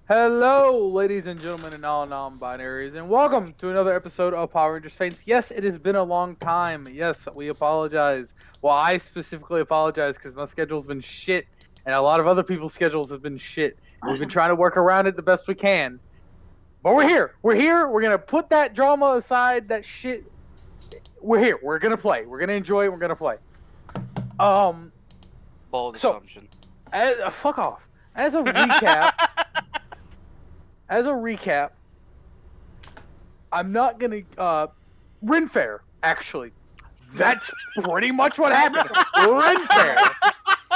Hello, ladies and gentlemen, and all non-binaries, and welcome to another episode of Power Rangers Faints. Yes, it has been a long time. Yes, we apologize. Well, I specifically apologize because my schedule's been shit, and a lot of other people's schedules have been shit. And we've been trying to work around it the best we can. But we're here. We're here. We're gonna put that drama aside. That shit. We're here. We're gonna play. We're gonna enjoy it. We're gonna play. Um. Bold So, assumption. fuck off. As a recap, as a recap, I'm not gonna Ren Fair, actually. That's pretty much what happened. Ren Fair.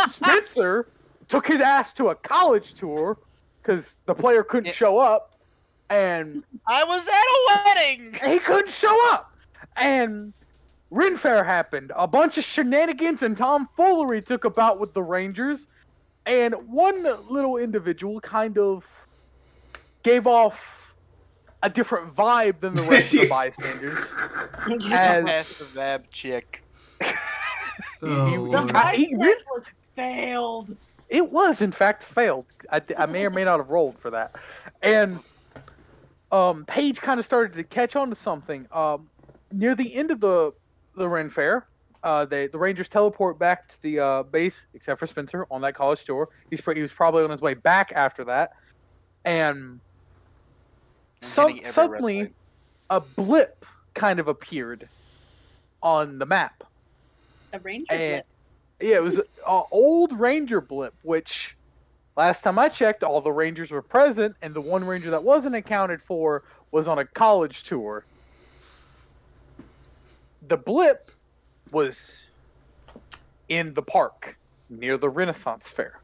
Spencer took his ass to a college tour because the player couldn't show up, and I was at a wedding. he couldn't show up. And Ren Fair happened. A bunch of shenanigans and tomfoolery took about with the Rangers, and one little individual kind of gave off a different vibe than the rest of the bystanders. As the Vab chick. Oh, he Lord. was failed. It was, in fact, failed. I may or may not have rolled for that. And Paige kind of started to catch on to something. Near the end of the Ren Fair, the Rangers teleport back to the base, except for Spencer on that college tour. He was probably on his way back after that, and suddenly a blip kind of appeared on the map. A ranger And blip. yeah, it was an old ranger blip, which last time I checked, all the rangers were present, and the one ranger that wasn't accounted for was on a college tour. The blip was in the park near the Renaissance Fair.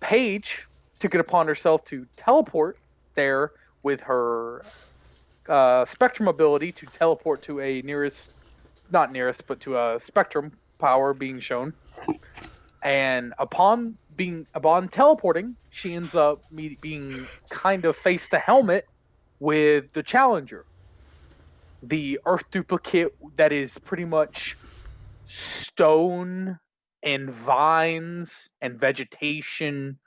Paige took it upon herself to teleport there with her spectrum ability to teleport to a not nearest, but to a spectrum power being shown. And upon teleporting, she ends up being kind of face to helmet with the Challenger, the Earth duplicate that is pretty much stone and vines and vegetation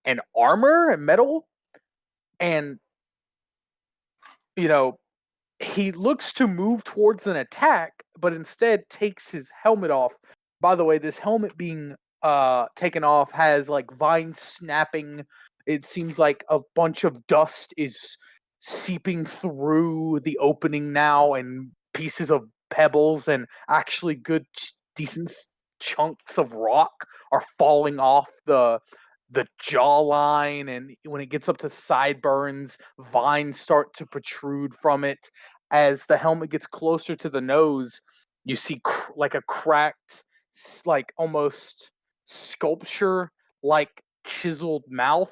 and armor and metal. And he looks to move towards an attack, but instead takes his helmet off. By the way, this helmet being taken off has like vines snapping. It seems like a bunch of dust is seeping through the opening now, and pieces of pebbles and actually good, decent chunks of rock are falling off the jawline, and when it gets up to sideburns, vines start to protrude from it. As the helmet gets closer to the nose, you see like a cracked, like almost sculpture like chiseled mouth.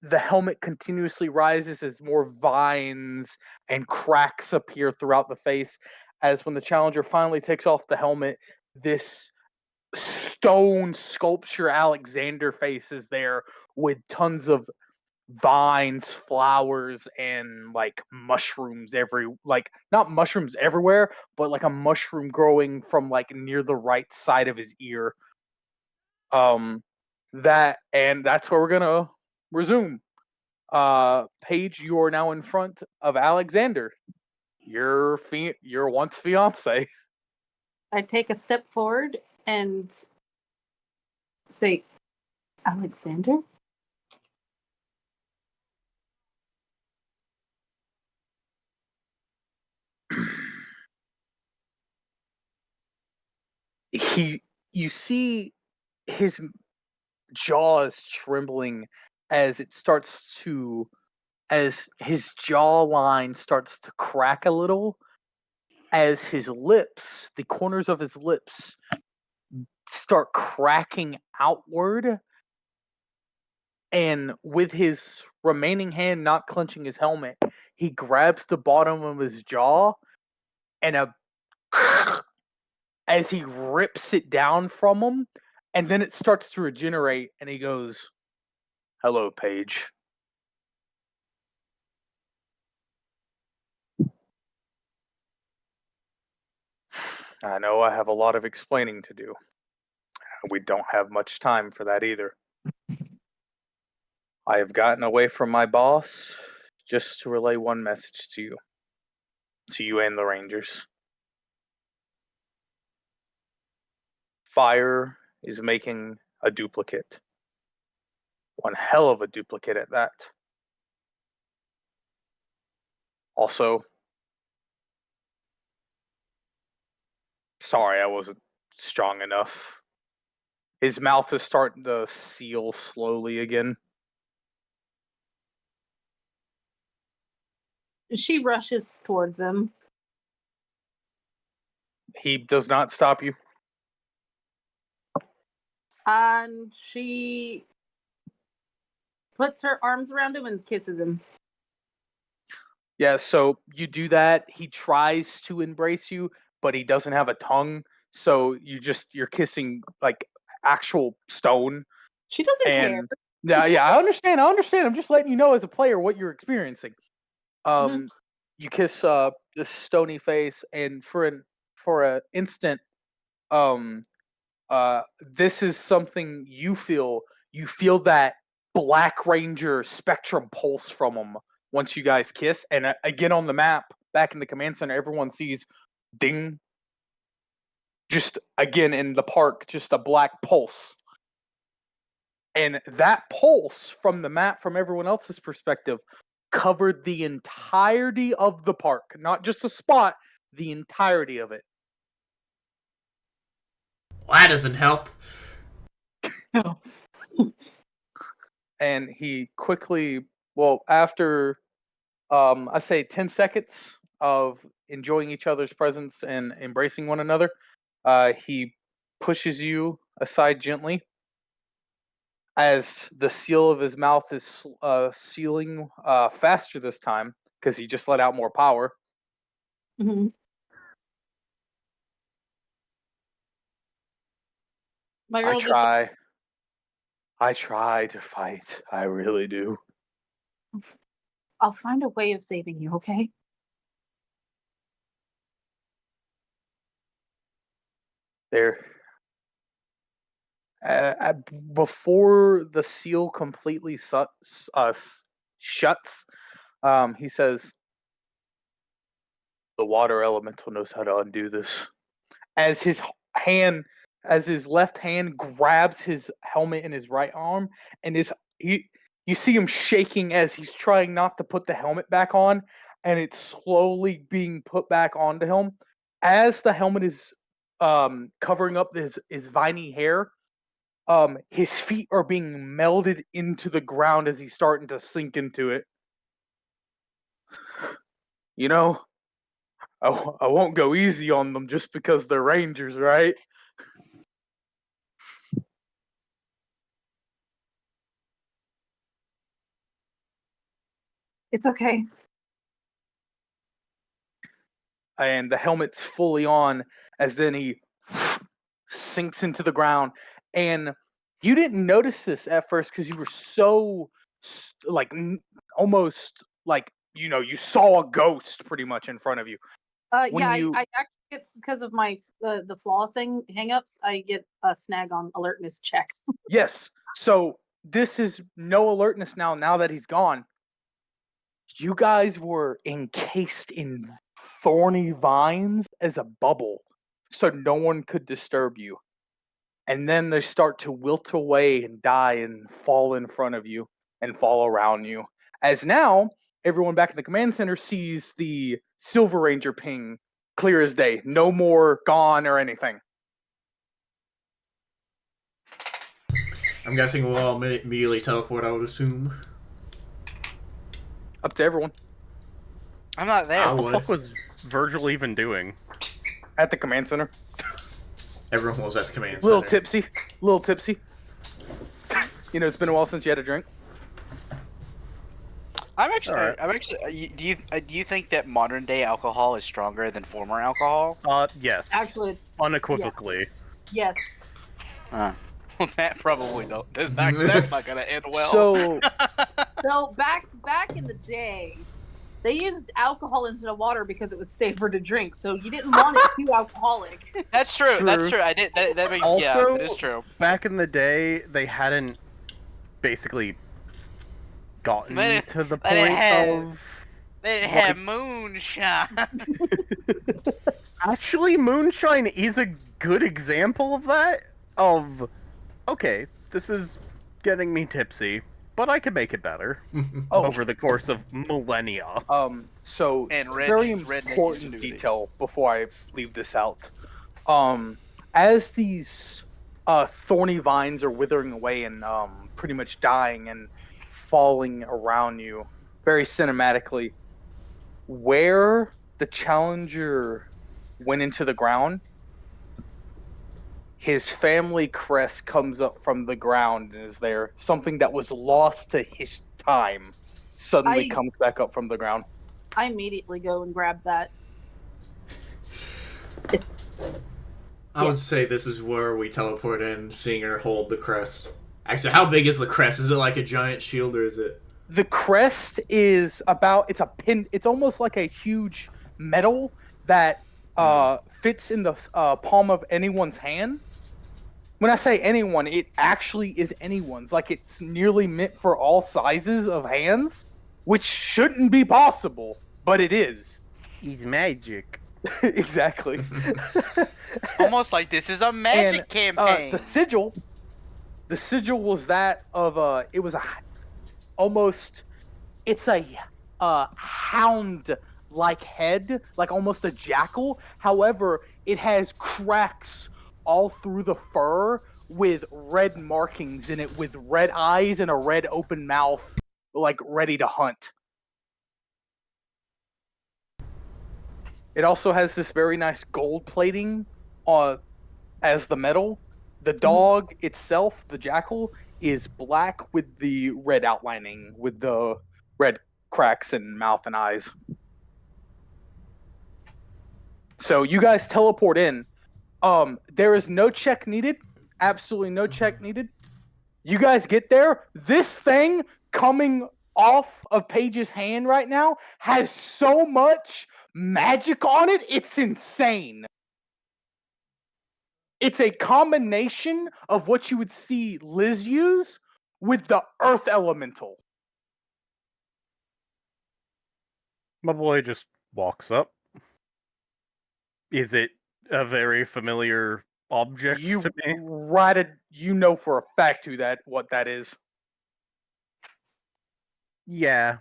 The helmet continuously rises as more vines and cracks appear throughout the face. As when the Challenger finally takes off the helmet, this stone sculpture Alexander face is there with tons of vines, flowers, and like mushrooms not mushrooms everywhere, but like a mushroom growing from like near the right side of his ear. That's where we're gonna resume. Paige, you are now in front of Alexander, your once fiance. I take a step forward and say, Alexander? You see his jaw is trembling as his jawline starts to crack a little, as the corners of his lips start cracking outward, and with his remaining hand not clenching his helmet, he grabs the bottom of his jaw, and as he rips it down from him, and then it starts to regenerate, and he goes, "Hello, Paige." I know I have a lot of explaining to do. We don't have much time for that either. I have gotten away from my boss just to relay one message to you and the Rangers. Fire is making a duplicate. One hell of a duplicate at that. Also, sorry I wasn't strong enough. His mouth is starting to seal slowly again. She rushes towards him. He does not stop you. And she puts her arms around him and kisses him. Yeah, so you do that. He tries to embrace you, but he doesn't have a tongue. So you're kissing like actual stone. She doesn't care. Yeah, I understand. I'm just letting you know as a player what you're experiencing. You kiss this stony face, and for an instant, this is something you feel. You feel that Black Ranger spectrum pulse from him once you guys kiss. And again on the map, back in the command center, everyone sees ding. Just again in the park, just a black pulse. And that pulse from the map, from everyone else's perspective, covered the entirety of the park. Not just a spot, the entirety of it. Well, that doesn't help. And he quickly, after I say 10 seconds of enjoying each other's presence and embracing one another, he pushes you aside gently as the seal of his mouth is sealing faster this time because he just let out more power. Mm-hmm. My girl I try to fight. I really do. I'll find a way of saving you, okay? There. Before the seal completely shuts, he says, "The water elemental knows how to undo this." As his left hand grabs his helmet in his right arm, and you see him shaking as he's trying not to put the helmet back on, and it's slowly being put back onto him. As the helmet is covering up his viney hair, his feet are being melded into the ground as he's starting to sink into it. You know, I won't go easy on them just because they're Rangers, right? It's okay. And the helmet's fully on as then he sinks into the ground. And you didn't notice this at first because you were so like almost like you saw a ghost pretty much in front of you. I actually, it's because of my the flaw thing hangups. I get a snag on alertness checks. Yes. So this is no alertness now that he's gone. You guys were encased in thorny vines as a bubble, so no one could disturb you. And then they start to wilt away and die and fall in front of you and fall around you. As now, everyone back in the command center sees the Silver Ranger ping clear as day. No more gone or anything. I'm guessing we'll all immediately teleport, I would assume. Up to everyone. I'm not there. What the fuck was Vergil even doing? At the command center. Everyone was at the command Little center. tipsy. It's been a while since you had a drink. I'm actually. Do you think that modern day alcohol is stronger than former alcohol? Yes. Actually, Unequivocally. yes. Well, that probably don't. That's not gonna end well. So back in the day, they used alcohol instead of water because it was safer to drink. So you didn't want it too alcoholic. That's true. That's true. I did. That makes. Also, yeah, it is true. Back in the day, they hadn't basically gotten They to the they point have- of They Like- have moonshine. actually moonshine is a good example of that. Of okay, this is getting me tipsy, but I can make it better Oh, over the course of millennia. So And red- very redneck important ingenuity. detail before I leave this out. As these thorny vines are withering away and pretty much dying and falling around you, very cinematically, where the Challenger went into the ground, his family crest comes up from the ground and is there. Something that was lost to his time suddenly I- comes back up from the ground. I immediately go and grab that. I would say this is where we teleport in, seeing her hold the crest. Actually, how big is the crest? Is it like a giant shield, or is it? The crest is it's a pin, it's almost like a huge medal that fits in the palm of anyone's hand. When I say anyone, it actually is anyone's. Like, it's nearly meant for all sizes of hands, which shouldn't be possible, but it is. He's magic. Exactly. Almost like this is a magic And, campaign. the sigil was that of it was almost, it's a hound like head, like almost a jackal. However, it has cracks all through the fur with red markings in it, with red eyes and a red open mouth, like ready to hunt. It also has this very nice gold plating as the metal. The dog itself, the jackal, is black with the red outlining, with the red cracks in mouth and eyes. So you guys teleport in. There is no check needed. Absolutely no check needed. You guys get there. This thing coming off of Paige's hand right now has so much magic on it. It's insane. It's a combination of what you would see Liz use with the Earth Elemental. My boy just walks up. Is it a very familiar object You to me? you know for a fact what that is. Yeah.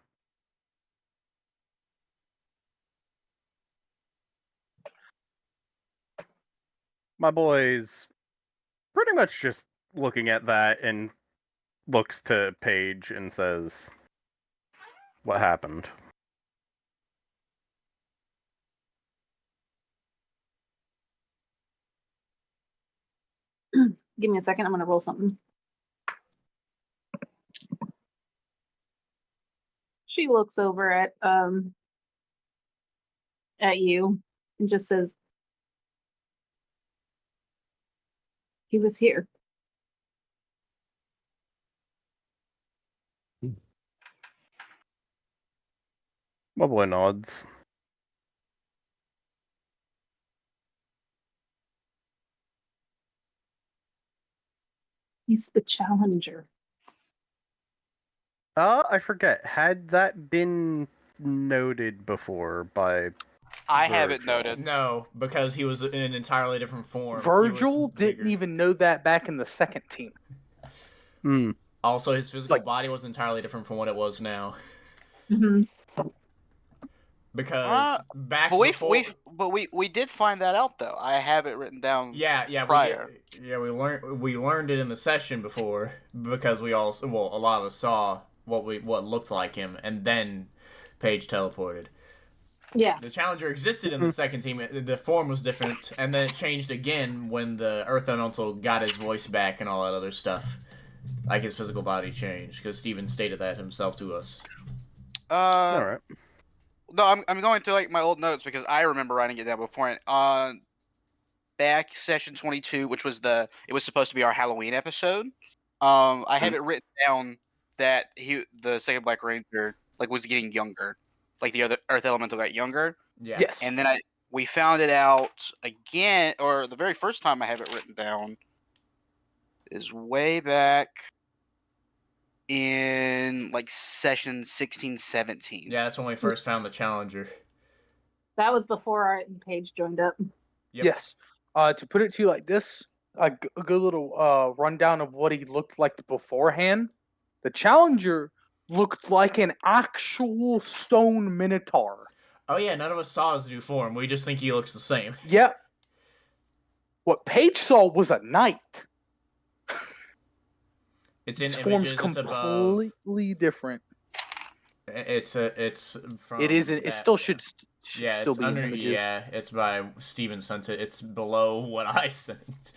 My boy's pretty much just looking at that and looks to Paige and says, "What happened?" Give me a second. I'm going to roll something. She looks over at you and just says, "He was here." My boy nods. He's the Challenger. I forget. Had that been noted before by I haven't Vergil? noted. No, because he was in an entirely different form. He Vergil was didn't bigger. even know that back in the second team. Hmm. Also, his physical Like- body was entirely different from what it was now. Mm-hmm. Because back But before... we did find that out though. I have it written down. Yeah, prior. we learned it in the session before because a lot of us saw what looked like him, and then Paige teleported. Yeah. The Challenger existed in the second team. The form was different, and then it changed again when the Earth Elemental got his voice back and all that other stuff. Like his physical body changed, because Steven stated that himself to us. All right. No, I'm going through like my old notes because I remember writing it down before. Back session 22, which was it was supposed to be our Halloween episode. I have it written down that the second Black Ranger, like was getting younger, like the other Earth Elemental got younger. Yeah. Yes. And then we found it out again, or the very first time I have it written down is way back in like session 16, 17. Yeah, that's when we first found the Challenger. That was before Paige joined up. Yep. Yes. To put it to you like this, a good little rundown of what he looked like beforehand. The Challenger looked like an actual stone minotaur. Oh yeah, none of us saw his new form. We just think he looks the same. Yep. What Paige saw was a knight. It's in His images. form's It's above. completely different. It's from. It isn't. It that- still should Yeah, still it's be under. in images. Yeah, it's by Steven sent it. It's below what I sent.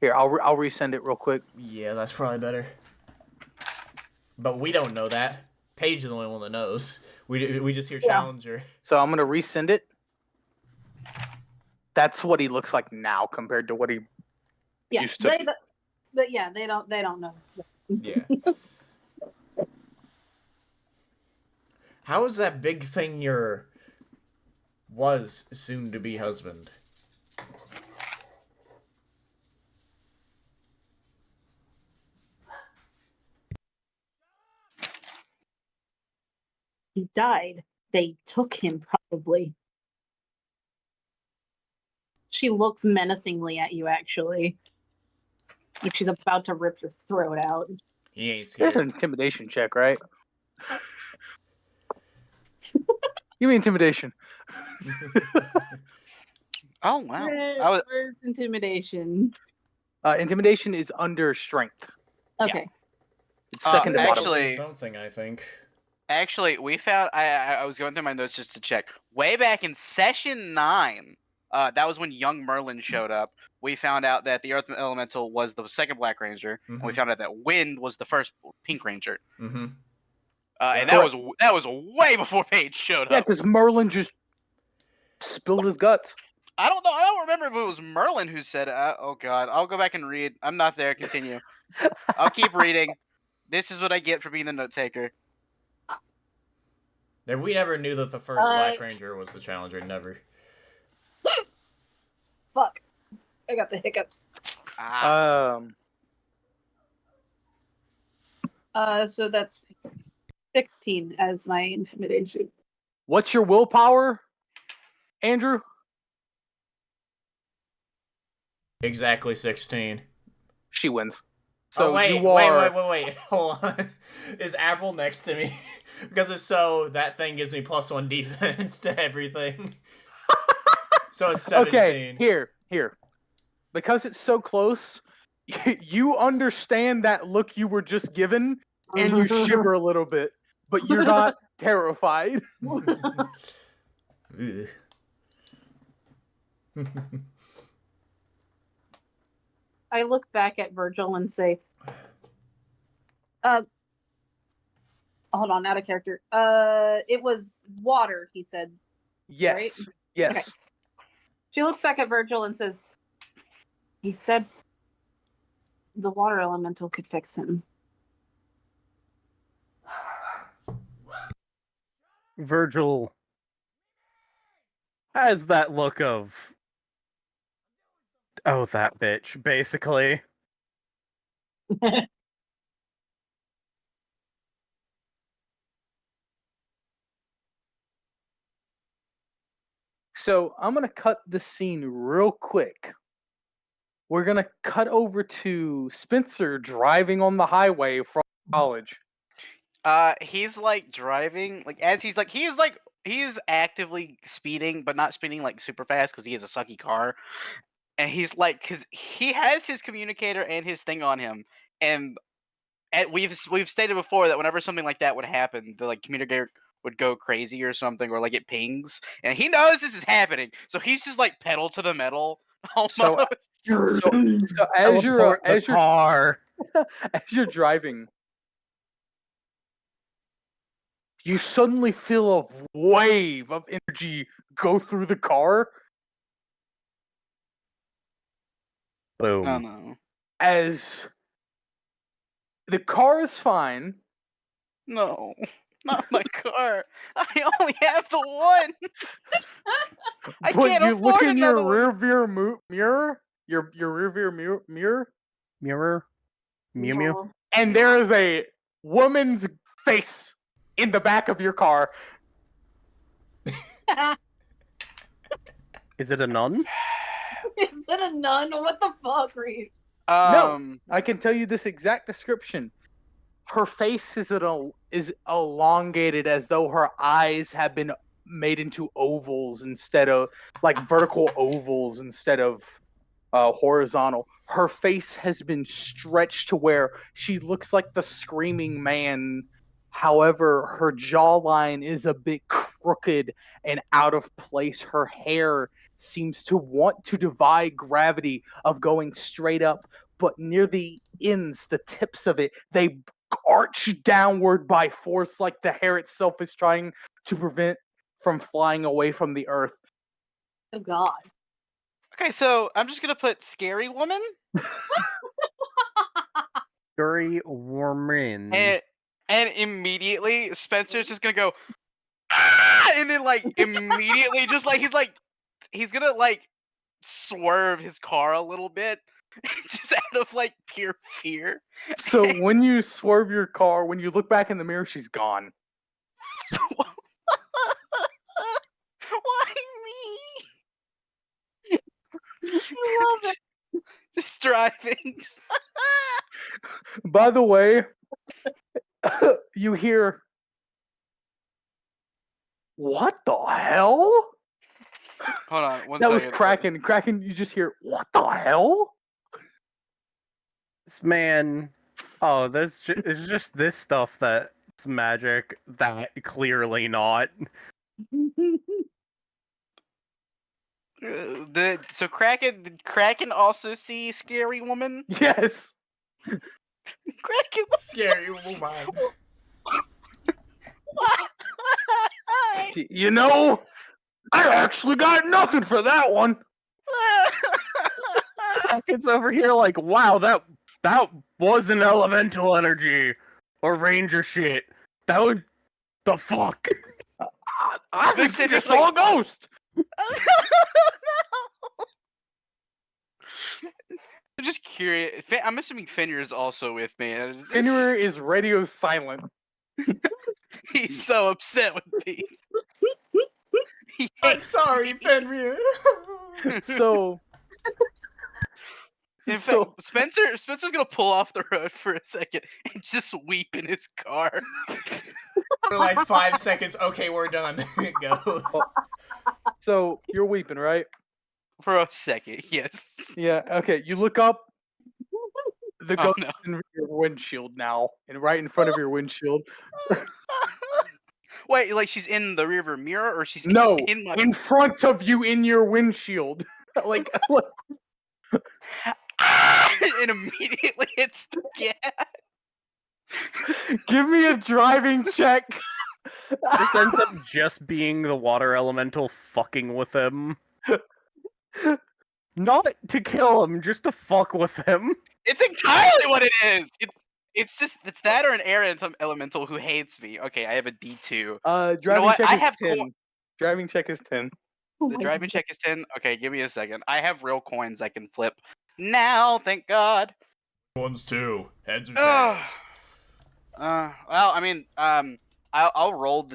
Here, I'll resend it real quick. Yeah, that's probably better. But we don't know that. Paige is the only one that knows. We just hear Challenger. So I'm gonna resend it. That's what he looks like now compared to what he Yeah, used to. but yeah, they don't know. Yeah. How is that big thing your was soon to be husband? He died. They took him, probably. She looks menacingly at you, actually. Like she's about to rip your throat out. He ain't There's scared. an intimidation check, right? Give me intimidation. Oh wow! Where's intimidation? Intimidation is under strength. Okay. It's second to bottom. Actually- Something I think. Actually, we found. I was going through my notes just to check. Way back in session 9, that was when young Merlin showed up. We found out that the Earth Elemental was the second Black Ranger, and we found out that Wind was the first Pink Ranger. Mm-hmm. And that was way before Paige showed Yeah, up. because Merlin just spilled his guts. I don't know. I don't remember if it was Merlin who said it. Oh God, I'll go back and read. I'm not there. Continue. I'll keep reading. This is what I get for being the note taker. We never knew that the first Black Ranger was the Challenger. Never. Fuck. I got the hiccups. So that's 16 as my intimidation. What's your willpower, Andrew? Exactly 16. She wins. So wait, you are... wait. Hold on. Is Avril next to me? Because if so, that thing gives me +1 defense to everything. So it's 17. Okay, here. Because it's so close, you understand that look you were just given, and you shiver a little bit, but you're not terrified. Ugh. I look back at Vergil and say, hold on, out of character. It was water, he said. Yes. Right? Yes. Okay. She looks back at Vergil and says, he said the water elemental could fix him. Vergil has that look of, oh, that bitch, basically. So I'm going to cut the scene real quick. We're going to cut over to Spencer driving on the highway from college. He's like driving, like as he's actively speeding, but not speeding like super fast because he has a sucky car. And he's like, because he has his communicator and his thing on him, and we've stated before that whenever something like that would happen, the like communicator would go crazy or something, or like it pings, and he knows this is happening, so he's just like pedal to the metal almost. So as you're driving, you suddenly feel a wave of energy go through the car. Boom. Oh no. As the car is fine. No, not my car. I only have the one. I But can't you look afford in your another one. rear view mirror. Your rear view mirror. Mirror? Mew Mew? and there is a woman's face in the back of your car. Is it a nun? Is it a nun? What the fuck, Rees? No, I can tell you this exact description. Her face is elongated as though her eyes have been made into ovals instead of like vertical ovals instead of horizontal. Her face has been stretched to where she looks like the screaming man. However, her jawline is a bit crooked and out of place. Her hair seems to want to defy gravity of going straight up, but near the ends, the tips of it, they arch downward by force like the hair itself is trying to prevent from flying away from the earth. Oh God. Okay, so I'm just gonna put scary woman, Scary woman. and immediately Spencer's just gonna go, ah! And then like immediately, just like he's gonna like swerve his car a little bit, just out of like pure fear. So when you swerve your car, when you look back in the mirror, she's gone. Why me? I love it. Just driving. Just By the way, you hear, what the hell? hold on, one That was second. Kraken. Kraken, you just hear, what the hell? This man. Oh, it's just this stuff that's magic. That clearly not. So did Kraken also see scary woman? Yes. Kraken, Scary woman. why? You know, I actually got nothing for that one. It's over here like, wow, that was an elemental energy or ranger shit. That would the fuck. I think I just saw a ghost. No. I'm just curious. I'm assuming Fenrir is also with me. Fenrir is radio silent. He's so upset with me. I'm sorry, Fenrir. So, In so fact, Spencer's gonna pull off the road for a second and just weep in his car. For like 5 seconds. Okay, we're done. It goes. so you're weeping, right? For a second, yes. Yeah. Okay. You look up. The Oh, ghost no. is in your windshield now, and right in front of your windshield. Wait, like she's in the rearview mirror, or she's No, in my... in front of you in your windshield. like, and immediately hits the gas. give me a driving check. This ends up just being the water elemental fucking with him. Not to kill him, just to fuck with him. It's entirely what it is. It's that or an air elemental who hates me. Okay, I have a D2. Driving what? check I is have 10. Driving check is 10. The driving check is 10. Okay, give me a second. I have real coins I can flip now. Thank God. Ones too. Heads or Ugh. tails. Well, I mean, I'll roll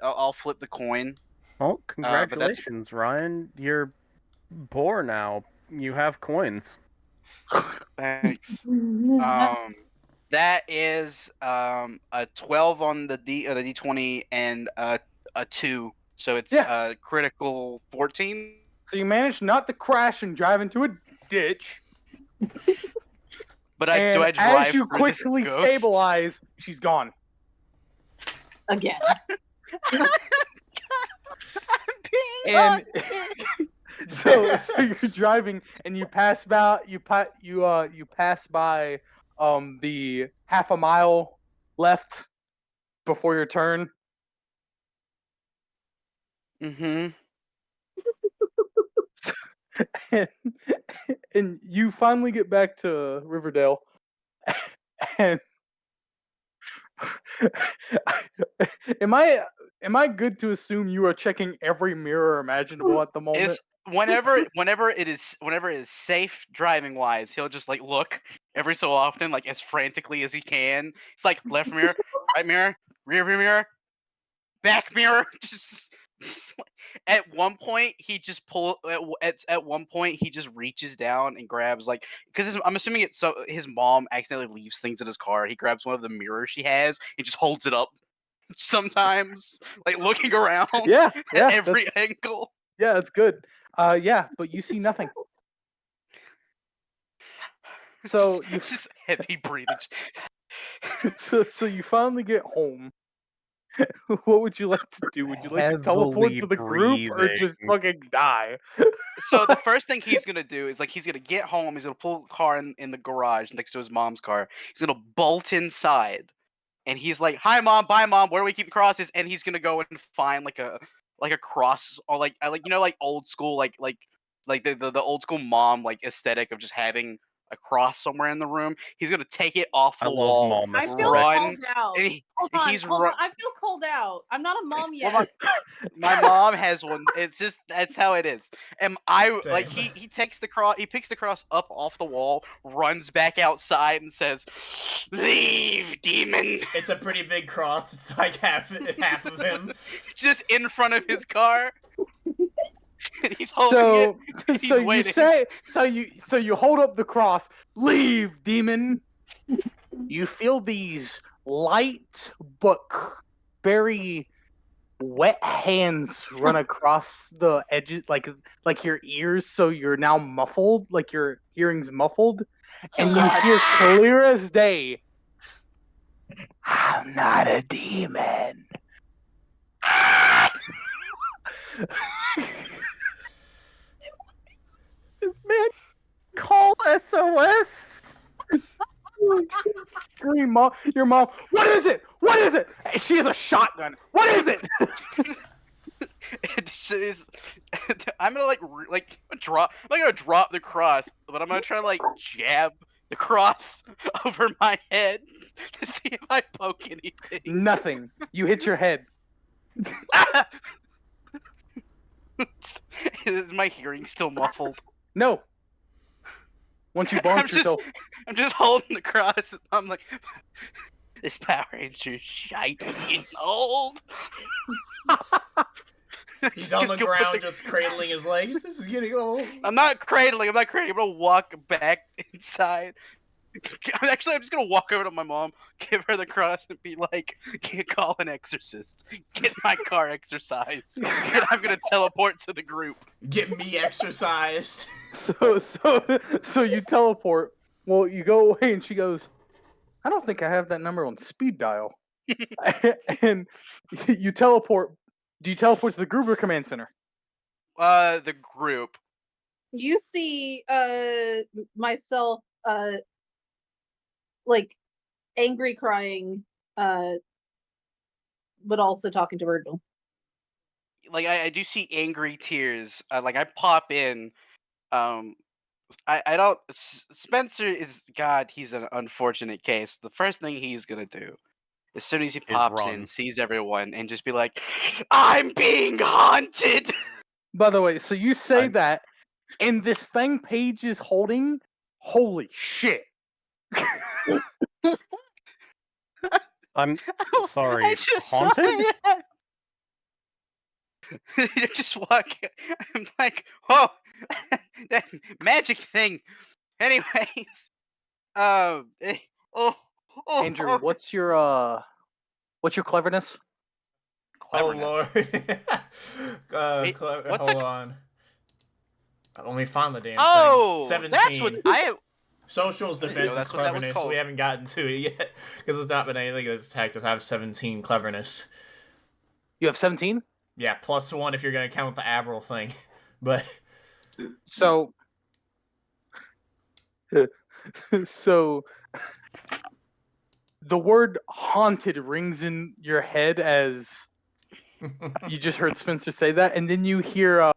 I'll flip the coin. Oh, but that's- congratulations, Ryan. You're poor now. You have coins. Thanks. That is a 12 on the D20 and a 2. So it's critical 14. So you managed not to crash and drive into a ditch. But And do I drive as you for this quickly ghost? stabilize, she's gone. Again. I'm being And haunted. so you're driving and you pass by you pass by the half a mile left before your turn. Mm-hmm. and you finally get back to Riverdale, and am I good to assume you are checking every mirror imaginable at the moment? whenever it is safe driving wise, he'll just like look every so often, like as frantically as he can. It's like left mirror, right mirror, rear view mirror, back mirror. At one point, he just at one point he just reaches down and grabs like because I'm assuming it's so his mom accidentally leaves things in his car. He grabs one of the mirrors she has and just holds it up. Sometimes, like looking around Yeah, at every angle. Yeah, that's good. Yeah, but you see nothing. So you just heavy breathing. so you finally get home. What would you like to do? Would you like to teleport Heavily to the group or just breathing. fucking die? So the first thing he's gonna do is like he's gonna get home. He's gonna pull the car in the garage next to his mom's car. He's gonna bolt inside, and he's like, "Hi, mom. Bye, mom. Where do we keep the crosses?" And he's gonna go and find like a cross or like like old school like the old school mom like aesthetic of just having a cross somewhere in the room. He's gonna take it off the wall. mom I feel run, called out. and Hold on. he's Hold run. on. I feel called out. I'm not a mom yet. Well, my mom has one. It's just that's how it is. And I like Same. he takes the cross. He picks the cross up off the wall, runs back outside, and says, "Leave, demon!" It's a pretty big cross. It's like half of him. Just in front of his car. And he's holding it. He's waiting. So you hold up the cross. Leave, demon. You feel these light but very wet hands run across the edges, like your ears. So you're now muffled, like your hearing's muffled, and you hear clear as day. I'm not a demon. This man call SOS. Scream, mom! Your mom. What is it? What is it? She has a shotgun. What is it? I'm gonna drop. I'm not gonna drop the cross, but I'm gonna try to like jab the cross over my head to see if I poke anything. Nothing. You hit your head. Is my hearing still muffled? No. Once you bonk yourself. I'm just holding the cross. I'm like, this Power Ranger shite is getting old. He's on the ground just cradling his legs. This is getting old. I'm not cradling. I'm gonna walk back inside. I'm just gonna walk over to my mom, give her the cross, and be like, "Call an exorcist. Get my car exorcised." And I'm gonna teleport to the group. Get me exercised. So you teleport. Well, you go away, and she goes, "I don't think I have that number on speed dial." And you teleport. Do you teleport to the group or command center? The group. You see, myself, like, angry crying, but also talking to Vergil. Like I do see angry tears. Like I pop in. I don't. Spencer is God. He's an unfortunate case. The first thing he's gonna do, as soon as he pops in, run. sees everyone, and just be like, "I'm being haunted." By the way, so you say that, and this thing Paige is holding, holy shit. I'm sorry. I just saw Haunted? it. You just walk. I'm like, oh, that magic thing. Anyways, Andrew, what's your cleverness? Oh cleverness. Lord. Wait, what's hold on. Let me find the damn Oh, thing. 17. that's what I. Social's I didn't defense know is that's what that was cleverness. called. We haven't gotten to it yet because it's not been anything that's attacked us. I have 17 cleverness. You have 17? Yeah, +1 if you're gonna count the Avril thing. But So the word haunted rings in your head as you just heard Spencer say that, and then you hear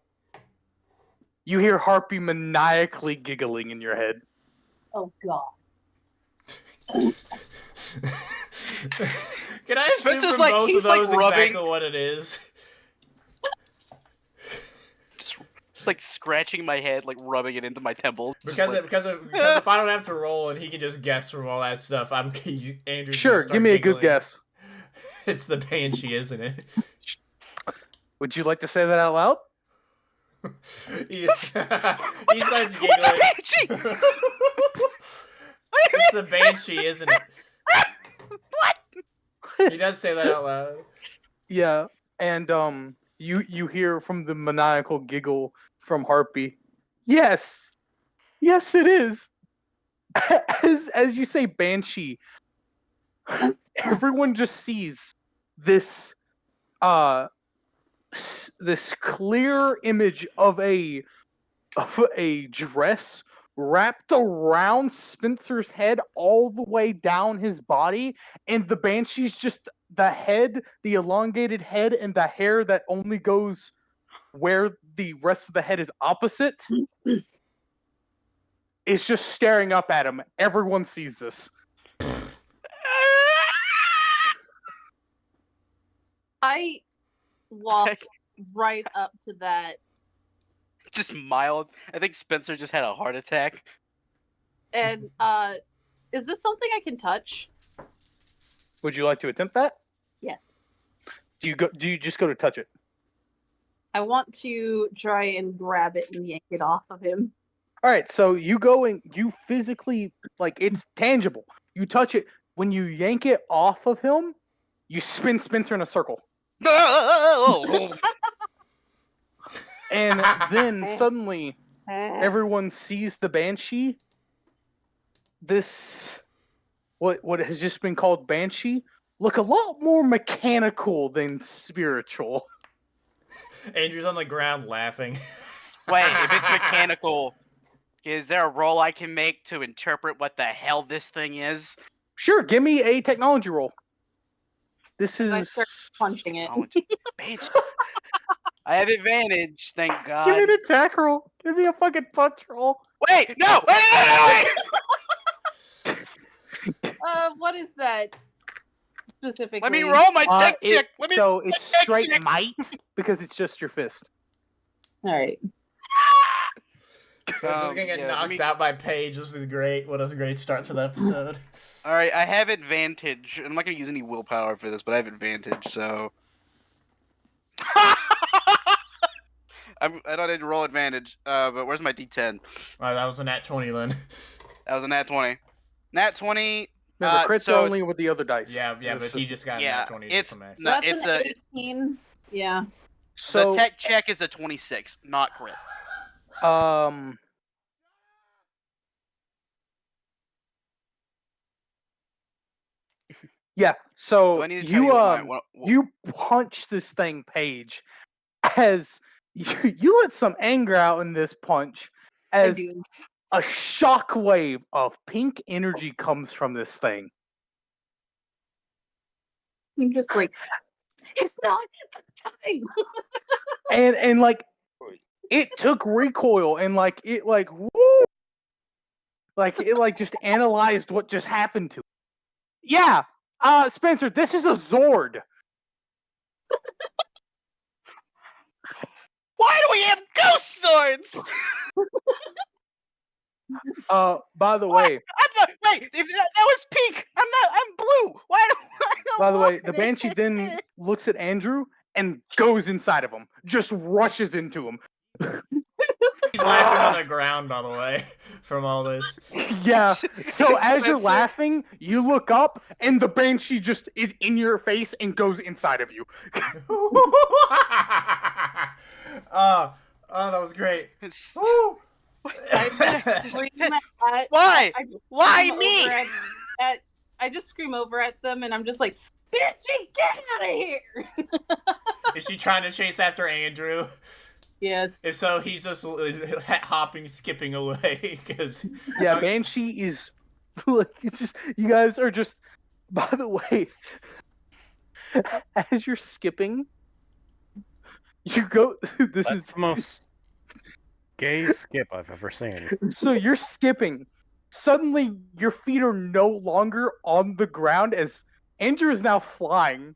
Harpy maniacally giggling in your head. Oh God. can I assume Spencer's from like- both he's of like those rubbing- exactly what it is? Just like scratching my head, like rubbing it into my temples. Because if I don't have to roll and he can just guess from all that stuff, Andrew's Sure, give me a good guess. It's the Banshee, isn't it? Would you like to say that out loud? he starts giggling. What's a Banshee? It's the Banshee, isn't it? What? He does say that out loud. Yeah, and you hear from the maniacal giggle from Harpy. Yes, yes, it is. As you say, Banshee, everyone just sees this this clear image of a dress wrapped around Spencer's head all the way down his body, and the Banshee's just the head, the elongated head, and the hair that only goes where the rest of the head is opposite is just staring up at him. Everyone sees this. I walk right up to that. Just mild. I think Spencer just had a heart attack. And is this something I can touch? Would you like to attempt that? Yes. Do you just go to touch it? I want to try and grab it and yank it off of him. All right, so you go and you physically, like, it's tangible. You touch it. When you yank it off of him, you spin Spencer in a circle. No! And then suddenly, everyone sees the Banshee. This, what has just been called Banshee, look a lot more mechanical than spiritual. Andrew's on the ground laughing. Wait, if it's mechanical, is there a roll I can make to interpret what the hell this thing is? Sure, give me a technology roll. This I is... start punching it. Bitch. I have advantage, thank God. Give me an attack roll. Give me a fucking punch roll. Wait, no! Wait! What is that specifically? Let me roll my tech check. So it's straight might because it's just your fist. All right. Spencer's gonna get knocked out by Paige. This is great. What a great start to the episode. All right, I have advantage. I'm not gonna use any willpower for this, but I have advantage. So I don't need to roll advantage. But where's my D10? Oh, that was a nat 20 then. That was a nat 20. Nat 20. Remember, crits so only with the other dice. Yeah, but he just got a nat 20 it's from X. no, That's it's an a 18. Yeah. So the tech check is a 26, not crit. Yeah. Do So I need to tell you what you punch this thing, Paige, as you let some anger out in this punch, I as do. a shockwave of pink energy comes from this thing. I'm just like, it's not the time. And like it took recoil and like it like woo, like it like just analyzed what just happened to it. Yeah, Spencer, this is a Zord. Why do we have ghost swords? By the way, Wait, if that was pink. I'm blue. Why do by the way, the Banshee then looks at Andrew and goes inside of him, just rushes into him. He's laughing on the ground, by the way, from all this. Yeah. So as you're Spencer. laughing, you look up and the Banshee just is in your face and goes inside of you. Oh, that was great. Woo! Scream at- Why? I just Why scream me? over I just scream over at them and I'm just like, Bitchy, get out of here! Is she trying to chase after Andrew? Yes. If so, he's just hopping, skipping away. Cause Yeah, Banshee is like it's just you guys are just. By the way, as you're skipping, you go. This That's is the most gay skip I've ever seen. so you're skipping. Suddenly, your feet are no longer on the ground as Andrew is now flying.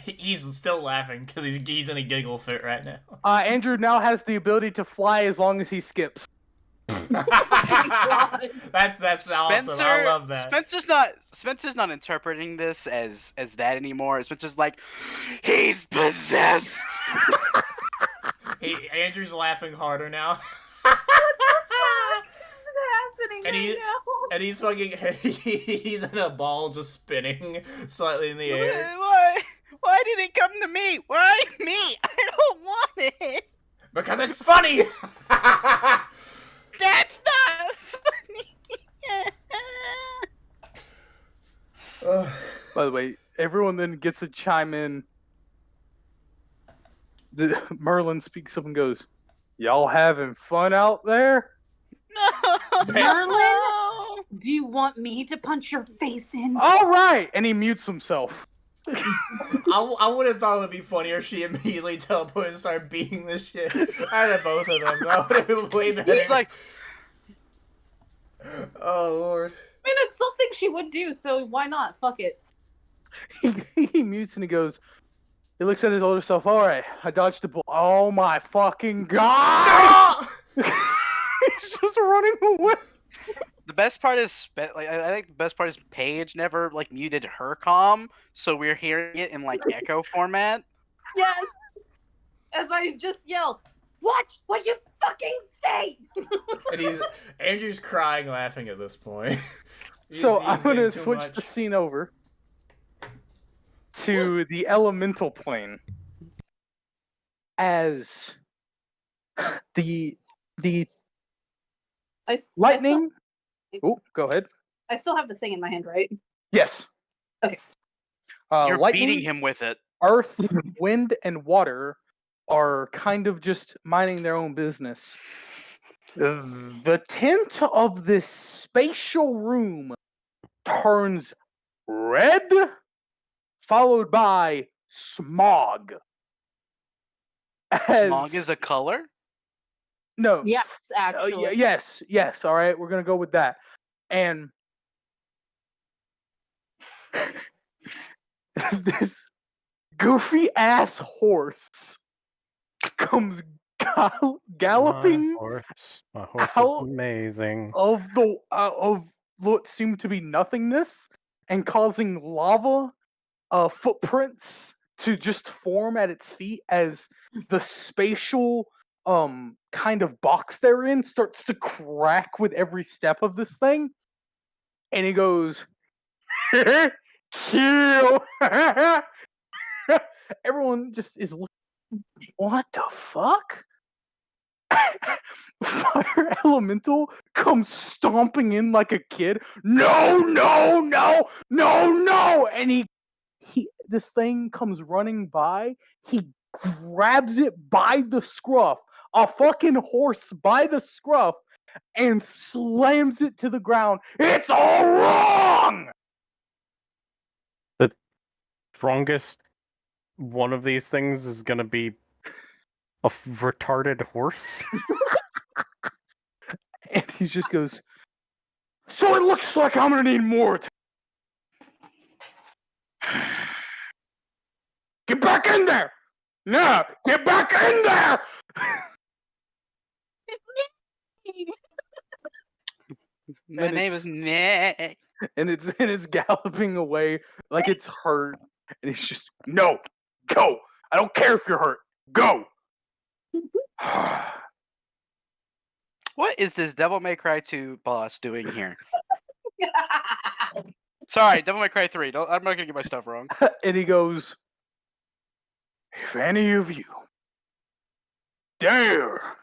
He's still laughing because he's in a giggle fit right now. Andrew now has the ability to fly as long as he skips. That's awesome. I love that. Spencer's not interpreting this as that anymore. Spencer's like, he's possessed. Andrew's laughing harder now. Happening and he's fucking he's in a ball just spinning slightly in the air. Why did it come to me? Why me? I don't want it. Because it's funny. That's not funny. By the way, everyone then gets to chime in. Merlin speaks up and goes, "Y'all having fun out there?" No. Merlin, do you want me to punch your face in? All right, and he mutes himself. I would have thought it would be funnier if she immediately teleported and started beating this shit out of both of them. That would have been way better. He's like, oh Lord. I mean, it's something she would do, so why not? Fuck it. He mutes and he goes. He looks at his older self. All right, I dodged the bullet. Oh my fucking god! He's just running away. the best part is I think the best part is Paige never like muted her comm, so we're hearing it in like echo format. Yes. As I just yell, "Watch what you fucking say!" And Andrew's crying, laughing at this point. So I'm gonna switch the scene over to the elemental plane as the lightning. Oh, go ahead. I still have the thing in my hand, right? Yes. Okay. You're lightning, beating him with it. Earth, wind, and water are kind of just minding their own business. The tint of this spatial room turns red, followed by smog. Smog is a color? No. Yes, actually. Yes. All right, we're gonna go with that. And this goofy ass horse comes galloping My horse out is amazing. of what seemed to be nothingness and causing lava footprints to just form at its feet as the spatial kind of box they're in starts to crack with every step of this thing. And he goes, kill. Everyone just is looking, what the fuck? Fire Elemental comes stomping in like a kid. No! And he this thing comes running by. He grabs it by the scruff, a fucking horse by the scruff, and slams it to the ground. It's all wrong! The strongest one of these things is gonna be a retarded horse. And he just goes, so it looks like I'm gonna need more time. Get back in there! No! Get back in there! My name is Nick. And it's galloping away like it's hurt. And he's just, no! Go! I don't care if you're hurt. Go! What is this Devil May Cry 2 boss doing here? Sorry, Devil May Cry 3. I'm not gonna get my stuff wrong. And he goes, if any of you dare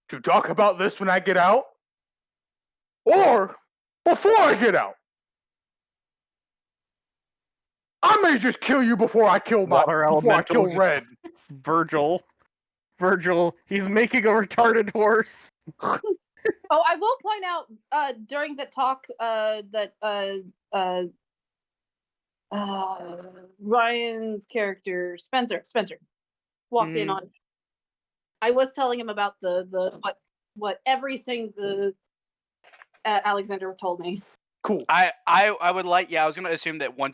to talk about this when I get out, or before I get out, I may just kill you before I kill Red. Vergil, he's making a retarded horse. Oh, I will point out during the talk that Ryan's character Spencer walked in on. I was telling him about the what everything the Alexander told me. Cool. I would like. Yeah, I was gonna assume that when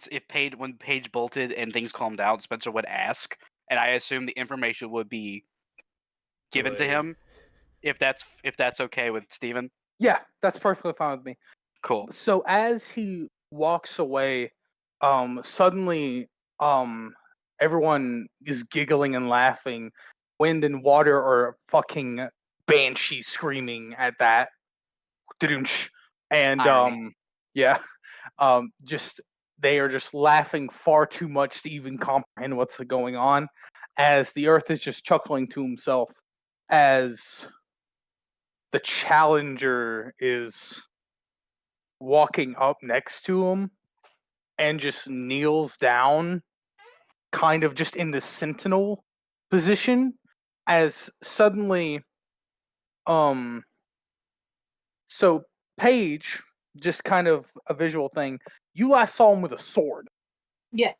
Paige bolted and things calmed down, Spencer would ask, and I assume the information would be given to Relayed. him. If that's okay with Steven. Yeah, that's perfectly fine with me. Cool. So as he walks away, suddenly, everyone is giggling and laughing. Wind and water are fucking banshee screaming at that. Dudunch. And Irony. yeah, just they are just laughing far too much to even comprehend what's going on, as the Earth is just chuckling to himself as the Challenger is walking up next to him and just kneels down, kind of just in the sentinel position, as suddenly, so Paige, just kind of a visual thing, you last saw him with a sword. Yes.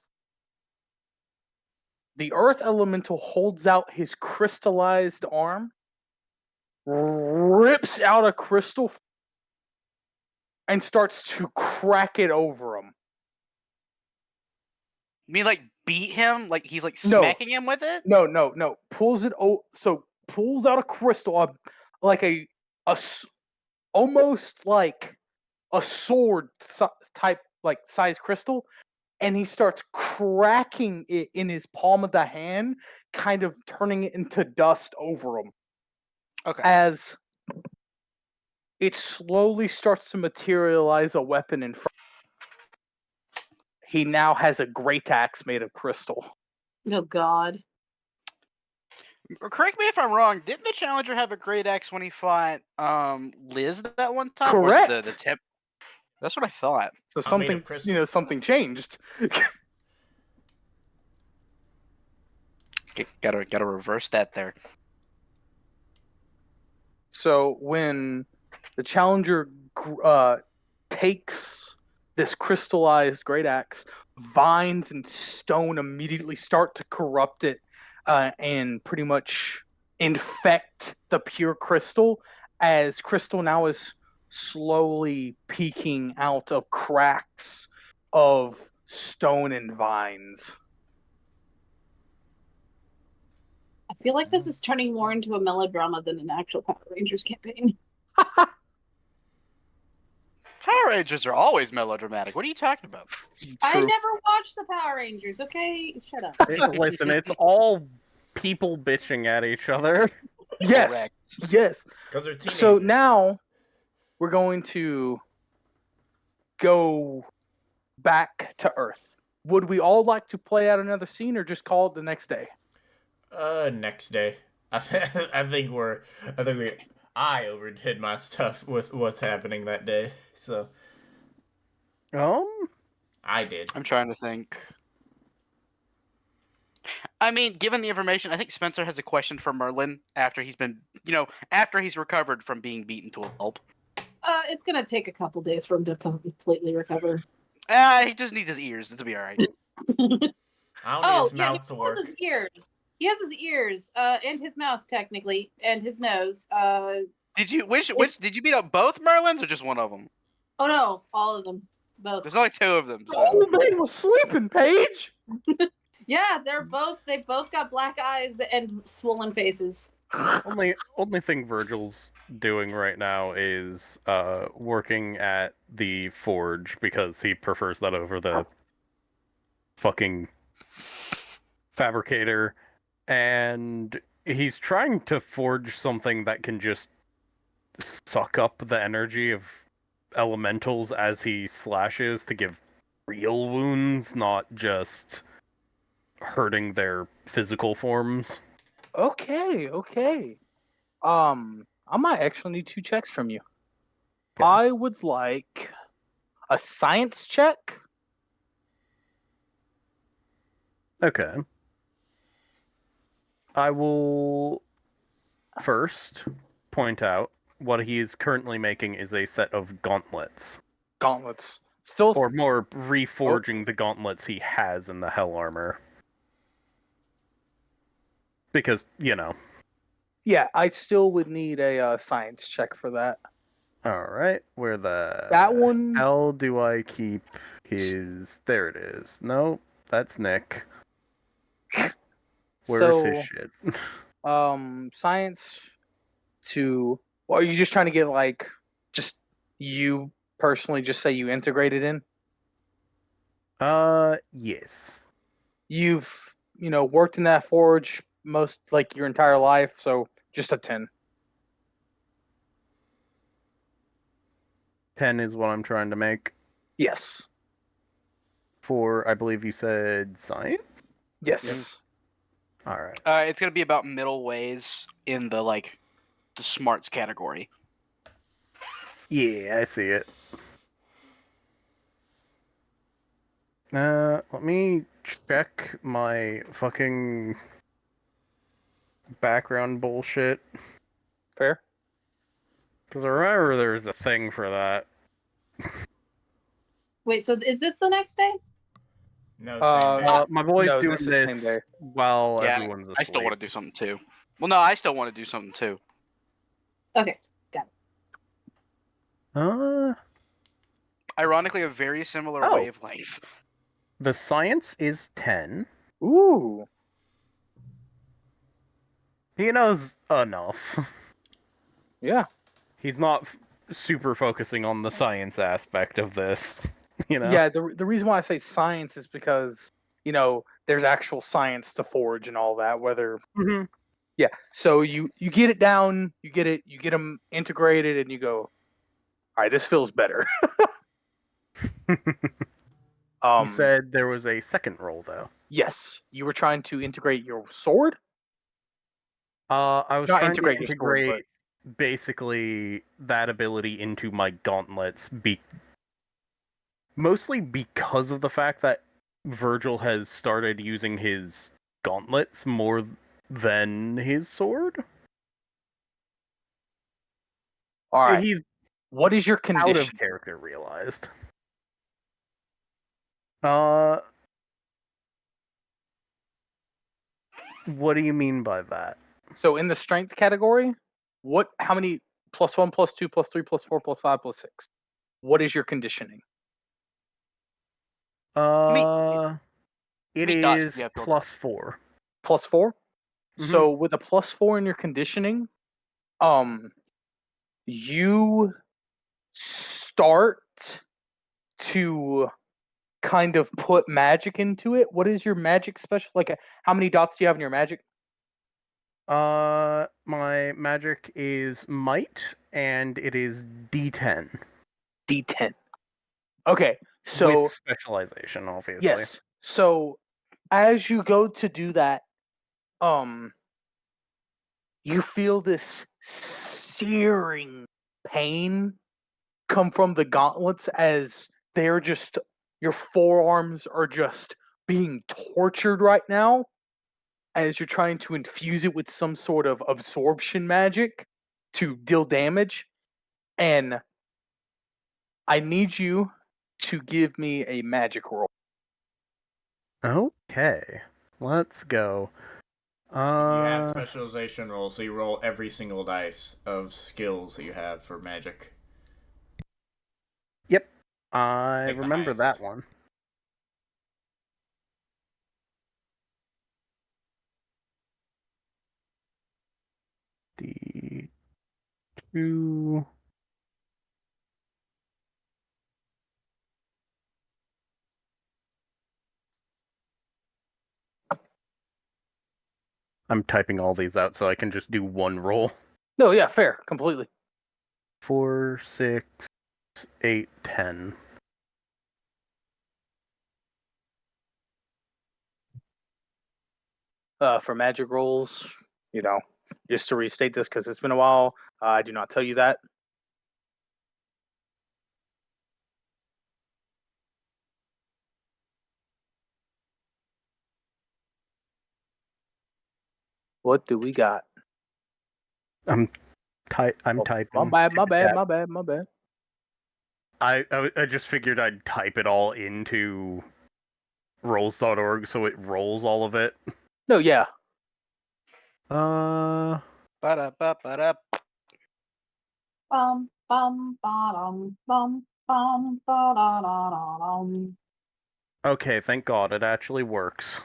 The Earth Elemental holds out his crystallized arm, rips out a crystal, and starts to crack it over him. You mean like beat him? Like he's like No. smacking him with it? No. Pulls it. So pulls out a crystal, like almost like a sword type, like size crystal, and he starts cracking it in his palm of the hand, kind of turning it into dust over him. Okay. As it slowly starts to materialize a weapon in front. He now has a great axe made of crystal. Oh God. Correct me if I'm wrong. Didn't the Challenger have a great axe when he fought Liz that one time? Correct. Or the tip. That's what I thought. So Not made of something, crystal. something changed. Gotta reverse that there. So when the Challenger takes this crystallized great axe, vines and stone immediately start to corrupt it and pretty much infect the pure crystal, as crystal now is slowly peeking out of cracks of stone and vines. I feel like this is turning more into a melodrama than an actual Power Rangers campaign. Power Rangers are always melodramatic. What are you talking about? I True. never watched the Power Rangers, okay? Shut up. Listen, it's all people bitching at each other. Yes, Correct. yes. Because they're teenagers. So now we're going to go back to Earth. Would we all like to play out another scene, or just call it the next day? Next day. I think I overdid my stuff with what's happening that day, so I did. I'm trying to think. I mean, given the information, I think Spencer has a question for Merlin after he's been, after he's recovered from being beaten to a pulp. It's gonna take a couple days for him to completely recover. He just needs his ears. It'll be all right. I don't need his mouth to work. He has his ears. He has his ears, and his mouth technically, and his nose. Did you did you beat up both Merlins or just one of them? Oh no, all of them, both. There's only two of them. The old man was sleeping, Paige. Yeah, they both got black eyes and swollen faces. Only thing Vergil's doing right now is working at the forge, because he prefers that over the fucking fabricator, and he's trying to forge something that can just suck up the energy of elementals as he slashes to give real wounds, not just hurting their physical forms. Okay. I might actually need 2 checks from you. Okay. I would like a science check. Okay. I will first point out what he is currently making is a set of gauntlets. Gauntlets. Still, Or more, reforging the gauntlets he has in the Hell Armor. Because, yeah, I still would need a science check for that. All right, where the That one- hell do I keep his? There it is. No, that's Nick. Where's his So, shit? science to. Or are you just trying to get like just you personally? Just say you integrated in. Yes. You've worked in that forge most like your entire life, so just a 10. 10 is what I'm trying to make Yes. for. I believe you said science. Yes. All right. It's gonna be about middle ways in the the smarts category. Yeah, I see it. Let me check my fucking background bullshit. Fair. Because I remember there's a thing for that. Wait, so is this the next day? No, Uh, same day. My boy's no, doing this is the same this day. while Yeah, everyone's asleep. I still want to do something too. Well, no, I still want to do something too. Okay. Ironically, a very similar Oh. wavelength. The science is 10. Ooh. He knows enough. Yeah. He's not super focusing on the science aspect of this, you know? Yeah. The reason why I say science is because there's actual science to forge and all that. Whether Mhm. yeah. So you get it down, you get them integrated, and you go, all right, this feels better. You said there was a second roll, though. Yes, you were trying to integrate your sword. I was Not trying integrate to your sword, integrate basically that ability into my gauntlets, mostly because of the fact that Vergil has started using his gauntlets more than his sword. All right. He's What is your out condition? of character, realized. What do you mean by that? So in the strength category, how many +1, +2, +3, +4, +5, +6? What is your conditioning? It many dots is do you have built up? +4. +4? Mhm. So with a +4 in your conditioning, you start to kind of put magic into it. What is your magic special? How many dots do you have in your magic? My magic is might, and it is D10. D10. Okay, so with specialization, obviously. yes. So as you go to do that, you feel this searing pain come from the gauntlets as your forearms are just being tortured right now as you're trying to infuse it with some sort of absorption magic to deal damage. And I need you to give me a magic roll. Okay, let's go. You have specialization rolls, so you roll every single dice of skills that you have for magic. Yep, I Pick the remember highest. that one. D2. I'm typing all these out so I can just do one roll. No, yeah, fair, completely. 4, 6, 8, 10. For magic rolls, just to restate this because it's been a while, I do not tell you that. What do we got? I'm typing. My bad, my bad, my bad, my bad. I just figured I'd type it all into rolls.org so it rolls all of it. No, yeah. Ba-da-ba-ba-da. bum, ba-dum, bum, bum, ba-da-da-da-dum. Okay, thank God, it actually works.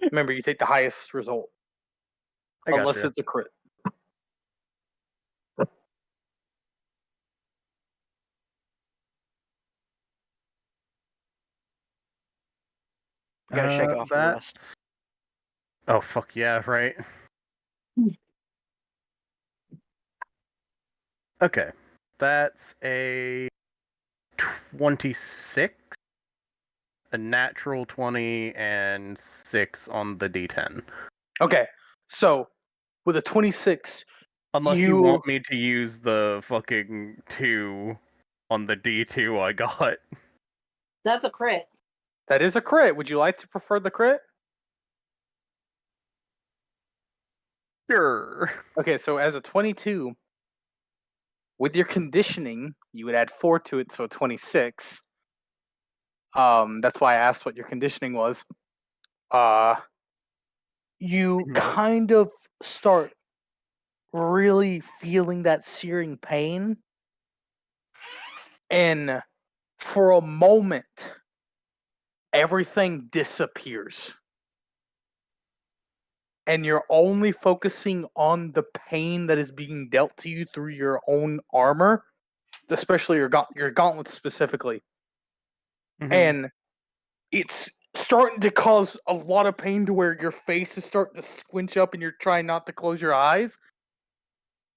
Remember, you take the highest result. I Unless gotcha. it's a crit. You gotta shake off the rust. Oh, fuck yeah, right? Okay. That's a 26, a natural 20, and 6 on the d10. Okay, so with a 26, Unless you want me to use the fucking 2 on the d2 I got. That's a crit. that is a crit. Would you like to prefer the crit? Sure. Okay, so as a 22, with your conditioning, you would add 4 to it, so 26. That's why I asked what your conditioning was. You kind of start really feeling that searing pain, and for a moment, everything disappears. And you're only focusing on the pain that is being dealt to you through your own armor, especially your gauntlets specifically. Mhm. And it's starting to cause a lot of pain to where your face is starting to squinch up and you're trying not to close your eyes.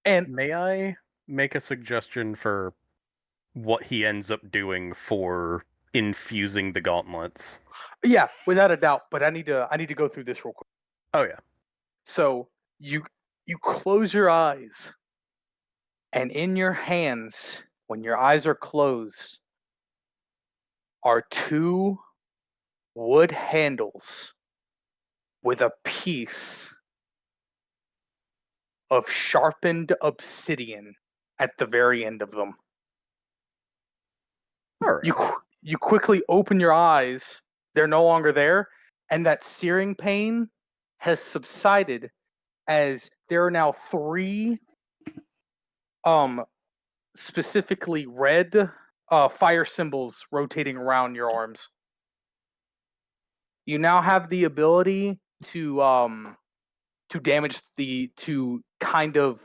And May I make a suggestion for what he ends up doing for infusing the gauntlets? yeah, without a doubt, but I need to go through this real quick. Oh yeah. So you close your eyes, and in your hands, when your eyes are closed, are 2 wood handles with a piece of sharpened obsidian at the very end of them. Alright. You quickly open your eyes, they're no longer there, and that searing pain has subsided as there are now 3 specifically red fire symbols rotating around your arms. You now have the ability to damage to kind of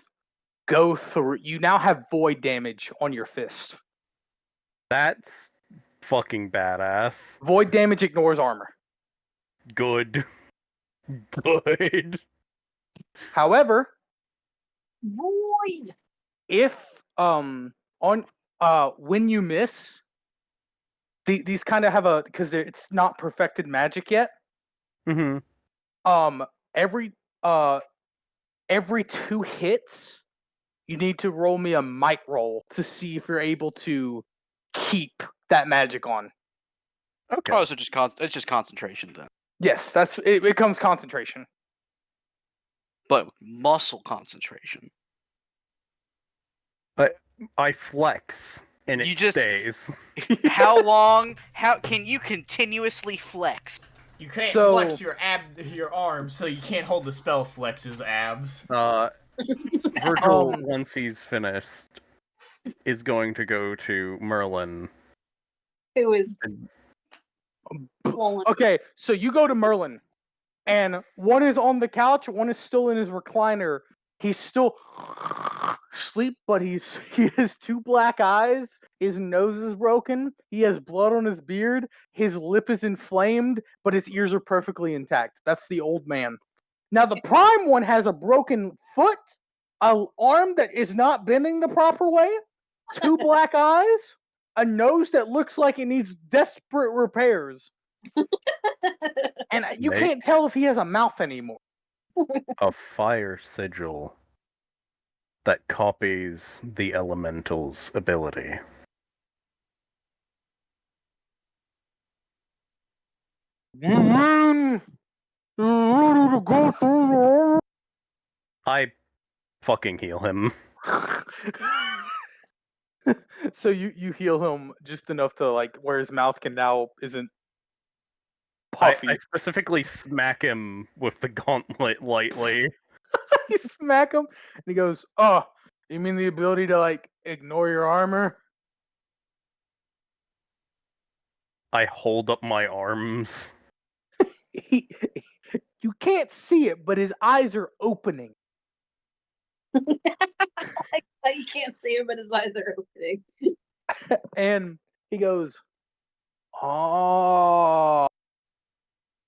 go through. You now have void damage on your fist. That's fucking badass. Void damage ignores armor. Good. Good. However, Void. if on when you miss, these kind of have a, because it's not perfected magic yet. Mm-hmm. Every 2 hits, you need to roll me a might roll to see if you're able to keep that magic on. Okay. Oh, so it's just concentration then. Yes, that's it. Becomes concentration. But muscle concentration. But I flex and it You just- stays. How long? How can you continuously flex? You can't So- flex your arms, so you can't hold the spell flex's abs. Vergil, once he's finished, is going to go to Merlin. Who is And swollen. Okay, so you go to Merlin, and one is on the couch, one is still in his recliner. He's still asleep, but he has 2 black eyes. His nose is broken. He has blood on his beard. His lip is inflamed, but his ears are perfectly intact. That's the old man. Now the prime one has a broken foot, an arm that is not bending the proper way, 2 black eyes, a nose that looks like it needs desperate repairs. And you Make- can't tell if he has a mouth anymore. a fire sigil that copies the elemental's ability. I fucking heal him. So you heal him just enough to like where his mouth can now isn't puffy. I specifically smack him with the gauntlet lightly. You smack him, and he goes, "Oh, you mean the ability to like ignore your armor?" I hold up my arms. He, you can't see it, but his eyes are opening. Like you can't see him, but his eyes are opening. And he goes, "Oh,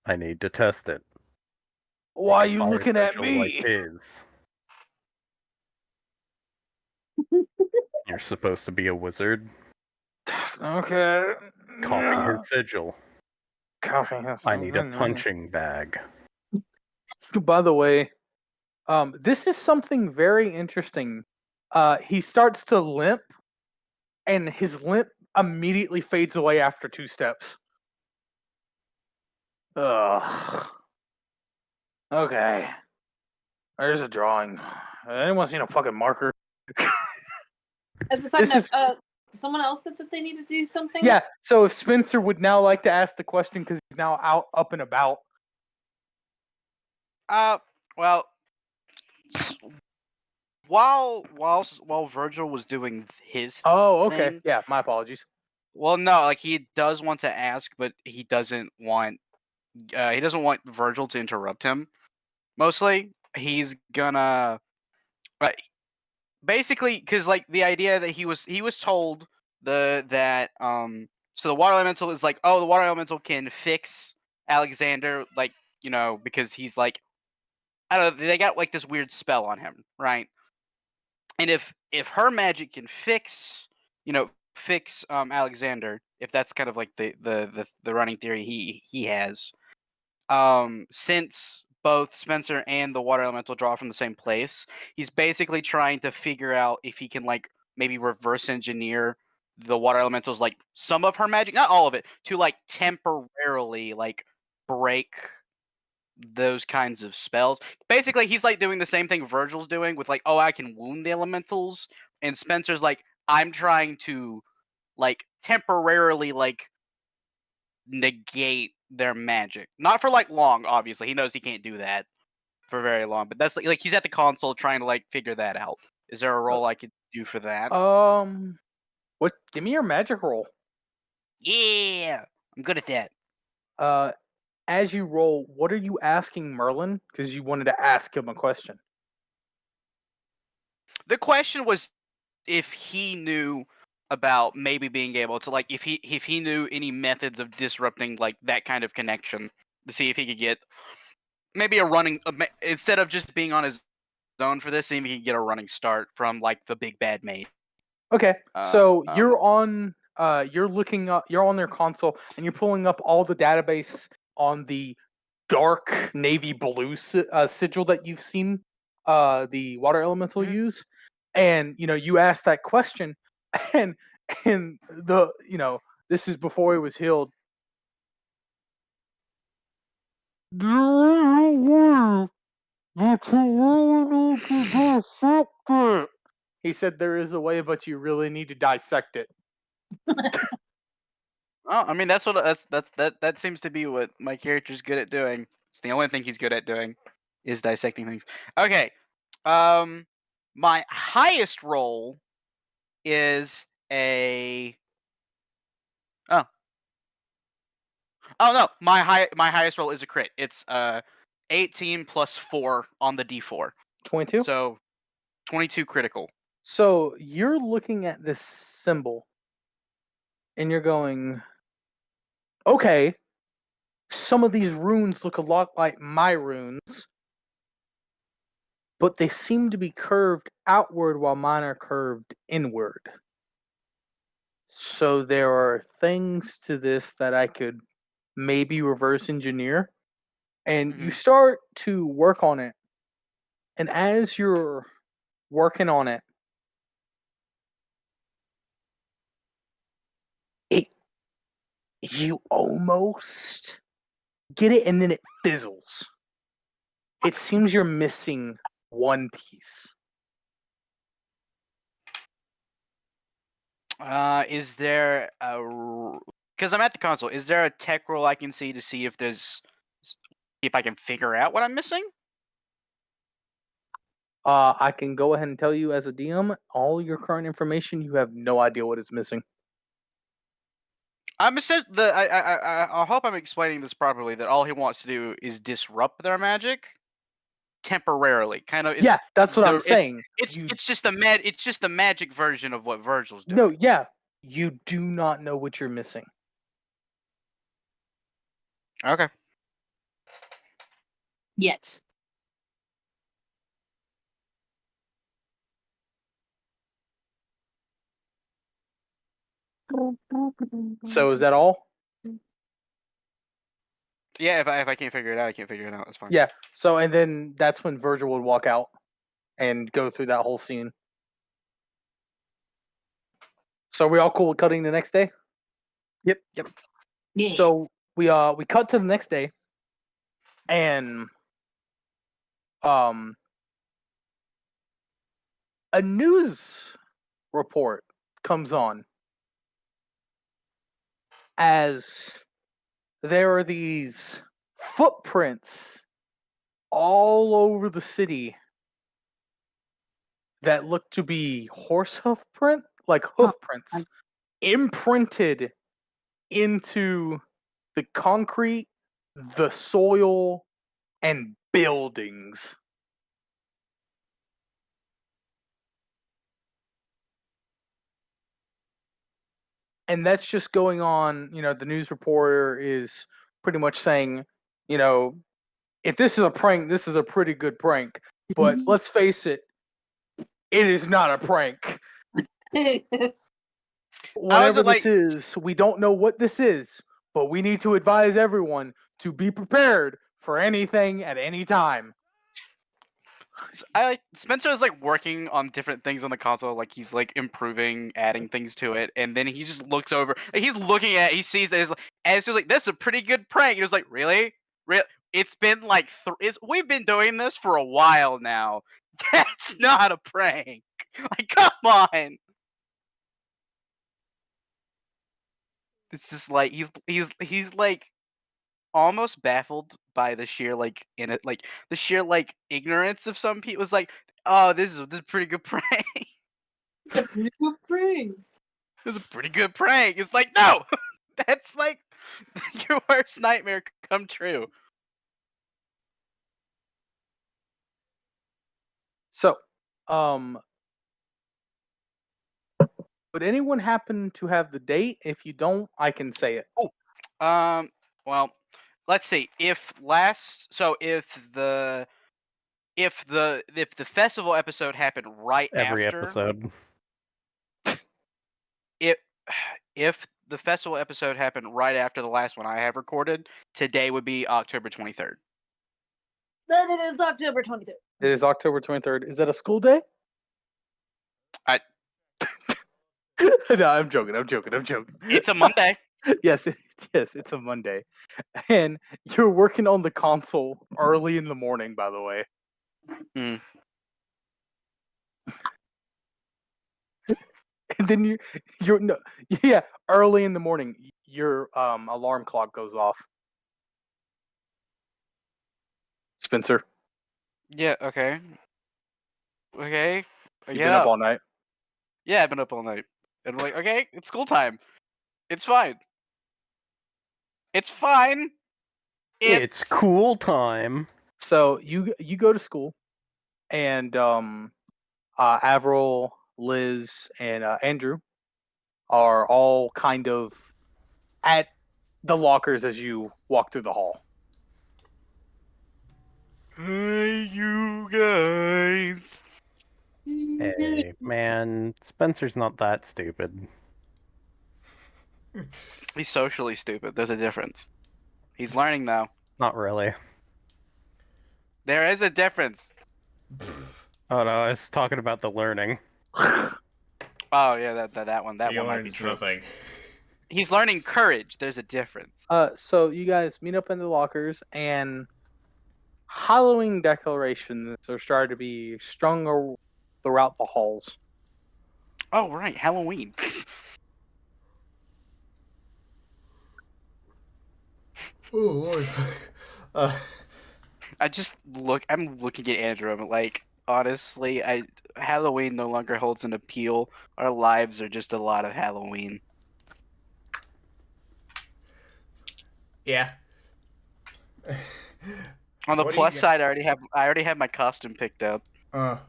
I need to test it. why are Make a you fire looking at sigil like me?" his. You're supposed to be a wizard. Okay. Copy his sigil. Copy his I need a sigil. punching bag. By the way, this is something very interesting. He starts to limp, and his limp immediately fades away after 2 steps. Ugh. Okay. There's a drawing. Anyone seen a fucking marker? As a side This note, is someone else said that they need to do something. yeah. So if Spencer would now like to ask the question because he's now out up and about. Well, s- while Virgil was doing his Oh, okay. thing, Yeah, my apologies. well, no, like he does want to ask, but he doesn't want Virgil to interrupt him. Mostly, he's gonna basically because like the idea that he was told that so the water elemental is like, oh, the water elemental can fix Alexander, like, because he's like, I don't know, they got like this weird spell on him, right? And if her magic can fix Alexander, if that's kind of like the running theory he has, since both Spencer and the water elemental draw from the same place, he's basically trying to figure out if he can like maybe reverse engineer the water elementals, like some of her magic, not all of it, to like temporarily like break those kinds of spells. Basically, he's like doing the same thing Virgil's doing with like, oh, I can wound the elementals, and Spencer's like, I'm trying to like temporarily like negate their magic. Not for like long, obviously. He knows he can't do that for very long, but that's like he's at the console trying to like figure that out. Is there a role I could do for that? What? Give me your magic roll. Yeah, I'm good at that. As you roll, what are you asking Merlin? Because you wanted to ask him a question. The question was if he knew about maybe being able to like if he knew any methods of disrupting like that kind of connection to see if he could get maybe instead of just being on his own for this, see if he could get a running start from like the big bad mate. Okay, so you're on. You're looking up. You're on their console, and you're pulling up all the database on the dark navy blue sigil that you've seen. The water elemental use, and you ask that question, and the this is before he was healed. He said there is a way, but you really need to dissect it. Oh, I mean that seems to be what my character's good at doing. It's the only thing he's good at doing is dissecting things. Okay. My highest roll is a oh. Oh no, my highest roll is a crit. It's 18 plus 4 on the D4. 22. So 22 critical. So you're looking at this symbol, and you're going, okay, some of these runes look a lot like my runes, but they seem to be curved outward while mine are curved inward. So there are things to this that I could maybe reverse engineer. And you start to work on it. And as you're working on it, you almost get it, and then it fizzles. It seems you're missing one piece. Is there because I'm at the console, is there a tech roll I can see to see if I can figure out what I'm missing? I can go ahead and tell you as a DM, all your current information, you have no idea what is missing. I hope I'm explaining this properly. That all he wants to do is disrupt their magic temporarily. Kind of. Yeah, that's what I'm saying. It's just the magic version of what Vergil's doing. No, yeah, you do not know what you're missing. Okay. Yet. So is that all? Yeah, if I can't figure it out, I can't figure it out. That's fine. Yeah. So and then that's when Vergil would walk out and go through that whole scene. So are we all cool with cutting the next day? Yep. Yeah. So we cut to the next day, and a news report comes on as there are these footprints all over the city that look to be horse hoof print, like hoof prints, imprinted into the concrete, the soil, and buildings. And that's just going on, the news reporter is pretty much saying, if this is a prank, this is a pretty good prank. But let's face it, it is not a prank. Whatever this is, we don't know what this is, but we need to advise everyone to be prepared for anything at any time. Spencer is working on different things on the console, he's improving, adding things to it, and then he just looks over, he's looking at it, he sees it, and it's just like, that's a pretty good prank. He was like, really? It's been we've been doing this for a while now. That's not a prank. Come on. It's just he's almost baffled by the sheer ignorance of some people. It's like, oh, this is a pretty good prank. Pretty good prank. This is a pretty good prank. It's like, no, that's your worst nightmare come true. So, would anyone happen to have the date? If you don't, I can say it. Well, let's see. If the festival episode happened right Every after episode. if the festival episode happened right after the last one I have recorded, today would be October 23rd. Then it is October 23rd. It is October 23rd. Is that a school day? No, I'm joking. It's a Monday. Yes, it's a Monday. And you're working on the console early in the morning, by the way. Mm. And then early in the morning, your alarm clock goes off. Spencer. Yeah, okay. Okay. You've been up all night? Yeah, I've been up all night. And I'm like, okay, it's school time. It's fine. It's fine. It's cool time. So you go to school, and Avril, Liz, and Andrew are all kind of at the lockers as you walk through the hall. Hey, you guys. Hey, man, Spencer's not that stupid. He's socially stupid. There's a difference. He's learning though. Not really. There is a difference. Oh no, I was talking about the learning. Oh yeah, that one. That one might be true. Nothing. He's learning courage. There's a difference. So you guys meet up in the lockers, and Halloween decorations are starting to be strung throughout the halls. Oh right, Halloween. Oh Lord. I'm looking at Andrew. I'm like, honestly, Halloween no longer holds an appeal. Our lives are just a lot of Halloween. Yeah. On the What do you plus get- side, I already have my costume picked up. I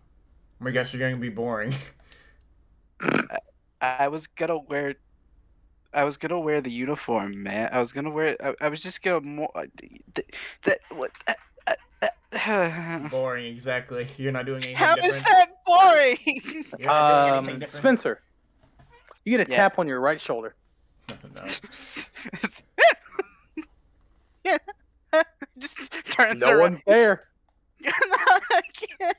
guess you're going to be boring. I was gonna wear the uniform, man. I was gonna wear. I was just gonna more. That what? Boring, exactly. You're not doing anything How different. is that boring? You're not doing anything different. Spencer, you get a Yes. tap on your right shoulder. No. Yeah. Just turns No around. one's there. No, I can't.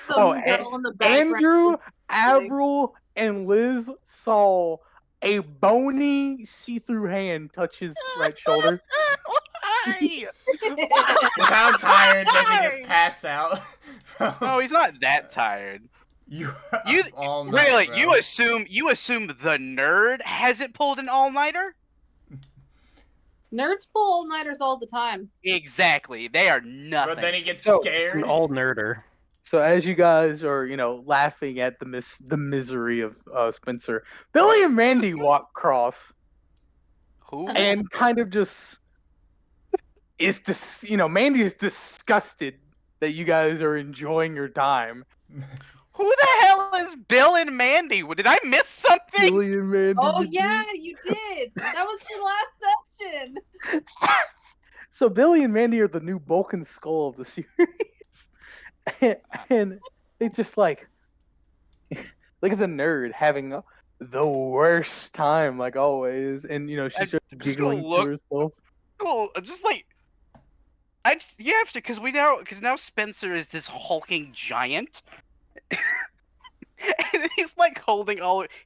Some Oh, girl in the background Andrew, is like- Avril, and Liz saw a bony see-through hand touch his right shoulder. Why? How tired does he just pass out? No, he's not that tired. You all night, Really? bro. You assume the nerd hasn't pulled an all-nighter? Nerds pull all-nighters all the time. Exactly. They are nothing. But then he gets So, scared. An all nerder. So as you guys are, laughing at the misery of Spencer, Billy and Mandy walk across Who? and kind of just Mandy's disgusted that you guys are enjoying your time. Who the hell is Bill and Mandy? Did I miss something? Billy and Mandy. Oh you yeah, you did. That was the last section. So Billy and Mandy are the new bulk and skull of the series. and they just like look at the nerd having the worst time like always, and she's just giggling to herself. Oh, just like you have to, because now Spencer is this hulking giant. And he's like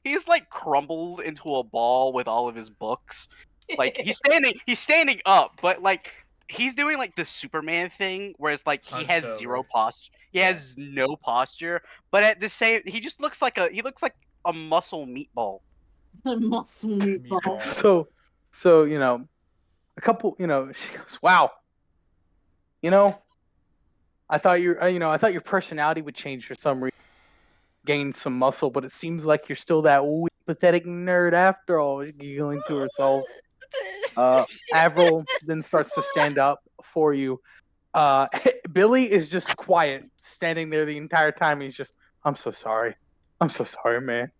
he's like crumbled into a ball with all of his books. Like he's standing up, but like he's doing like the Superman thing where it's like he has Hunched zero over. posture. He has no posture, but at the same he looks like a muscle meatball. Muscle meatball. So a couple, she goes, wow, I thought your personality would change for some reason, gain some muscle, but it seems like you're still that weak, pathetic nerd after all. Giggling to herself. Avril then starts to stand up for you. Billy is just quiet, standing there the entire time. He's just, I'm so sorry, man.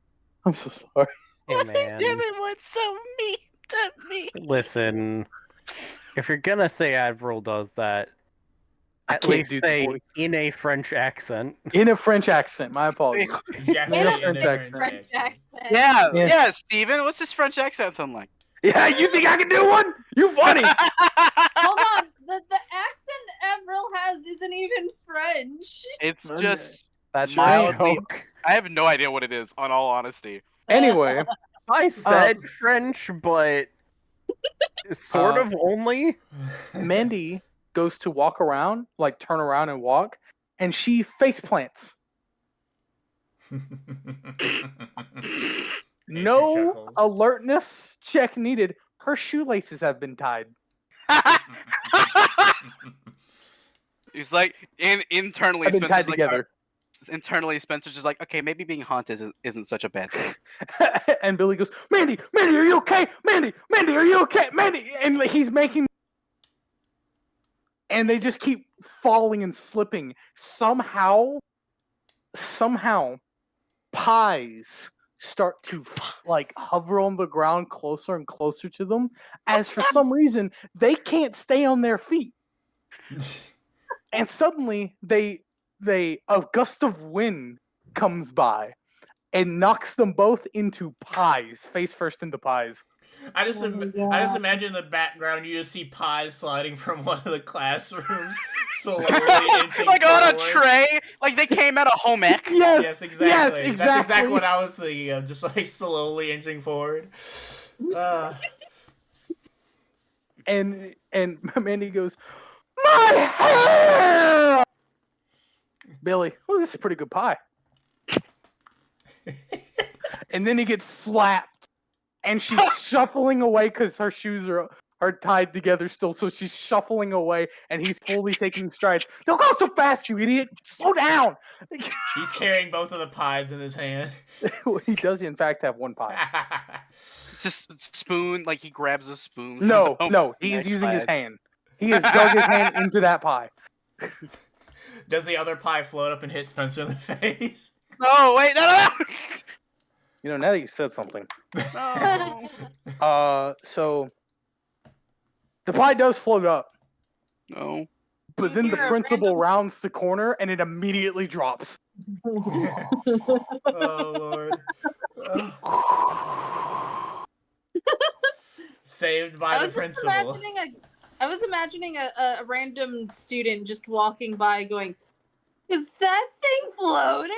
I'm so sorry. Hey man, Everyone's so mean to me. listen. If you're gonna say Avril does that, I at can't least do the say voice. in a French accent. In a French accent. My apologies. Yes, In a in French a accent. French accent. Yeah, Yeah. yeah, Steven, what's this French accent sound like? Yeah, you think I can do one? You funny. Hold on, the accent Avril has isn't even French. It's just That's Mildly- your joke. I have no idea what it is, on all honesty. Anyway, I said French, but sort of only. Mandy goes to walk around, like turn around and walk, and she face plants. No chuckles. alertness check needed. Her shoelaces have been tied. He's like, internally, Have been tied Spencer's like, together. internally, Spencer's just like, okay, maybe being haunted isn't such a bad thing. And Billy goes, Mandy, are you okay? Mandy, are you okay? Mandy, and he's making, and they just keep falling and slipping. Somehow, pies start to like hover on the ground closer and closer to them, as for some reason they can't stay on their feet. And suddenly a gust of wind comes by and knocks them both into pies, face first into pies. I just Oh my imagine in the background you just see pies sliding from one of the classrooms slowly inching Like on a forward. tray, like they came out of home ec. Yes, exactly. Yes, That's exactly. exactly what I was thinking of, just like slowly inching forward. And Mandy goes, my hair! Billy, well, this is a pretty good pie. And then he gets slapped, and she's shuffling away because her shoes are are tied together still, so she's shuffling away, and he's fully taking strides. Don't go so fast, you idiot! Slow down! He's carrying both of the pies in his hand. He does, in fact, have one pie. It's just spoon, like he grabs a spoon. from No, the no, he's next using his class. hand. He has dug his hand into that pie. Does the other pie float up and hit Spencer in the face? No, wait, no. You know, now that you said something. No. So the pie does float up, No. but then the principal rounds the corner and it immediately drops. Oh, Lord. Saved by the principal. I was imagining a random student just walking by going, "Is that thing floating?"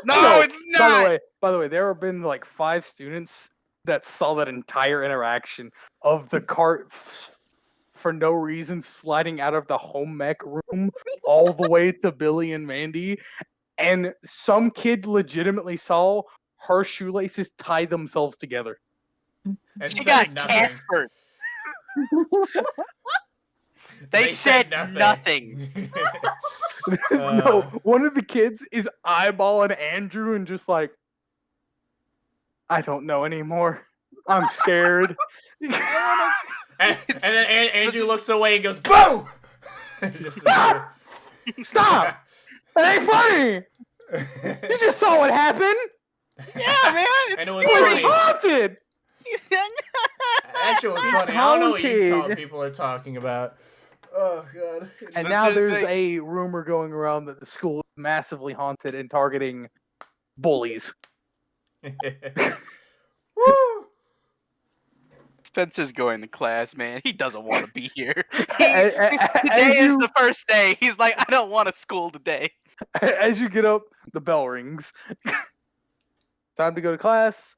No, it's not. By the way, there have been like 5 students that saw that entire interaction of the cart for no reason sliding out of the home ec room all the way to Billy and Mandy, and some kid legitimately saw her shoelaces tie themselves together. And She said got nothing. Casper. They said nothing. No, one of the kids is eyeballing Andrew and just like, I don't know anymore. I'm scared. And then Andrew looks away and goes, "Boom!" Stop! Stop! That ain't funny! You just saw what happened! Yeah, man. And it was It was funny. haunted! That shit was funny. I don't know what you Haunted. people are talking about. Oh, God. And now there's a rumor going around that the school is massively haunted and targeting bullies. Woo! Spencer's going to class, man. He doesn't want to be here. As Today is you- the first day. He's like, I don't want to school today. As you get up, the bell rings. Time to go to class.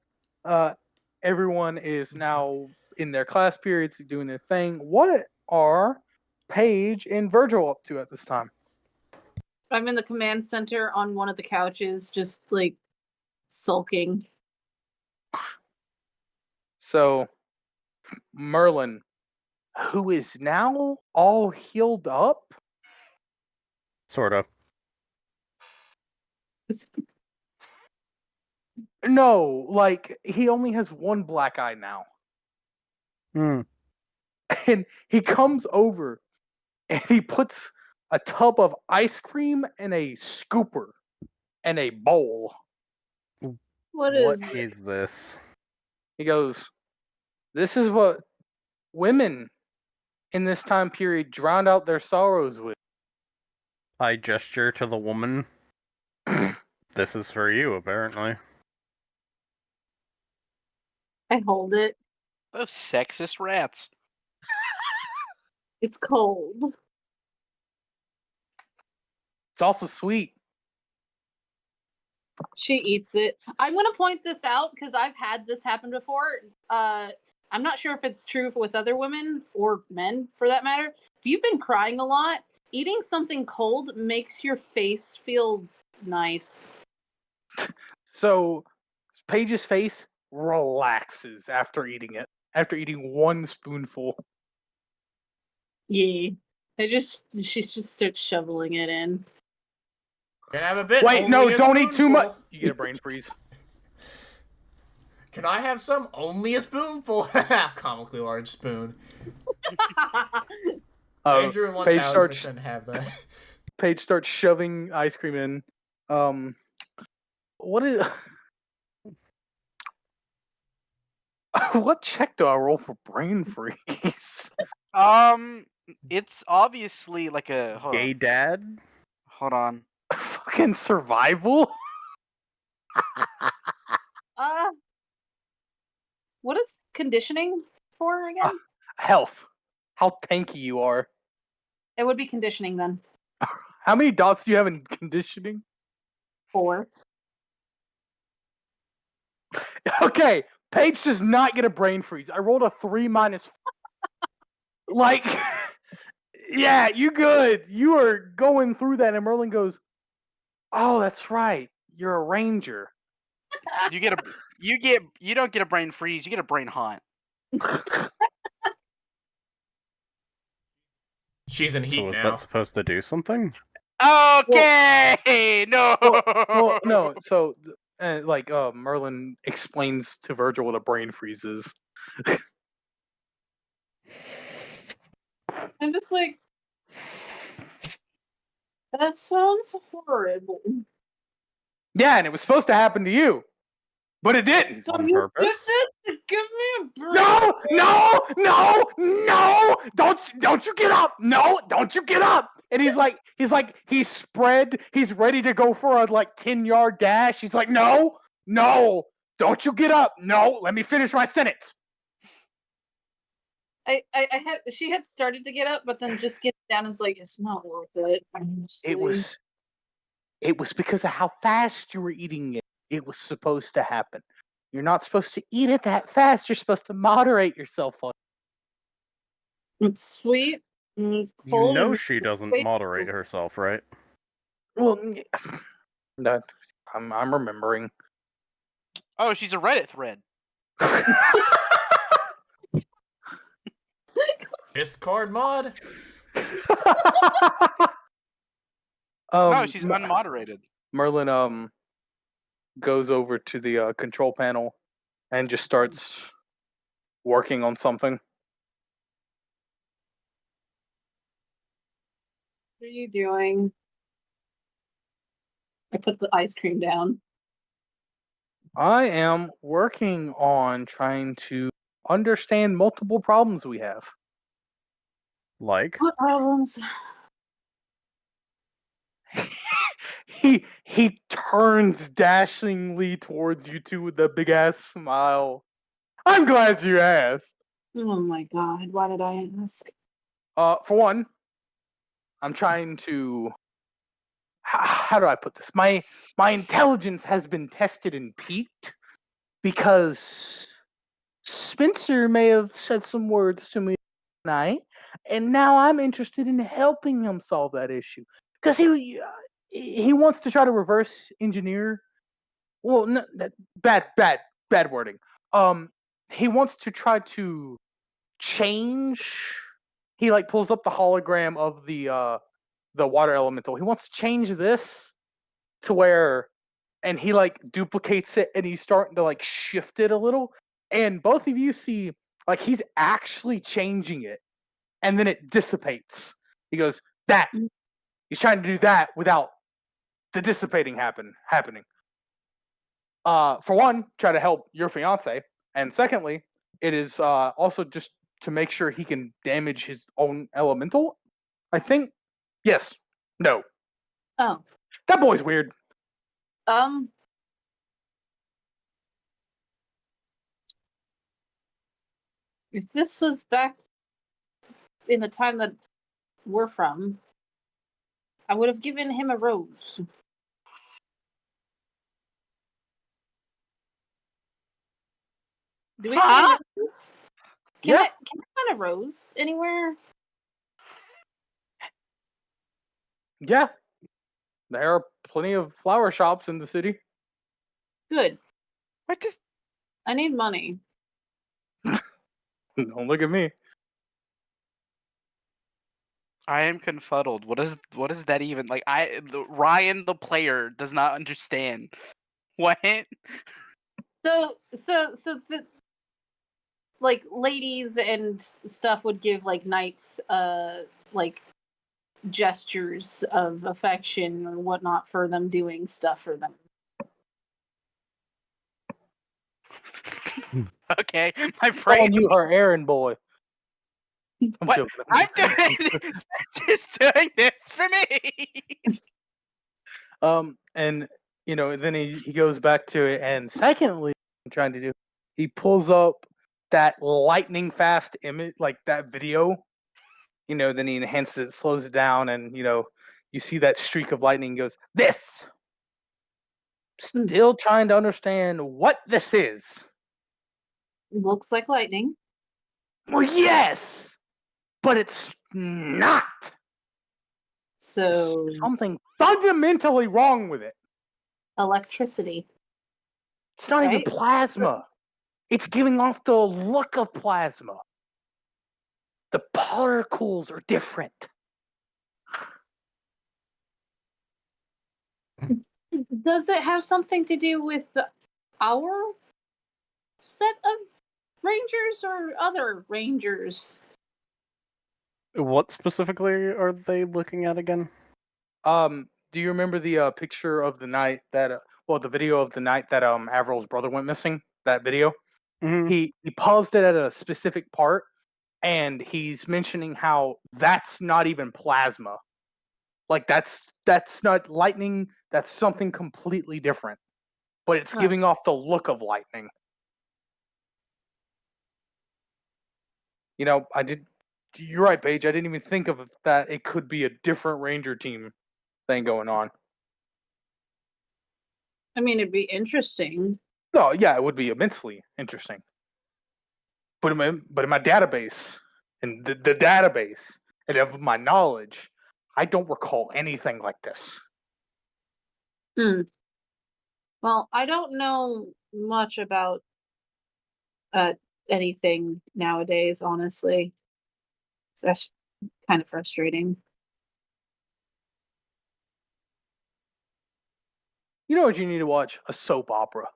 Everyone is now in their class periods doing their thing. What are Paige and Vergil up to at this time? I'm in the command center on one of the couches, just like sulking. So, Merlin, who is now all healed up, Sort of. no, like he only has one black eye now. Hmm. And he comes over and he puts a tub of ice cream and a scooper and a bowl. What What is is this? He goes, "This is what women in this time period drowned out their sorrows with." I gesture to the woman. This is for you, apparently. I hold it. Those sexist rats. It's cold. It's also sweet. She eats it. I'm going to point this out because I've had this happen before. I'm not sure if it's true with other women or men, for that matter. If you've been crying a lot, eating something cold makes your face feel nice. So Paige's face relaxes after eating it. After eating one spoonful. Yeah. She just starts shoveling it in. Can I have a bit? Wait, no, Only a don't eat too much. spoonful. You get a brain freeze. Can I have some? Only a spoonful. Comically large spoon. Andrew and Paige 1000% have that. Paige starts shoving ice cream in. What is? What check do I roll for brain freeze? It's obviously like a Gay dad? Hold on. Fucking survival? What is conditioning for again? Health. How tanky you are. It would be conditioning then. How many dots do you have in conditioning? 4. Okay, Paige does not get a brain freeze. I rolled a 3 minus. Like, yeah, you good. You are going through that, and Merlin goes, "Oh, that's right. You're a ranger." You don't get a brain freeze. You get a brain haunt. She's in heat So is now. that supposed to do something? Okay, no. Well, no. So, Merlin explains to Vergil what a brain freeze is. I'm just like, that sounds horrible. Yeah, and it was supposed to happen to you, but it didn't. So On you purpose? did this to give me a break? No! Don't you get up! No! Don't you get up! And he's spread. He's ready to go for a 10-yard dash. He's like, no! Don't you get up! No! Let me finish my sentence. She had started to get up, but then just gets down and is like, it's not worth it. It was because of how fast you were eating it. It was supposed to happen. You're not supposed to eat it that fast. You're supposed to moderate yourself on it. It's sweet. And it's You cold. know and she doesn't wait. moderate herself, right? Well, that I'm remembering. Oh, she's a Reddit thread. Discord mod? No, she's unmoderated. Merlin goes over to the control panel and just starts working on something. What are you doing? I put the ice cream down. I am working on trying to understand multiple problems we have. Like? What problems? He turns dashingly towards you two with a big ass smile. I'm glad you asked. Oh my god, why did I ask? For one, I'm trying to. How do I put this? My intelligence has been tested and peaked because Spencer may have said some words to me tonight, and now I'm interested in helping him solve that issue because he wants to try to reverse engineer. Well, no, bad wording. He wants to try to change. He pulls up the hologram of the water elemental. He wants to change this to where, and he duplicates it, and he's starting to shift it a little. And both of you see he's actually changing it, and then it dissipates. He goes, that he's trying to do that without the dissipating happening. For one, try to help your fiance, and secondly, it is also just to make sure he can damage his own elemental. I think. Yes. No. Oh. That boy's weird. If this was back in the time that we're from, I would have given him a rose. Do we have a rose? Can I find a rose anywhere? Yeah. There are plenty of flower shops in the city. Good. What does? I need money. Don't look at me. I am confuddled. What is that even like? Ryan the player does not understand. What? So the ladies and stuff would give knights gestures of affection or whatnot for them doing stuff for them. Okay, my brain. Calling you her errand boy. I'm What? joking. I'm doing this. Spencer's doing this for me. And then he goes back to it, and secondly, I'm trying to do. He pulls up that lightning fast image, that video. Then he enhances it, slows it down, and you see that streak of lightning. Goes this. Still trying to understand what this is. Looks like lightning. Well, yes, but it's not. So There's something fundamentally wrong with it. electricity. It's not even Right? plasma. It's giving off the look of plasma. The particles are different. Does it have something to do with our set of rangers or other rangers? What specifically are they looking at again? Do you remember the picture of the night that the video of the night that Avril's brother went missing? That video? Mhm. He paused it at a specific part, and he's mentioning how that's not even plasma. Like that's not lightning. That's something completely different. But it's Huh. giving off the look of lightning. You know, you're right, Paige. I didn't even think of that. It could be a different Ranger team thing going on. I mean, it'd be interesting. No, yeah, it would be immensely interesting. But in my database, and the database, and of my knowledge, I don't recall anything like this. Well, I don't know much about anything nowadays, honestly. So that's kind of frustrating. You know what you need to watch? A soap opera.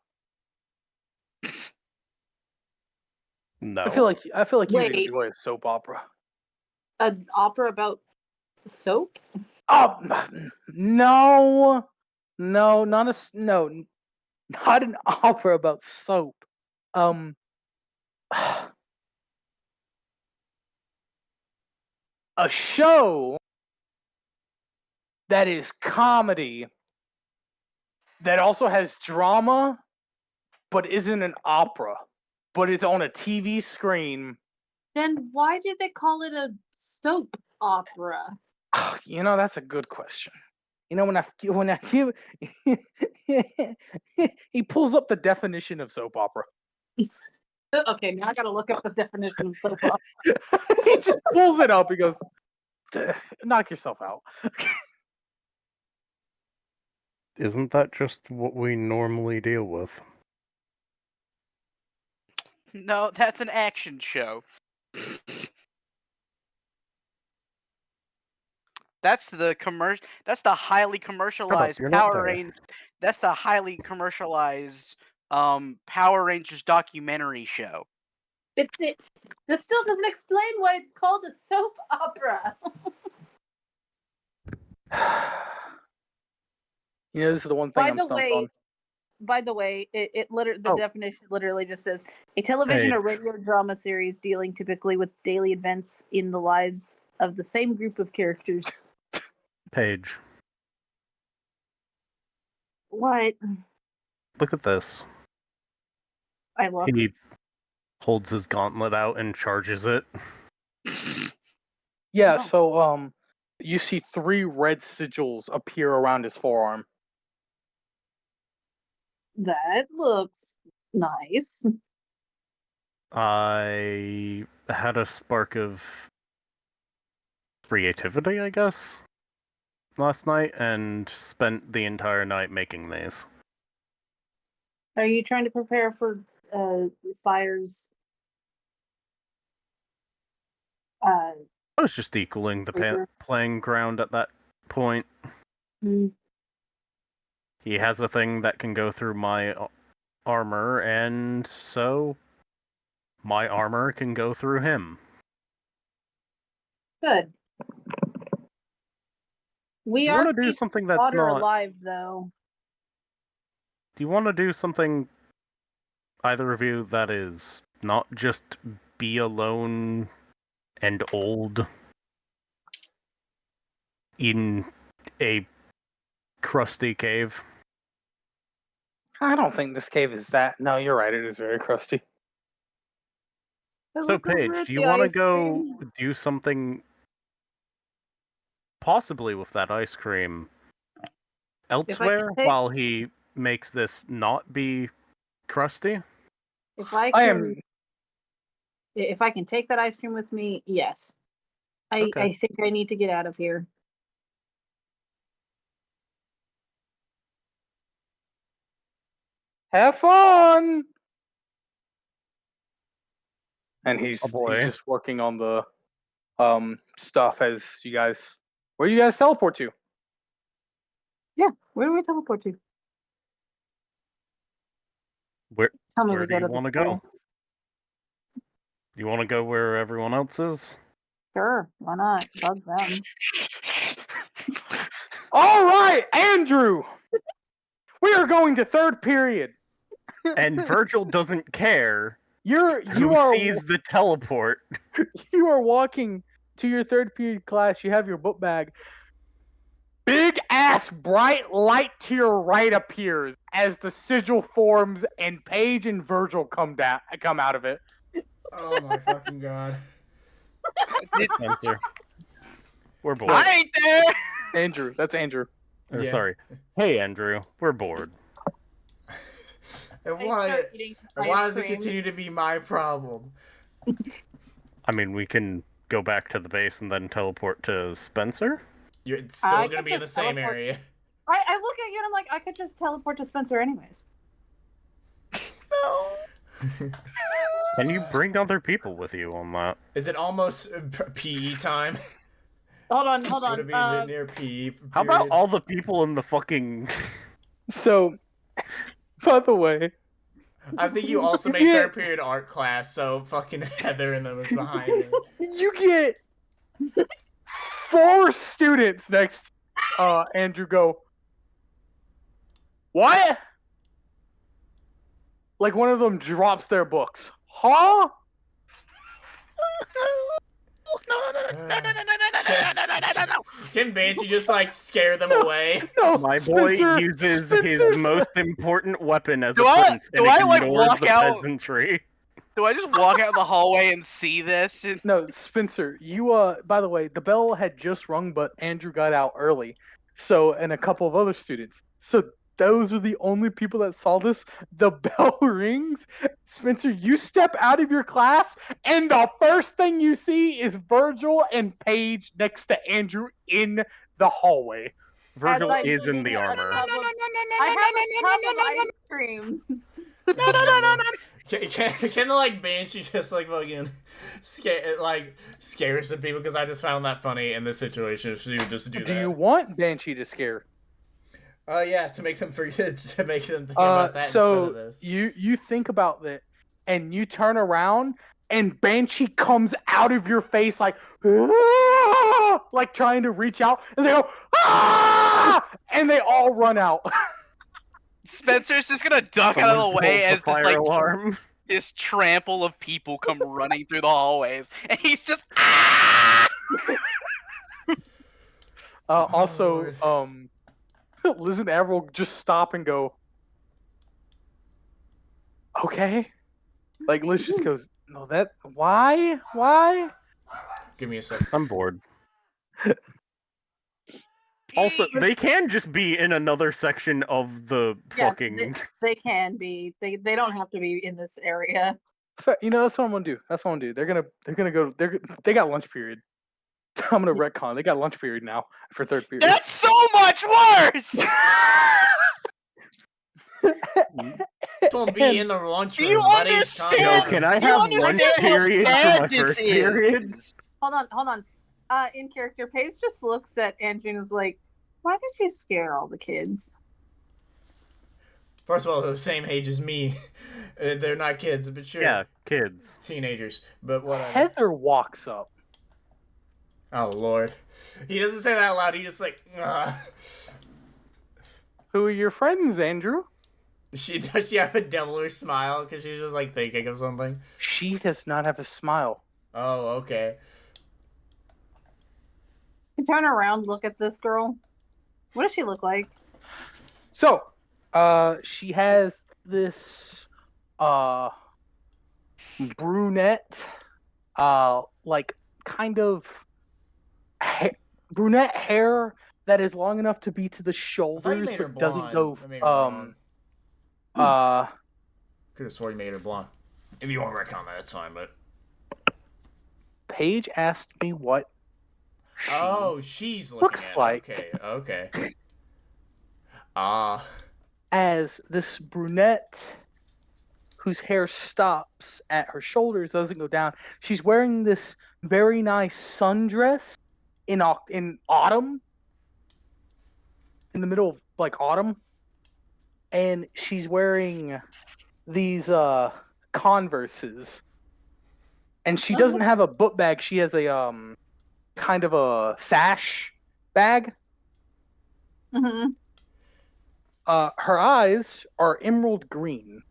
No. I feel like you'd Wait. enjoy a soap opera. An opera about soap? Oh no, not an opera about soap. A show that is comedy that also has drama, but isn't an opera, but it's on a TV screen. Then why did they call it a soap opera? You know, that's a good question. You know, when I give, he pulls up the definition of soap opera. Okay, now I gotta look up the definition of soap opera. He just pulls it up. He goes, "Knock yourself out." Isn't that just what we normally deal with? No, that's an action show. That's the That's the highly commercialized you're not Power there. Rangers. That's the highly commercialized Power Rangers documentary show. This still doesn't explain why it's called a soap opera. You know, this is the one thing I'm stumped on. By the way, the definition literally just says a television or Paige. radio drama series dealing typically with daily events in the lives of the same group of characters. Paige, What? look at this. I look. He holds his gauntlet out and charges it. Yeah, Oh. so you see 3 red sigils appear around his forearm. That looks nice. I had a spark of creativity, I guess, last night, and spent the entire night making these. Are you trying to prepare for fires? I was just equaling the playing ground at that point. He has a thing that can go through my armor, and so my armor can go through him. Good. We You are want to do something that's water not alive, though. Do you want to do something, either of you, that is not just be alone and old in a crusty cave? I don't think this cave is that. No, you're right. It is very crusty. So, Paige, do you want to go do something possibly with that ice cream elsewhere while he makes this not be crusty? If I can take that ice cream with me, yes. I think I need to get out of here. Have fun. And he's just working on the stuff as you guys. Where do you guys teleport to? Yeah, Where do we teleport to? Tell me Where we do go you to the want to school. go? You want to go where everyone else is? Sure, why not? Bug them. All right, Andrew. We are going to third period. And Vergil doesn't care You who are sees the teleport. you are walking to your third period class. You have your book bag. Big ass bright light to your right appears as the sigil forms and Paige and Vergil come out of it. Oh my fucking god. Spencer. We're bored. I ain't there. Andrew, that's Andrew. Or, Yeah. sorry. Hey, Andrew. We're bored. And I why start eating does it ice cream. continue to be my problem? I mean, we can go back to the base and then teleport to Spencer? You're still I gonna could be in the just same teleport. area. I look at you and I'm like, I could just teleport to Spencer anyways. Can you bring other people with you on that? Is it almost PE time? Hold on. Would it be near PE? How about period? all the people in the fucking... So, by the way, I think you also made third period art class, so fucking Heather and them is behind it. you get 4 students next. Andrew, go. What? Like one of them drops their books. Huh? Can Banshee just like scare them away? No, My boy Spencer- uses Spencer his most important weapon as Do a I- prince, do and I, like, ignores walk the out- peasantry. Do I just walk out the hallway and see this? No, Spencer, you by the way, the bell had just rung, but Andrew got out early. So, and a couple of other students. So those are the only people that saw this. The bell rings. Spencer, you step out of your class, and the first thing you see is Vergil and Paige next to Andrew in the hallway. Vergil I is in do the a armor. tub of- I have a tub of ice cream. No. Can like Banshee just like fucking scare some people? Because I just found that funny in this situation. She would just do that. Do you want Banshee to scare? Yeah, to make them forget, to make them think about that instead So of this. you think about that, and you turn around, and Banshee comes out of your face like, "Ah!" like trying to reach out, and they go, "Ah!" and they all run out. Spencer's just gonna duck out of the Someone way pulls as the this fire like alarm. this trample of people come running through the hallways, and he's just ah! Also, Liz and Avril just stop and go, "Okay." Like Liz just goes, "No, that why?" Give me a sec. I'm bored. Also, they can just be in another section of the Yeah, fucking... They can be. They don't have to be in this area. You know, that's what I'm gonna do. That's what I'm gonna do. They're gonna go. They got lunch period. I'm gonna retcon. They got lunch period now for third period. That's so much worse. Don't be in the lunchroom. Do you buddy. understand? Yo, Calm down. can I Do you have understand lunch how period for bad my this first is? period? Hold on. In character, Paige just looks at Andrew and is like, "Why did you scare all the kids?" First of all, they're the same age as me. They're not kids, but sure. Yeah, kids. Teenagers, but whatever. Heather walks up. Oh, Lord. He doesn't say that out loud. He just like, ugh. Who are your friends, Andrew? Does she have a devilish smile? Because she's just like thinking of something. She does not have a smile. Oh, okay. You turn around, look at this girl. What does she look like? So, she has this, brunette, like kind of brunette hair that is long enough to be to the shoulders, made her but doesn't blonde. go, I made her Could have sworn you made her blonde. If you want to retcon that, that's fine, but... Paige asked me what she she's looking looks at it. like. Okay. As this brunette whose hair stops at her shoulders, doesn't go down. She's wearing this very nice sundress in autumn, in the middle of like autumn, and she's wearing these Converses, and she doesn't have a book bag. She has a kind of a sash bag. Mm-hmm. Her eyes are emerald green,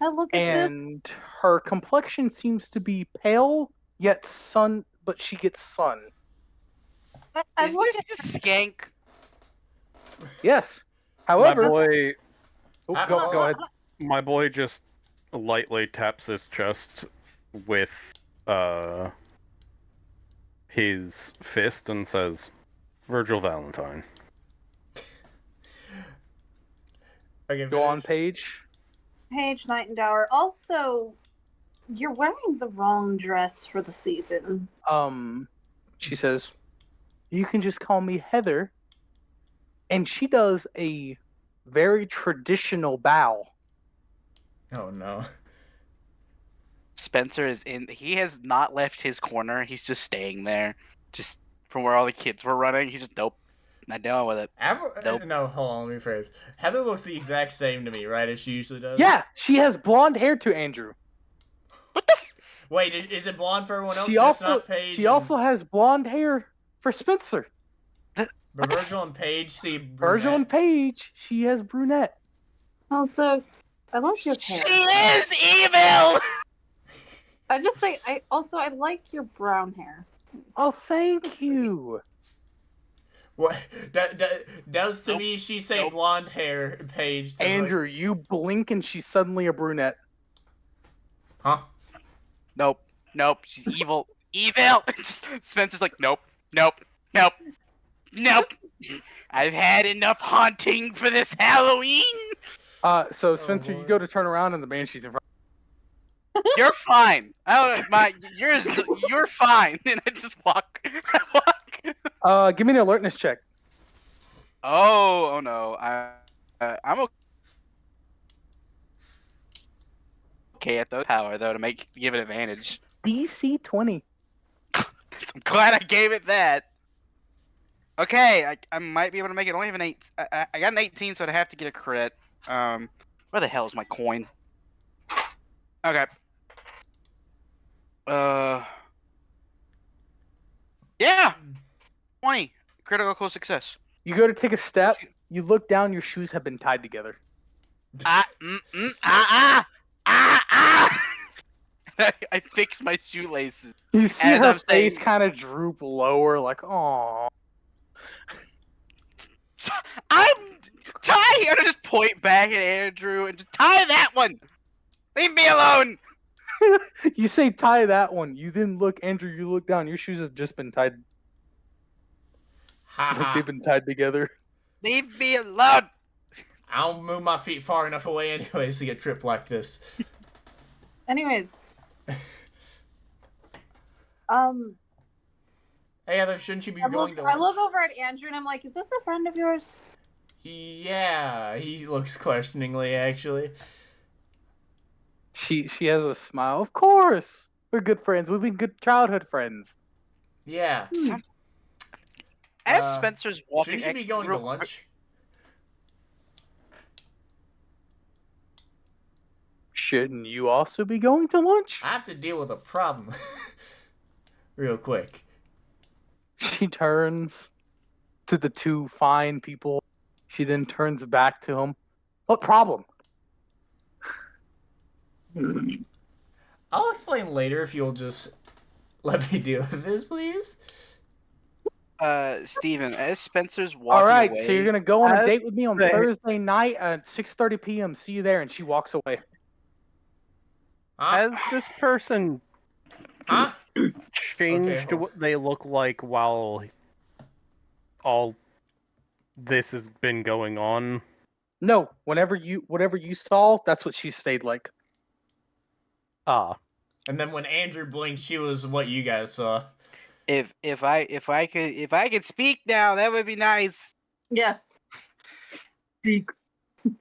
I look at this. and her complexion seems to be pale yet sun. But she gets sun. I Is look this at the skank? Yes. My However, boy, go ahead. my boy just lightly taps his chest with his fist and says, "Virgil Valentine." Okay, Go on, finish. Paige. Paige Nightingale. Also, you're wearing the wrong dress for the season. She says, "You can just call me Heather," and she does a very traditional bow. Oh no. Spencer is in. He has not left his corner. He's just staying there, just from where all the kids were running. He's just nope, not dealing with it. Nope. No, hold on, let me rephrase. Heather looks the exact same to me, right, as she usually does? Yeah, she has blonde hair to Andrew. What the? Wait, is it blonde for everyone else? She Just also not Paige she also has blonde hair for Spencer. But Virgil and Paige see brunette. Virgil and Paige, she has brunette. Also, I love your hair. She is evil. I just say I like your brown hair. Oh, thank you. What? Does to Nope. me she say Nope. blonde hair, Paige? To Andrew, you blink and she's suddenly a brunette. Huh? Nope. Nope. She's evil. Evil. Spencer's like nope. Nope. Nope. Nope. I've had enough haunting for this Halloween. So Spencer, you boy. go to turn around and the banshee's in front. You're fine. You're fine. And I just walk. I walk. Give me an alertness check. Oh no. I'm okay at the power though to give it advantage. DC 20. I'm glad I gave it that. Okay, I might be able to make it. Only have an 8. I got an 18, so I'd have to get a crit. Where the hell is my coin? Okay. Yeah. 20. Critical success. You go to take a step. You look down. Your shoes have been tied together. I fix my shoelaces. You see As her I'm face saying- kind of droop lower, like, "Aw." I'm tying. I'm gonna just point back at Andrew and just tie that one. Leave me alone. You say tie that one. You then look, Andrew. You look down. Your shoes have just been tied. Ha Like ha. they've been tied together. Leave me alone. I don't move my feet far enough away anyways to get tripped like this. Anyways, Hey Heather, shouldn't you be I going look to lunch? over at Andrew and I'm like, is this a friend of yours? Yeah, he looks questioningly actually. She has a smile. Of course, we're good friends. We've been good childhood friends. Yeah. As Uh, Spencer's walking, Shouldn't you be going to lunch? Shouldn't you also be going to lunch? I have to deal with a problem. Real quick. She turns to the two fine people. She then turns back to him. What problem? I'll explain later if you'll just let me deal with this, please. Steven, as Spencer's walking All right, away, so you're gonna go on a As date with me on they- Thursday night at 6:30 p.m. See you there, and she walks away. Huh? Has this person Huh? changed hold what they look like while all this has been going on? No, whatever you saw, that's what she stayed like. Ah, And then when Andrew blinked, she was what you guys saw. if I could speak now, that would be nice. Yes.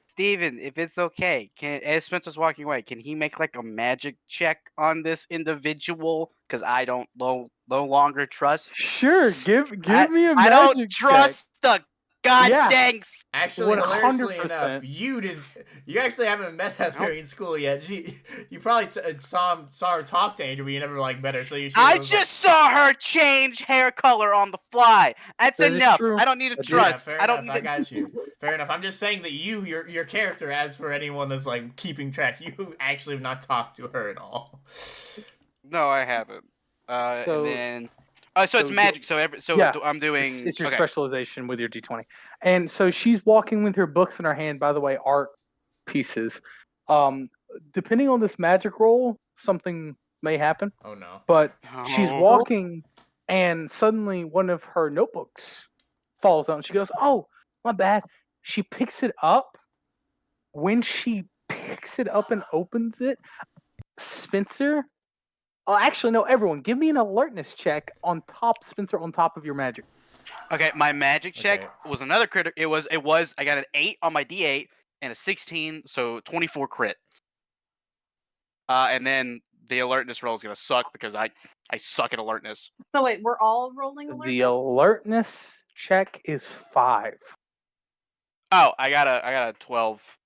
Steven, if it's okay, as Spencer's walking away, can he make like a magic check on this individual? Because I no longer trust. Sure, give me a I don't magic trust the God Yeah. thanks. Actually, hilariously 100%. enough, you actually haven't met Heather in school yet. You probably saw her talk to Andrew, but you never met her. So you. I just saw her change hair color on the fly. That's That is enough. true. I don't need to That is- trust. Fair I don't enough. need to... I got you. Fair enough. I'm just saying that your character, as for anyone that's keeping track, you actually have not talked to her at all. No, I haven't. So- and then, so so it's magic. So yeah, I'm doing. It's your okay. specialization with your D20. And so she's walking with her books in her hand, by the way, art pieces. Depending on this magic roll, something may happen. Oh no. But she's Oh. walking, and suddenly one of her notebooks falls out, and she goes, "Oh, my bad." She picks it up. When she picks it up and opens it, Spencer... Oh, actually, no, everyone, give me an alertness check on top, Spencer, on top of your magic. Okay, my magic check Okay. was another crit. It was. I got an 8 on my D8 and a 16, so 24 crit. And then the alertness roll is gonna suck because I suck at alertness. So wait, we're all rolling alertness? The alertness check is 5. Oh, I got a 12.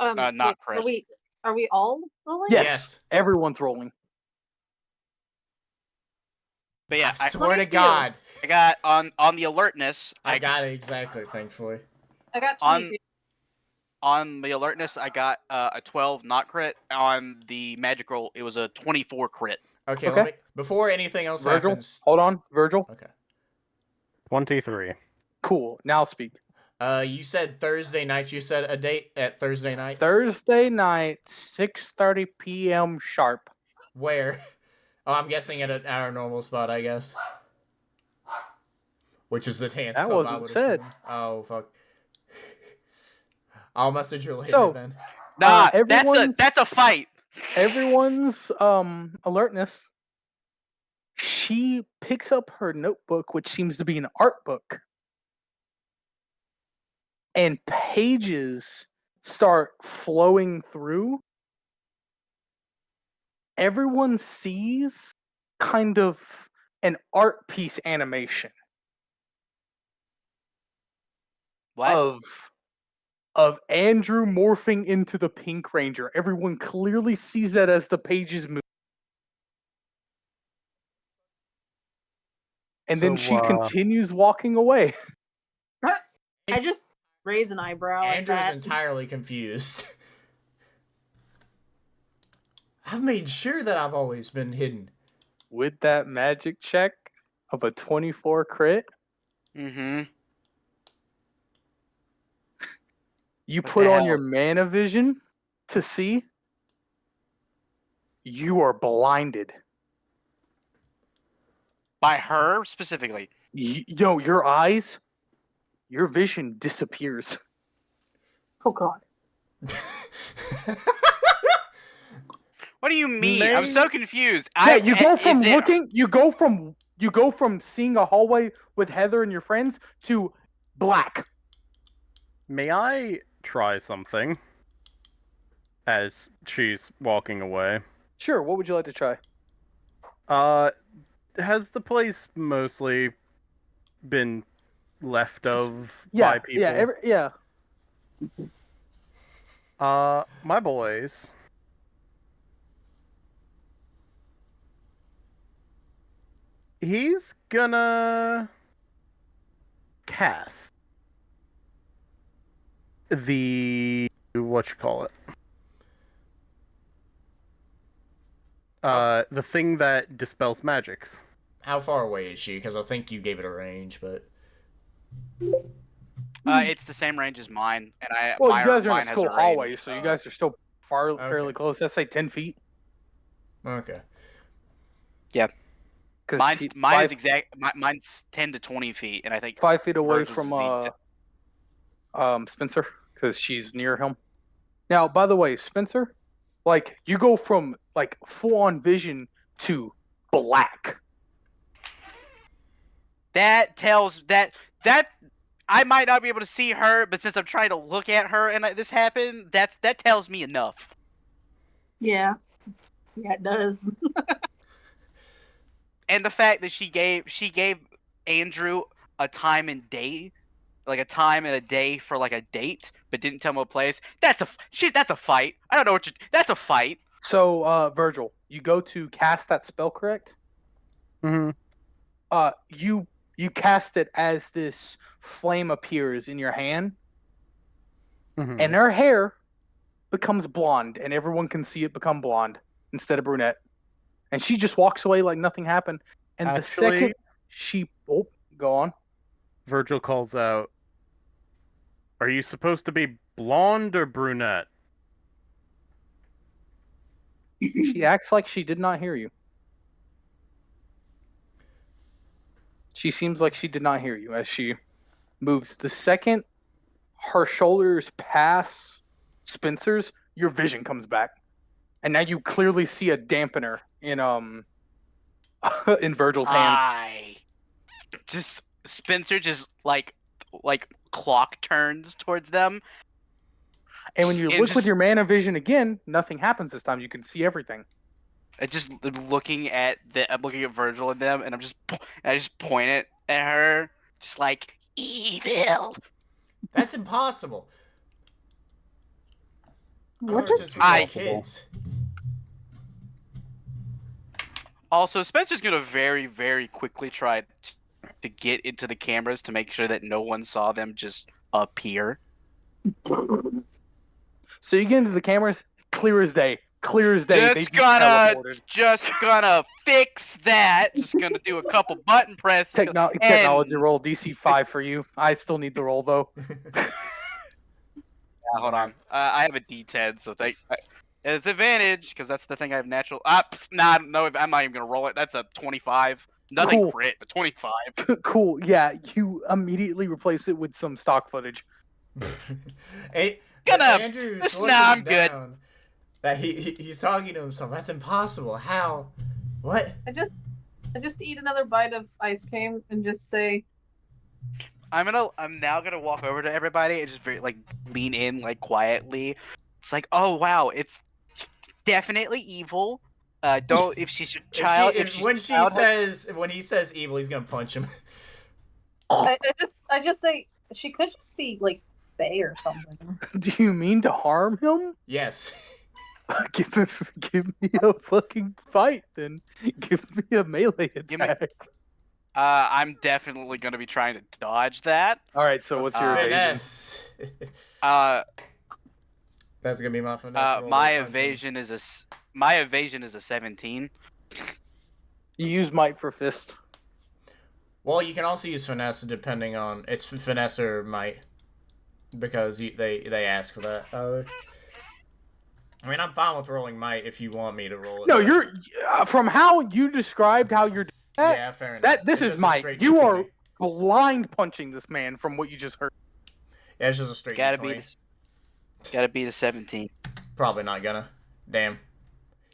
Not wait, crit. Are we all rolling? Yes, everyone's rolling. But yeah, I swear to God, I got on the alertness. I got it exactly. Thankfully. I got On- 22. On the alertness, I got a 12 not crit. On the magic roll, it was a 24 crit. Okay. Okay. Before anything else Vergil, happens. hold on, Vergil. Okay. 23. Cool. Now speak. You said Thursday night. You said a date at Thursday night. Thursday night, 6:30 p.m. sharp. Where? Oh, I'm guessing at our normal spot, I guess. Which is the dance That club. wasn't I would said. assume. Oh fuck. I'll message you later So- then. Nah, everyone's- that's a fight. Everyone's alertness. She picks up her notebook, which seems to be an art book, and pages start flowing through. Everyone sees kind of an art piece animation What? of Andrew morphing into the Pink Ranger. Everyone clearly sees that as the pages move. And then So, she continues walking away. I just raise an eyebrow at Andrew's that. entirely confused. I've made sure that I've always been hidden. With that magic check of a 24 crit, Mm-hmm. you What put the on your hell? mana vision to see. You are blinded. By her specifically. Yo, your eyes, your vision disappears. Oh god. What do you mean? I'm so confused. Yeah, you go is from it- looking, you go from seeing a hallway with Heather and your friends to black. May I try something? As she's walking away. Sure, what would you like to try? Has the place mostly been left of Yeah, by people? yeah. My boys. He's gonna cast the the thing that dispels magics. How far away is she? Because I think you gave it a range, but It's the same range as mine, and Well, you guys are in mine a has school range, hallway, so you guys are still fairly Okay. close. Let's say 10 feet. okay. Because Mine's 10 to 20 feet, and I think 5 feet away Vergil's from is the Spencer, because she's near him. Now, by the way, Spencer, like you go from like full on vision to black. that tells that I might not be able to see her, but since I'm trying to look at her and this happened, that tells me enough. Yeah. Yeah, it does. And the fact that she gave Andrew a time and day, like a time and a day for like a date, but didn't tell him a place. That's a fight. I don't know what that's a fight. So, Vergil, you go to cast that spell, correct? Mm-hmm. You cast it as this flame appears in your hand, Mm-hmm. and her hair becomes blonde, and everyone can see it become blonde instead of brunette. And she just walks away like nothing happened. And the second she go on. Vergil calls out, "Are you supposed to be blonde or brunette?" She acts like she did not hear you. She seems like she did not hear you as she moves. The second her shoulders pass Spencer's, your vision comes back. And now you clearly see a dampener in in Vergil's hand. Spencer just like clock turns towards them. And when you look with your mana vision again, nothing happens this time. You can see everything. I'm looking at Vergil and them, and I just point it at her, just like evil. That's impossible. What Ever is since we were kids. Also, Spencer's gonna very, very quickly try to get into the cameras to make sure that no one saw them just appear. So you get into the cameras, clear as day. Clear as day. Just gonna fix that. Just gonna do a couple button presses. Technology roll DC 5 for you. I still need the roll though. Hold on. I have a D10, so it's advantage because that's the thing I have natural. No, I'm not even gonna roll it. That's a 25. Nothing Cool. crit, a 25. Cool. Yeah, you immediately replace it with some stock footage. Andrew's I'm good. That he's talking to himself. That's impossible. How? What? I just eat another bite of ice cream and just say, I'm now gonna walk over to everybody and just very lean in quietly. It's like, oh wow, it's definitely evil. Don't if she's your child. When he says evil, he's gonna punch him. I just say she could just be Bay or something. Do you mean to harm him? Yes. Give me a fucking fight, then. Give me a melee attack. I'm definitely gonna be trying to dodge that. All right, so what's your evasion? That's gonna be my finesse. My evasion is a 17. You use might for fist. Well, you can also use finesse depending on it's finesse or might, because they ask for that. I mean, I'm fine with rolling might if you want me to roll it. No, you're from how you described how you're doing that. Yeah, fair enough. This is might. You are blind punching this man from what you just heard. Yeah, it's just a straight. Gotta be the 17. Probably not gonna. Damn.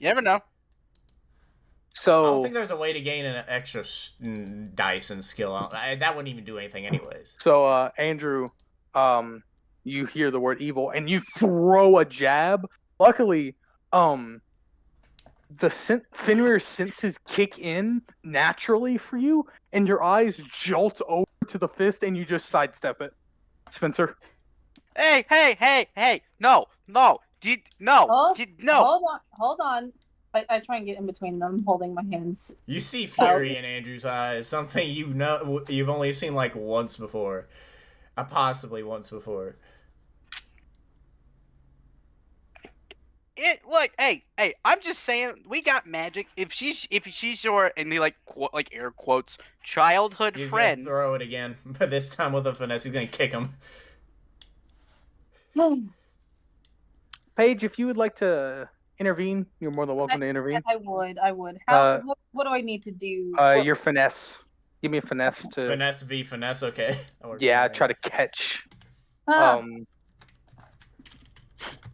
You never know. So I don't think there's a way to gain an extra dice and skill. That wouldn't even do anything anyways. So Andrew, you hear the word evil and you throw a jab. Luckily, Fenrir's senses kick in naturally for you, and your eyes jolt over to the fist, and you just sidestep it. Spencer. Hey! No! Hold on. I try and get in between them, holding my hands. You see fury in Andrew's eyes, something you've only seen once before, possibly once before. Hey, I'm just saying, we got magic. If she's your, and he air quotes, childhood friend. He's gonna throw it again, but this time with a finesse. He's gonna kick him. Paige, if you would like to intervene, you're more than welcome to intervene. I would. What do I need to do? Your finesse. Give me a finesse to finesse v finesse. Okay. Yeah, try to catch.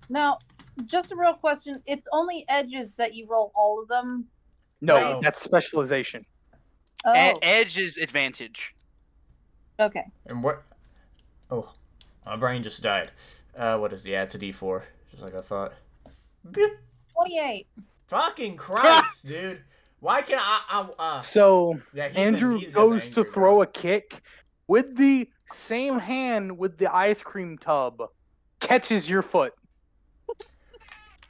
Now, just a real question. It's only edges that you roll all of them? No, that's specialization. Oh. Edge is advantage. Okay. And what? Oh, my brain just died. What is it's a D4, just like I thought. 28. Fucking Christ, dude. Why can't I So yeah, Andrew goes to throw a kick, with the same hand with the ice cream tub, catches your foot.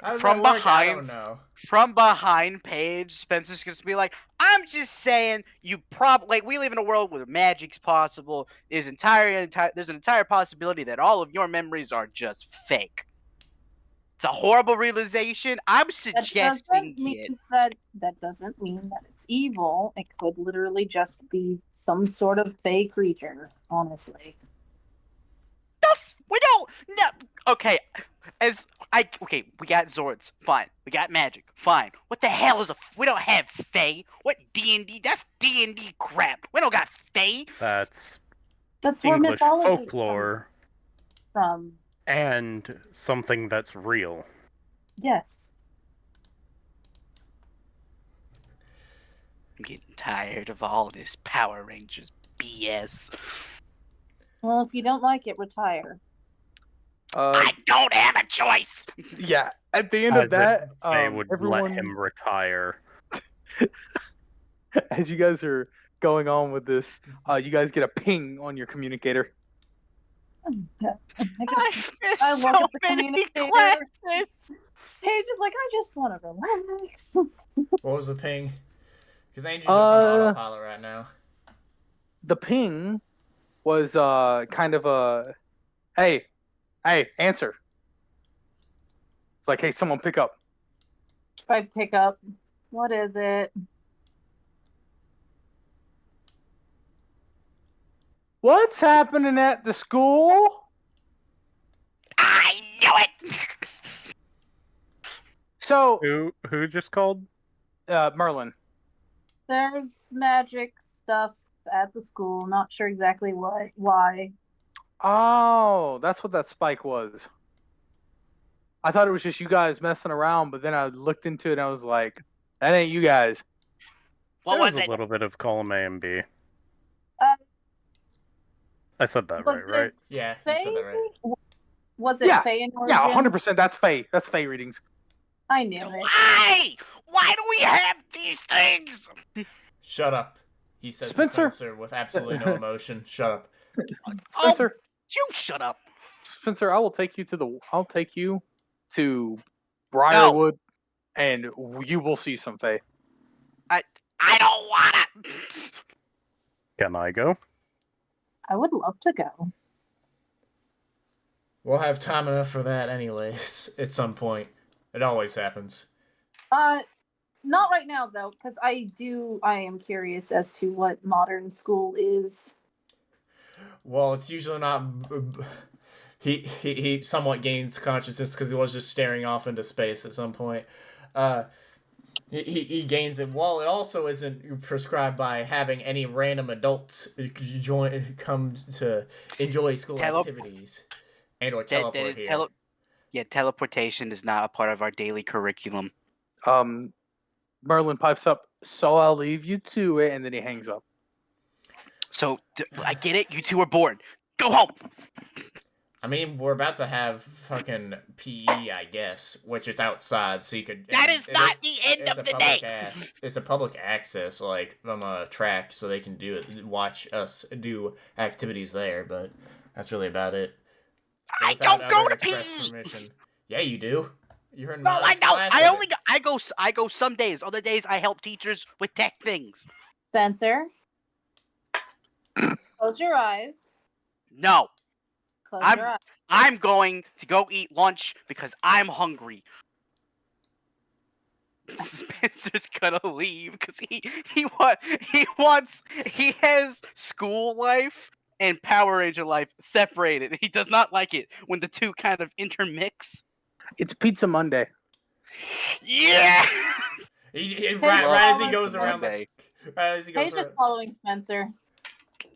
How does From that work? I behind. don't know. From behind Paige, Spencer's gonna be like, "I'm just saying, we live in a world where magic's possible. There's an entire possibility that all of your memories are just fake. It's a horrible realization. I'm suggesting it. That doesn't mean that it's evil. It could literally just be some sort of fake creature, honestly. We don't. No. Okay. We got Zords. Fine. We got magic. Fine. What the hell is we don't have Fae. What D&D? That's D&D crap. We don't got Fae. That's where English mythology folklore comes from. and something that's real. Yes. I'm getting tired of all this Power Rangers BS. Well, if you don't like it, retire. I don't have a choice. Yeah. At the end of that, They would everyone, let him retire. as you guys are going on with this, you guys get a ping on your communicator. I I've I missed look so at the many communicator. classes. Paige is like, I just want to relax. What was the ping? Because Angel's just on autopilot right now. The ping was kind of a, hey, answer. It's like, hey, someone pick up. If I pick up, what is it? What's happening at the school? I knew it. So, Who just called? Merlin. There's magic stuff at the school. Not sure exactly why. Oh, that's what that spike was. I thought it was just you guys messing around, but then I looked into it and I was like, that ain't you guys. What There was was it? a little bit of column A and B. Uh, I said that was right? Yeah, you said that right. Was it Yeah. Fae in origin? Yeah, 100%. That's Faye. That's Faye readings. I knew it. Why? Why do we have these things? Shut up. He says to Spencer? Spencer with absolutely no emotion. Shut up. Spencer, You shut up. Spencer, I'll take you to Briarwood, and you will see some Faye. I don't wanna. Can I go? I would love to go. We'll have time enough for that anyways, at some point. It always happens. Not right now though, because I am curious as to what modern school is. Well, it's usually not... He somewhat gains consciousness because he was just staring off into space at some point. He gains it. While it also isn't prescribed by having any random adults come to enjoy school activities and or teleport here. Teleportation is not a part of our daily curriculum. Merlin pipes up, so I'll leave you to it, and then he hangs up. So, I get it. You two are bored. Go home. I mean, we're about to have fucking PE, I guess, which is outside, so you could... That is not the end of the day. It's a public access, like, track, so they can watch us do activities there, but that's really about it. I don't go to PE! Permission. Yeah, you do. You're No, I know. I go some days. Other days, I help teachers with tech things. Spencer, close your eyes. No. Close your eyes. I'm going to go eat lunch because I'm hungry. Spencer's gonna leave because he has school life and Power Ranger life separated. He does not like it when the two kind of intermix. It's Pizza Monday. Yeah. Right as he goes around. Right as he goes Paige is following Spencer.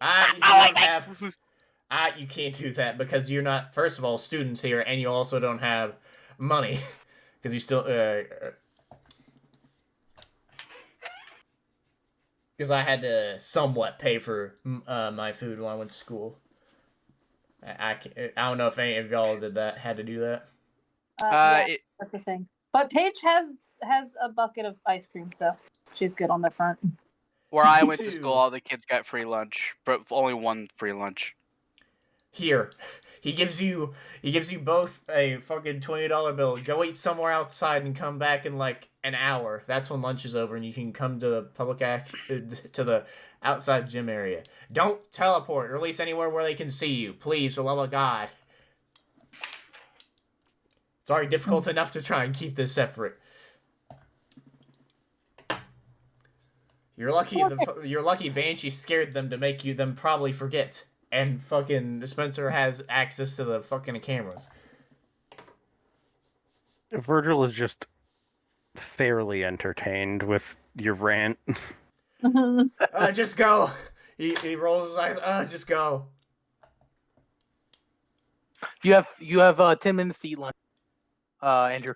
You can't do that because you're not, first of all, students here, and you also don't have money because you still. Because I had to somewhat pay for my food when I went to school. I don't know if any of y'all had to do that. That's the thing. But Paige has a bucket of ice cream, so she's good on the front. Where I went to Two. school, all the kids got free lunch, but only one free lunch. Here, he gives you both a fucking $20 bill. Go eat somewhere outside and come back in like an hour. That's when lunch is over, and you can come to the to the outside gym area. Don't teleport, or at least anywhere where they can see you, please, for the love of God. It's already difficult enough to try and keep this separate. You're lucky Banshee scared them to make them probably forget. And fucking Spencer has access to the fucking cameras. Vergil is just fairly entertained with your rant. Just go. He rolls his eyes. Just go. You have 10 minutes to eat lunch, Andrew.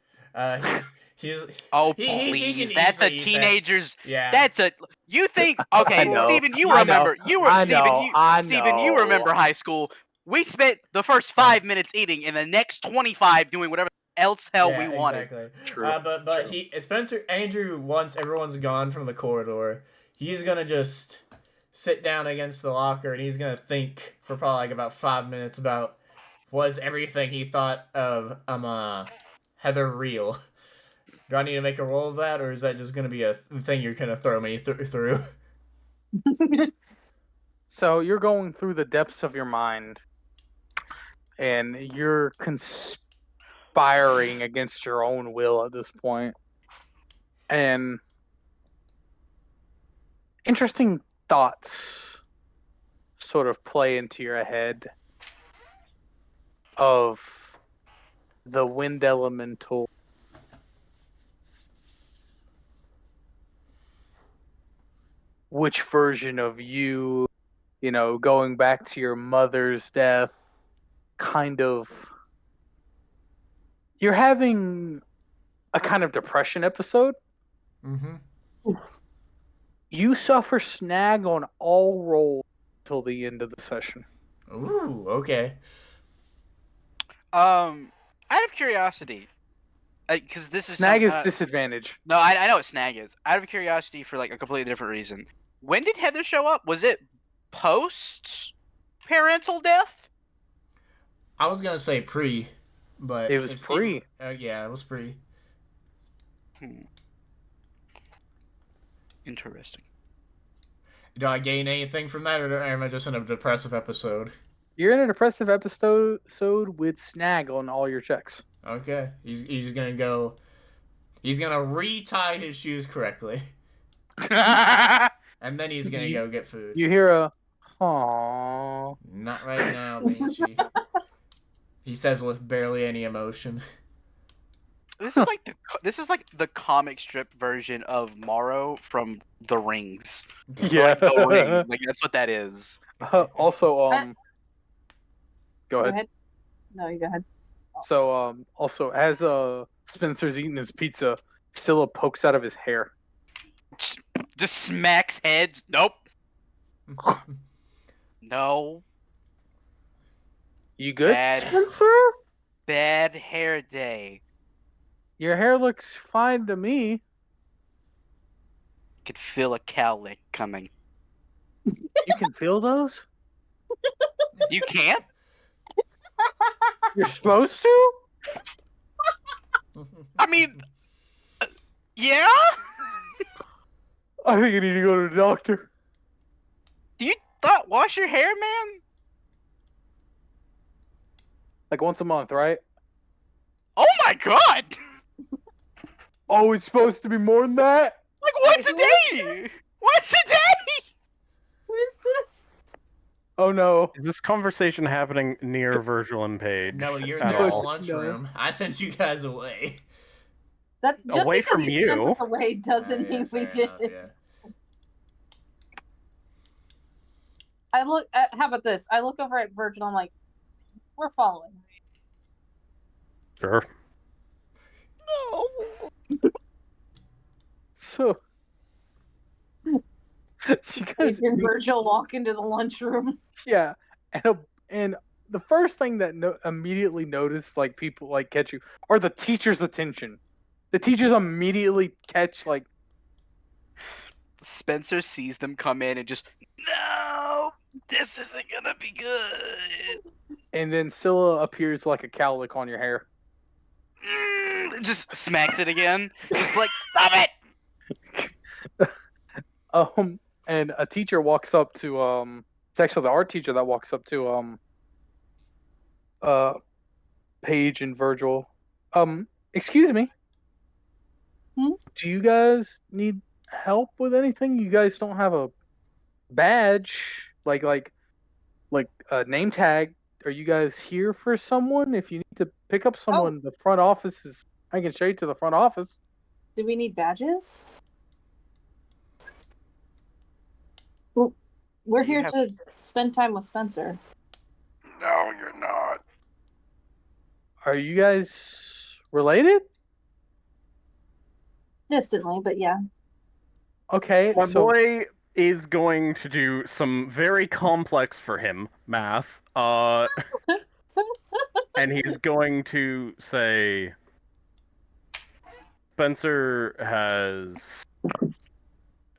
He's Oh, he please. can That's a easily eat that. teenager's. Yeah. That's a. You think. Okay, know. Steven, you I know. remember. Steven, you know. remember high school. We spent the first 5 minutes eating and the next 25 doing whatever else hell we wanted. Exactly. True. But Andrew, once everyone's gone from the corridor, he's gonna just sit down against the locker and he's gonna think for probably like about 5 minutes about was everything he thought of Heather real. Do I need to make a roll of that, or is that just gonna be a thing you're gonna throw me through? So you're going through the depths of your mind, and you're conspiring against your own will at this point. And interesting thoughts sort of play into your head of the wind elemental which version of you, going back to your mother's death, kind of, you're having a kind of depression episode. Mm-hmm. You suffer snag on all rolls till the end of the session. Ooh, okay. Out of curiosity, because this is Snag is disadvantage. No, I know what snag is. Out of curiosity, for like a completely different reason. When did Heather show up? Was it post parental death? I was gonna say pre, but It was pre. Yeah, it was pre. Interesting. Do I gain anything from that, or am I just in a depressive episode? You're in a depressive episode with snag on all your checks. Okay, he's gonna go. He's gonna retie his shoes correctly, and then he's gonna go get food. You hear a "Aww." Not right now, Banshee. He says with barely any emotion. This is like the comic strip version of Morrow from The Rings. Yeah. Like The Ring. Like that's what that is. Also, go Go ahead. ahead. No, you go ahead. So, also, as Spencer's eating his pizza, Scylla pokes out of his hair. Just smacks heads. Nope. No. You good, Bad. Spencer? Bad hair day. Your hair looks fine to me. Could feel a cowlick coming. You can feel those? You can't? You're supposed to? I mean, yeah? I think you need to go to the doctor. Do you thought wash your hair, man? Like once a month, right? Oh my god! Oh, it's supposed to be more than that? Like once a day! Once a day! Who is this? Oh no. Is this conversation happening near Vergil and Paige? No, you're in at the all? lunchroom. I sent you guys away. That just Away because from you sent you? us away doesn't mean we fair did. enough, yeah. I look. How about this? I look over at Vergil. I'm like, we're following. Sure. No. So, you guys, And Vergil walk into the lunchroom. yeah, and the first thing that immediately notice, like people like catch you, are the teacher's attention. The teachers immediately catch like Spencer sees them come in and just, no, this isn't gonna be good. And then Scylla appears like a cowlick on your hair. Just smacks it again. Just like, stop it. And a teacher walks up to it's actually the art teacher that walks up to Paige and Vergil. Excuse me. Do you guys need help with anything? You guys don't have a badge, like a name tag. Are you guys here for someone? If you need to pick up someone, the front office is. I can show you to the front office. Do we need badges? Well, we're here to spend time with Spencer. No, you're not. Are you guys related? Distantly, but yeah. Okay, My so boy is going to do some very complex for him math. And he's going to say, Spencer has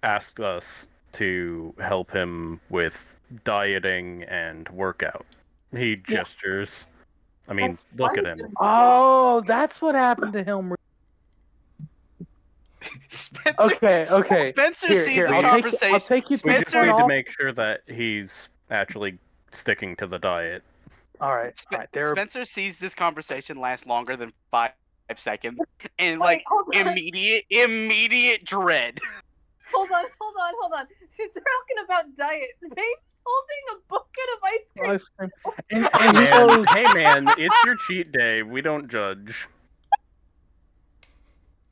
asked us to help him with dieting and workout. He gestures. I mean, That's look at wise him. of him. oh, that's what happened to him. Spencer, Okay. Spencer Here, sees here, this I'll conversation. take you to We the just Spencer- need to front make sure that he's actually sticking to the diet. All right. Spencer sees this conversation last longer than 5 seconds, and Wait, like hold on. immediate dread. Hold on. She's talking about diet. Babe's holding a bucket of ice cream. Ice cream. And he Man, goes, hey man, it's your cheat day. We don't judge.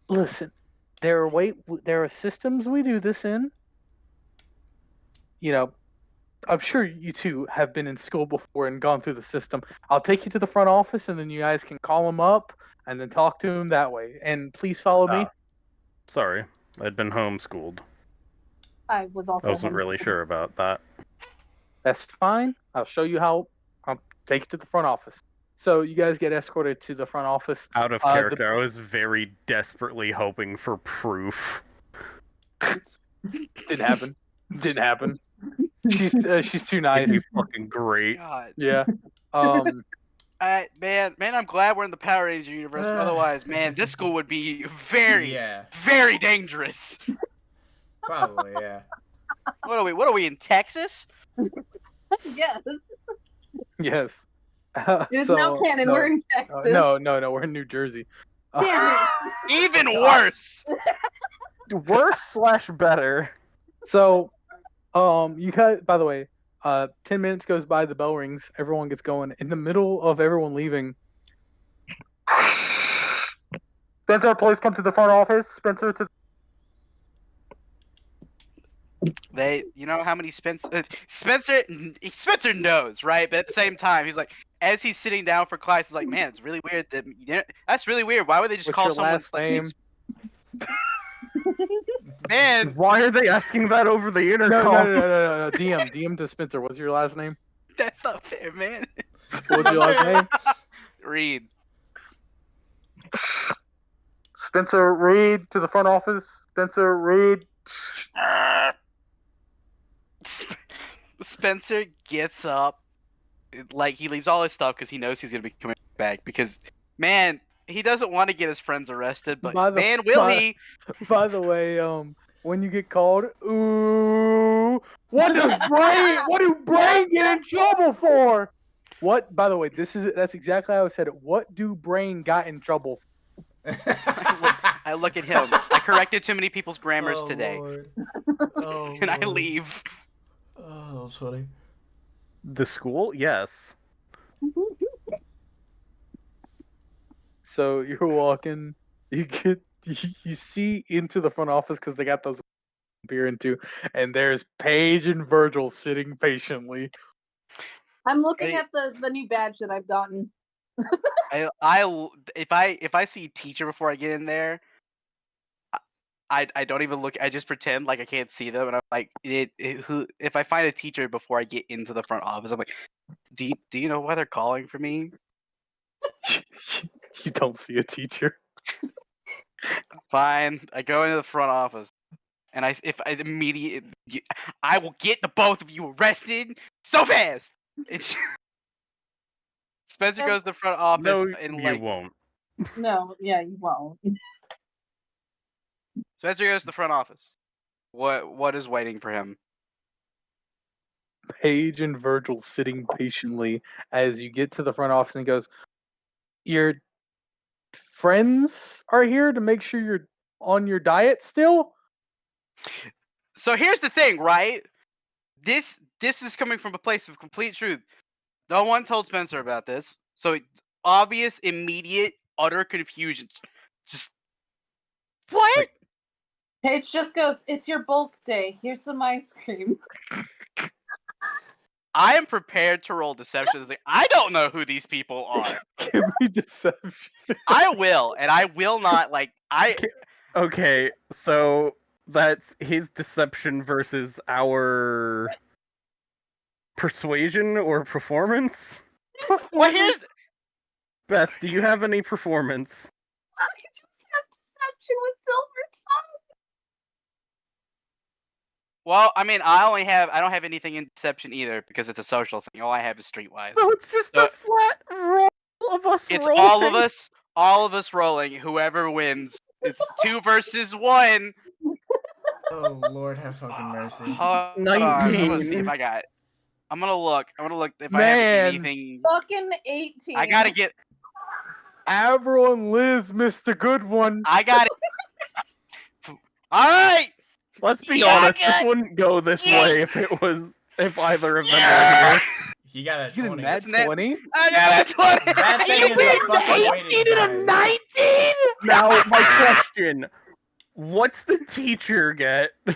listen, there are systems we do this in. You know, I'm sure you two have been in school before and gone through the system. I'll take you to the front office, and then you guys can call him up and then talk to him that way. And please follow me. Sorry, I'd been homeschooled. I was also. I wasn't really sure about that. That's fine. I'll show you how. I'll take you to the front office. So you guys get escorted to the front office. Out of character, I was very desperately hoping for proof. Didn't happen. Didn't happen. She's too nice. It'd be fucking great. God, Yeah. man, I'm glad we're in the Power Ranger universe. Otherwise, man, this school would be very, Yeah, very dangerous. probably, yeah. What are we in Texas? Yes. Yes. It's now canon. No, We're in Texas. no, we're in New Jersey. Damn it. Even worse. Worse / better. So, you guys. By the way, 10 minutes goes by. The bell rings. Everyone gets going. In the middle of everyone leaving, Spencer, please come to the front office. Spencer to. You know how many Spencer knows, right? But at the same time, he's like, as he's sitting down for class, he's like, man, it's really weird that's really weird. Why would they just What's call your someone last name? Man, Why are they asking that over the intercom? No. DM to Spencer. What's your last name? that's not fair, man. What's your last name? Reed. Spencer Reed to the front office. Spencer Reed. Spencer gets up, like he leaves all his stuff because he knows he's gonna be coming back. Because man, he doesn't want to get his friends arrested, but will he? By the way, when you get called, ooh, what do Brain get in trouble for? What? By the way, that's exactly how I said it. What do Brain got in trouble for? I look at him. I corrected too many people's grammars today, Lord. and I leave. Oh, that was funny. The school? Yes. So you're walking, you see into the front office because they got those beer into, and there's Paige and Vergil sitting patiently. I'm looking Hey. at the new badge that I've gotten. If I see teacher before I get in there, I don't even look. I just pretend like I can't see them, and I'm like, if I find a teacher before I get into the front office, I'm like, do you know why they're calling for me? You don't see a teacher. Fine, I go into the front office. And if I immediately, I will get the both of you arrested so fast. Spencer goes to the front office No, and you like won't. No, yeah, you won't. Spencer goes to the front office. What is waiting for him? Paige and Vergil sitting patiently as you get to the front office and he goes, your friends are here to make sure you're on your diet still? So here's the thing, right? This is coming from a place of complete truth. No one told Spencer about this. So obvious, immediate, utter confusion. Just what? Like, Paige just goes, "It's your bulk day. Here's some ice cream." I am prepared to roll deception. Like, I don't know who these people are. Give me deception. I will, and I will not like I. Okay, so that's his deception versus our persuasion or performance? Well, here's Beth, do you have any performance? I just have deception with silver tongue. well, I mean, I don't have anything in deception either because it's a social thing. All I have is streetwise. So it's just So- a flat roll of us It's rolling. all of us rolling. Whoever wins, it's 2 versus 1. Oh Lord, have fucking mercy. Hold on, I'm gonna see 19. if I got. I'm gonna look if I Man. have anything. Fucking 18. I gotta get. Avril and Liz missed a good one. I got it. All right. Let's be Yeah, honest, this good. wouldn't go this Yeah. way if either of them Yeah. were here. He got a You get a 20. nat It's net- 20? I got a 20. That thing You is a did fucking 18 waiting and a time. 19. Now, my question: what's the teacher get? Do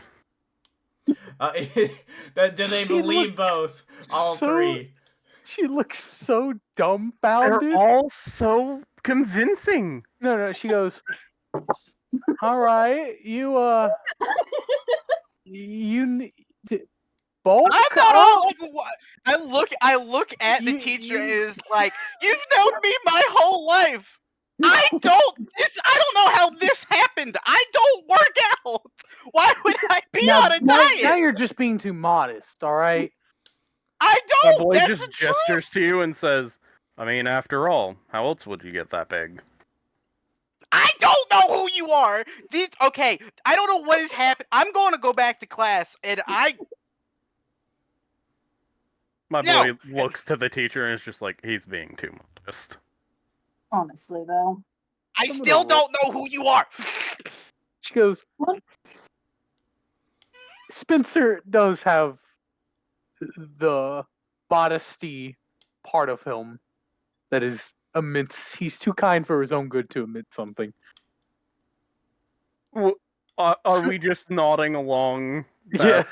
they She believe looks both? All so- three. She looks so They're dumbfounded. all so convincing. No, she goes, all right, you bulk I'm not up? all like what? I look at the You- teacher and you- it's like, you've known me my whole life. I don't know how this happened. I don't work out. Why would I be on a now diet? you're just being too modest, all right? I My don't. boy That's just the truth. gestures to you and says, I mean, after all, how else would you get that big? I don't know who you are. Okay, I don't know what has happened. I'm going to go back to class, and My No. boy looks to the teacher and is just like, he's being too modest. Honestly, though. I Some of still the- don't know who you are. She goes, What? Spencer does have the modesty part of him that is immense. He's too kind for his own good to admit something. Are we just nodding along? Yeah.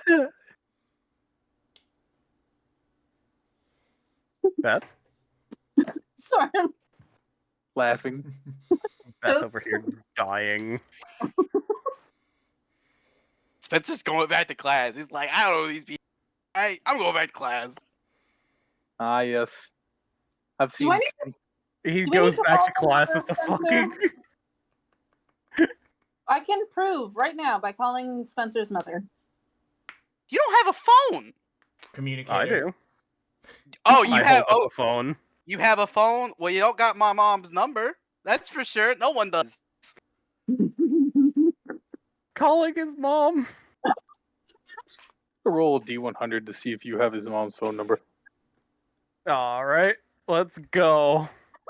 Beth? Beth? Sorry. Laughing. Beth Just- over here dying. Spencer's going back to class. He's like, I don't know who these people. I'm going back to class. Ah, yes. I've Do seen. I He Do we goes need to back to follow class her, with the Spencer? fucking. I can prove right now by calling Spencer's mother. You don't have a phone. Communicator. I do. Oh, you I have. hold Oh, up a phone. you have a phone. Well, you don't got my mom's number. That's for sure. No one does. Calling his mom. Roll a D100 to see if you have his mom's phone number. All right, let's go.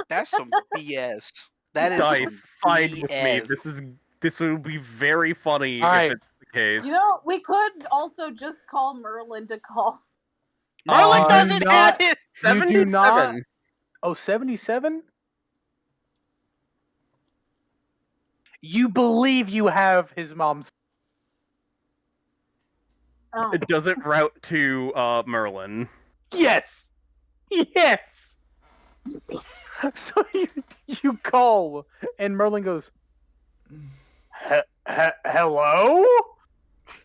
That's some BS. That is Dice, some side with me. BS. This will be very funny All right. if it's the case. You know, we could also just call Merlin to call. Merlin doesn't have not- it. You do not. 77. Oh, 77? You believe you have his mom's. Oh. It doesn't route to Merlin. Yes! Yes! So you call, and Merlin goes, hello?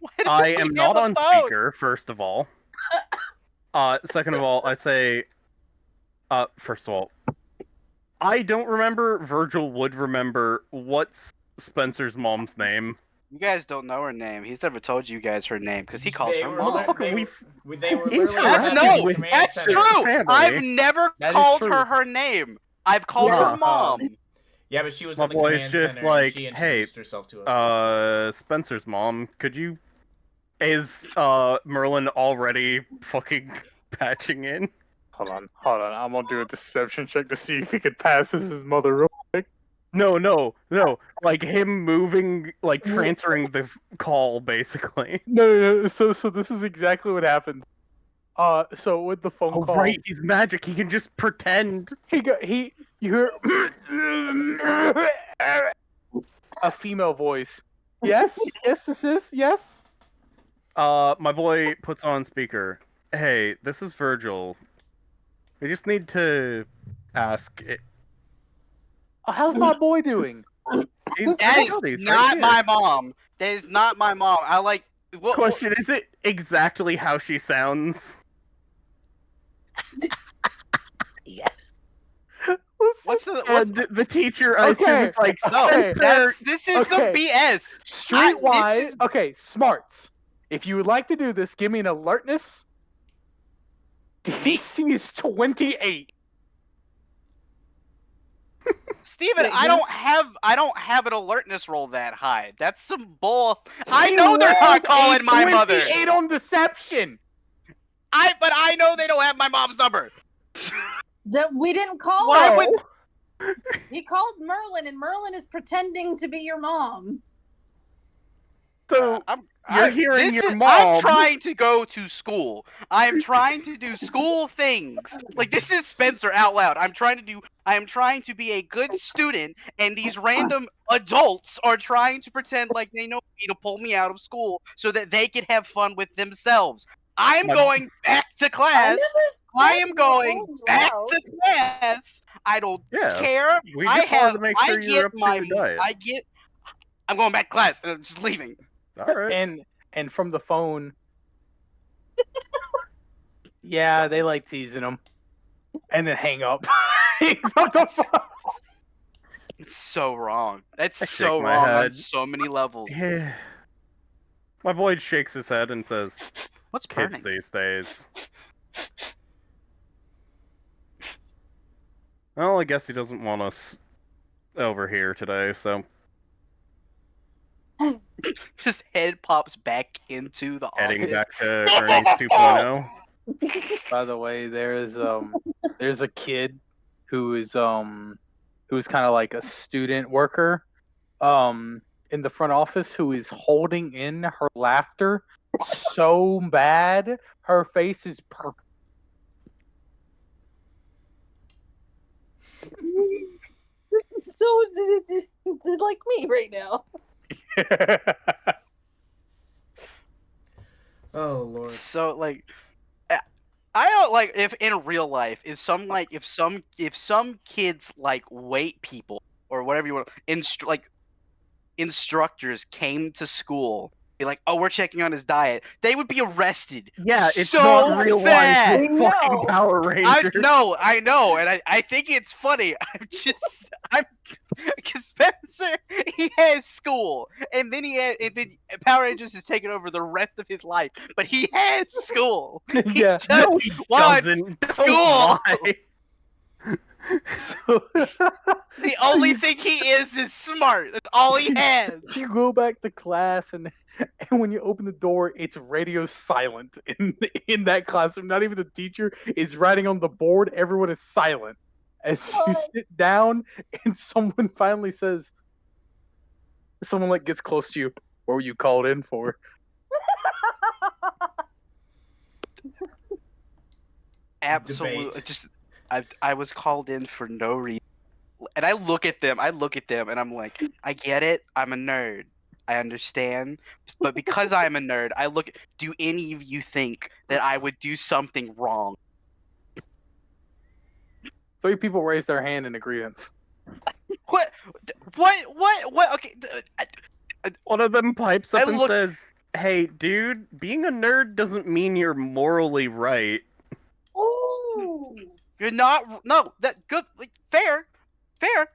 Why does I he am have not a on phone? speaker, first of all. Second of all, I say, first of all, I don't remember. Vergil would remember. What's Spencer's mom's name? You guys don't know her name. He's never told you guys her name because he calls They her were mom. they were literally That's at no, the command that's center. true. family. I've never That is called true. her name. I've called Yeah. her mom. Yeah, but she was My in the boy's command just center and like, she hey, introduced herself to us. Spencer's mom, is Merlin already fucking patching in? Hold on. I'm gonna do a deception check to see if he could pass as his mother real quick. No. Like him moving, like transferring the call, basically. No. So this is exactly what happens. So with the phone Oh call, right, he's magic. He can just pretend. you hear a female voice. Yes, this is yes. My boy puts on speaker. Hey, this is Vergil. We just need to ask. How's my boy doing? That is not my mom. That is not my mom. I like. Question: is it exactly how she sounds? Yes. What's the? And the teacher, I assume Okay, it's like, No, Spencer. this is some Okay. BS. Streetwise. is- Okay, smarts. If you would like to do this, give me an alertness. DC is 28. Steven, Wait, I don't have an alertness roll that high. That's some bull. I know they're not calling my mother. 28 on deception. But I know they don't have my mom's number. That we didn't call Why her. would He called Merlin, and Merlin is pretending to be your mom. So you're hearing your I'm mom. trying to go to school. I'm trying to do school things. Like this is Spencer out loud. I am trying to be a good student, and these random adults are trying to pretend like they know me to pull me out of school so that they can have fun with themselves. I'm going back to class. I am going back to class. I don't care. We just wanted to make sure you're up to your diet. I'm going back to class, and I'm just leaving. All right. And from the phone. Yeah, they like teasing him. And then hang up. Hangs up the phone. It's so wrong. That's I so shake my wrong on head. so many levels. Yeah. My boy shakes his head and says, What's "Kids burning? these days." Well, I guess he doesn't want us over here today, so His head pops back into the heading office. back to This is Earnings a school! 2.0. By the way, there's a kid who is kind of like a student worker in the front office who is holding in her laughter so bad her face is purple. So, like me right now. Oh lord. So like, I don't like if in real life if some kids like wait people or whatever you want instructors came to school. Be like, oh, we're checking on his diet. They would be arrested. Yeah, it's so not real fast. life with fucking No. Power Rangers. I know, and I think it's funny. Because Spencer, he has school, and then Power Rangers has taken over the rest of his life, but he has school. He Yeah. just No, he wants doesn't. Don't school. So, lie. The only thing he is smart. That's all he has. you go back to class and when you open the door, it's radio silent in that classroom. Not even the teacher is writing on the board. Everyone is silent. As you sit down and someone finally says, someone like gets close to you, what were you called in for? Absolutely. Debate. Just I was called in for no reason. And I look at them and I'm like, I get it. I'm a nerd. I understand. But because I'm a nerd, do any of you think that I would do something wrong? 3 people raised their hand in agreement. What? Okay. One of them pipes up I and look- says, "Hey, dude, being a nerd doesn't mean you're morally right." Ooh. You're not. No, that good. Like, fair.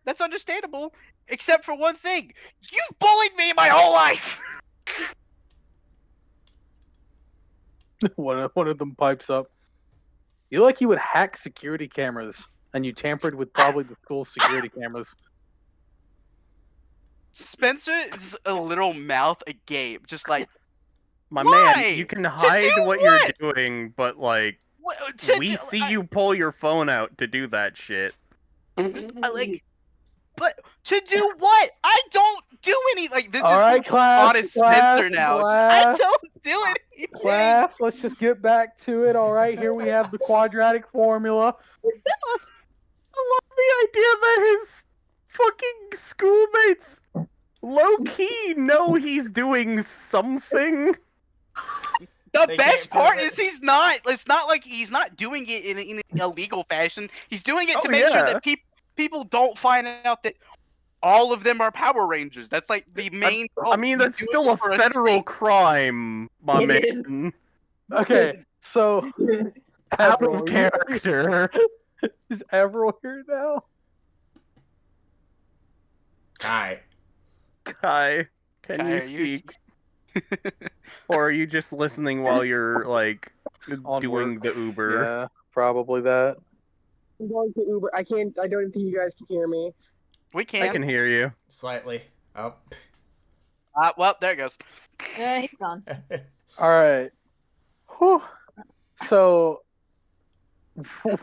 That's understandable. Except for one thing. You've bullied me my whole life. One of them pipes up. You like you would hack security cameras, and you tampered with probably the school security cameras. Spencer is a little mouth agape, just like My Why? man, you can hide do what you're doing, but like we see you pull your phone out to do that shit. But to do what? I don't do any like this. All is right, class, honest Spencer now. I don't do anything. Class, let's just get back to it. All right, here we have the quadratic formula. I love the idea that his fucking schoolmates low-key know he's doing something. The best part is he's not. It's not like he's not doing it in an illegal fashion. He's doing it to make sure that people don't find out that all of them are Power Rangers. That's like the main. I mean, that's still a federal crime, my man. Okay, so out of character. Is Avril here now? Kai, can you speak? Or are you just listening while you're like doing the Uber? Yeah, probably that. I'm going to Uber. I don't think you guys can hear me. We can. I can hear you. slightly. Oh. Well, there it goes. He's gone. All right. Whew. So,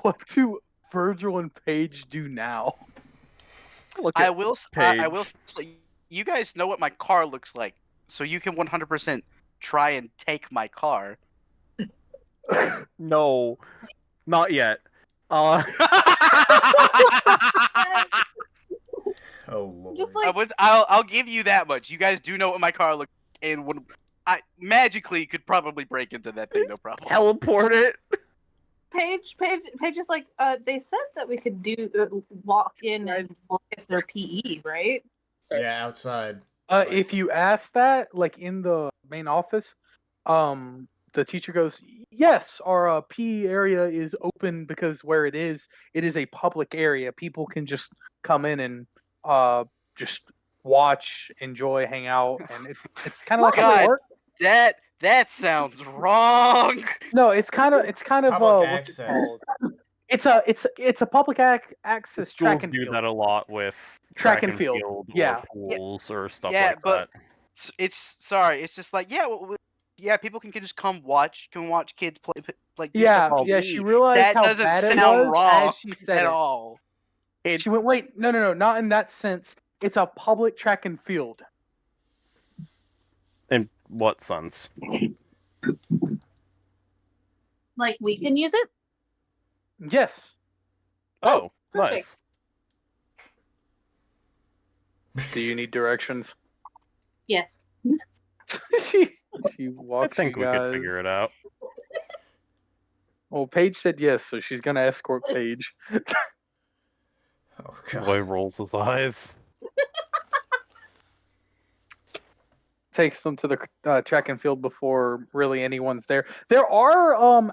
what do Vergil and Paige do now? I will say, you guys know what my car looks like, so you can 100% try and take my car. No, not yet. Oh Lord. Just like I'll give you that much. You guys do know what my car looks like, and I magically could probably break into that thing, no problem. Teleport it. Paige is like, they said that we could walk in and look at their PE, right? Yeah, outside. If you ask that, like in the main office, the teacher goes, "Yes, our PE area is open because where it is a public area. People can just come in and just watch, enjoy, hang out, and it's kind of like how they work." That sounds wrong. No, it's kind of Public what's it access. called? It's a public access track and do field. that a lot with Track and field. Yeah. or pools or stuff Yeah, like but that. it's just like people can just come watch kids play like do Yeah, stuff on yeah. PE. She realized that how doesn't bad it sound was wrong as she said at it. all. She went, "Wait, no, not in that sense. It's a public track and field." In what sense? Like we can use it. Yes. Oh, Perfect. nice. Do you need directions? Yes. she I walks think you we guys. could figure it out. Well, Paige said yes, so she's gonna escort Paige. Oh god. Boy rolls his eyes. Takes them to the track and field before really anyone's there. There are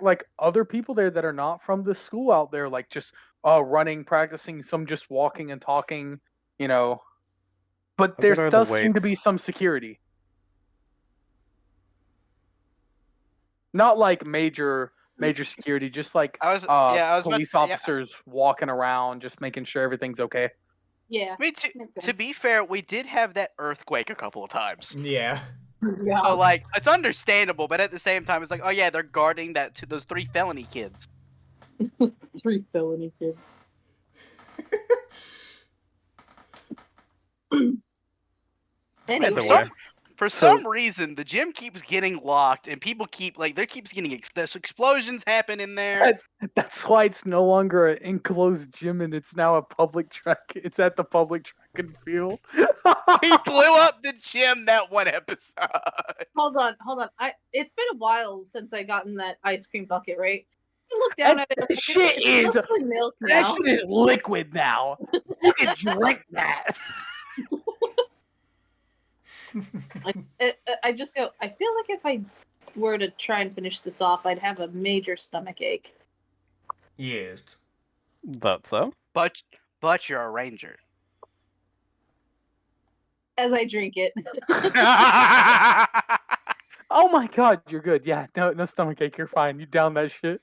like other people there that are not from the school out there, like just running, practicing. Some just walking and talking, you know. But How there good are the does seem to be weights? some security. Not like major security, just like I was about police to- yeah. officers walking around, just making sure everything's okay. Yeah. I mean, to be fair, we did have that earthquake a couple of times. Yeah. Yeah. So like it's understandable, but at the same time, it's like, oh yeah, they're guarding those 3 felony kids. 3 felony kids. Either So- way. For So- some reason, the gym keeps getting locked, and people keep there keeps getting there's explosions happen in there. That's why it's no longer an enclosed gym and it's now a public track. It's at the public track and field. He blew up the gym that one episode. Hold on. It's been a while since I got in that ice cream bucket, right? I look down at it. That shit is mostly milk that now. shit is liquid now. You can drink that. I just go. I feel like if I were to try and finish this off, I'd have a major stomach ache. Yes. That's so. But you're a ranger. As I drink it. I Oh my god, you're good. Yeah, no stomachache. You're fine. You down that shit.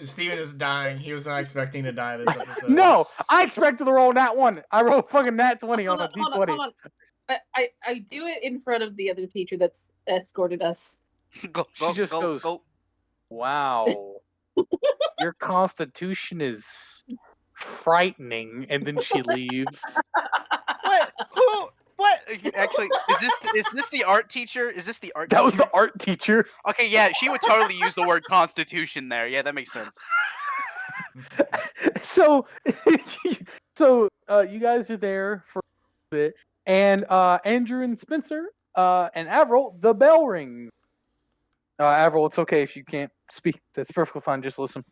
Steven is dying. He was not expecting to die this episode. No, I expected to roll nat 1. I rolled fucking nat 20 on a Hold d20. on. I do it in front of the other teacher that's escorted us. She just goes, wow, your constitution is frightening, and then she leaves. What? Who? What? Actually, is this the art teacher? Is this the art That teacher? was the art teacher. Okay, yeah, she would totally use the word constitution there. Yeah, that makes sense. So, you guys are there for a bit, and Andrew and Spencer and Avril, the bell rings. Avril, it's okay if you can't speak. That's perfectly fine. Just listen.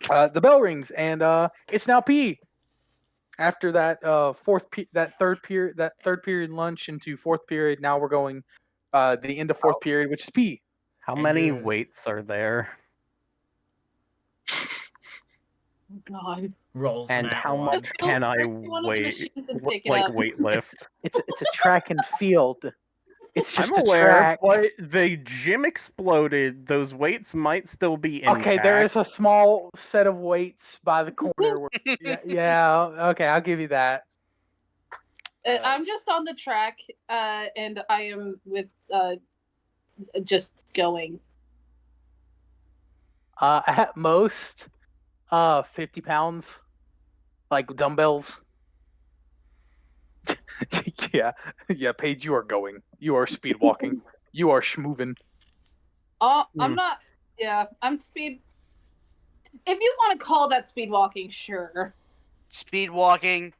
The bell rings, and it's now PE. After that third period lunch into fourth period, now we're going the end of fourth period, which is PE. How many Andrew. weights are there? Oh, God. Rolls And nat how one. much can I One of the weight, machines and pick it like up. weight lift? It's a track and field. It's just I'm a aware, track. but the gym exploded. Those weights might still be intact. Okay, there is a small set of weights by the corner. Yeah, okay, I'll give you that. I'm just on the track, and I am with just going. At most, 50 pounds, like dumbbells. yeah, Paige, you are going. You are speed walking. You are schmoving. Oh, I'm not. Yeah, I'm speed. If you want to call that speed walking, sure. Speed walking,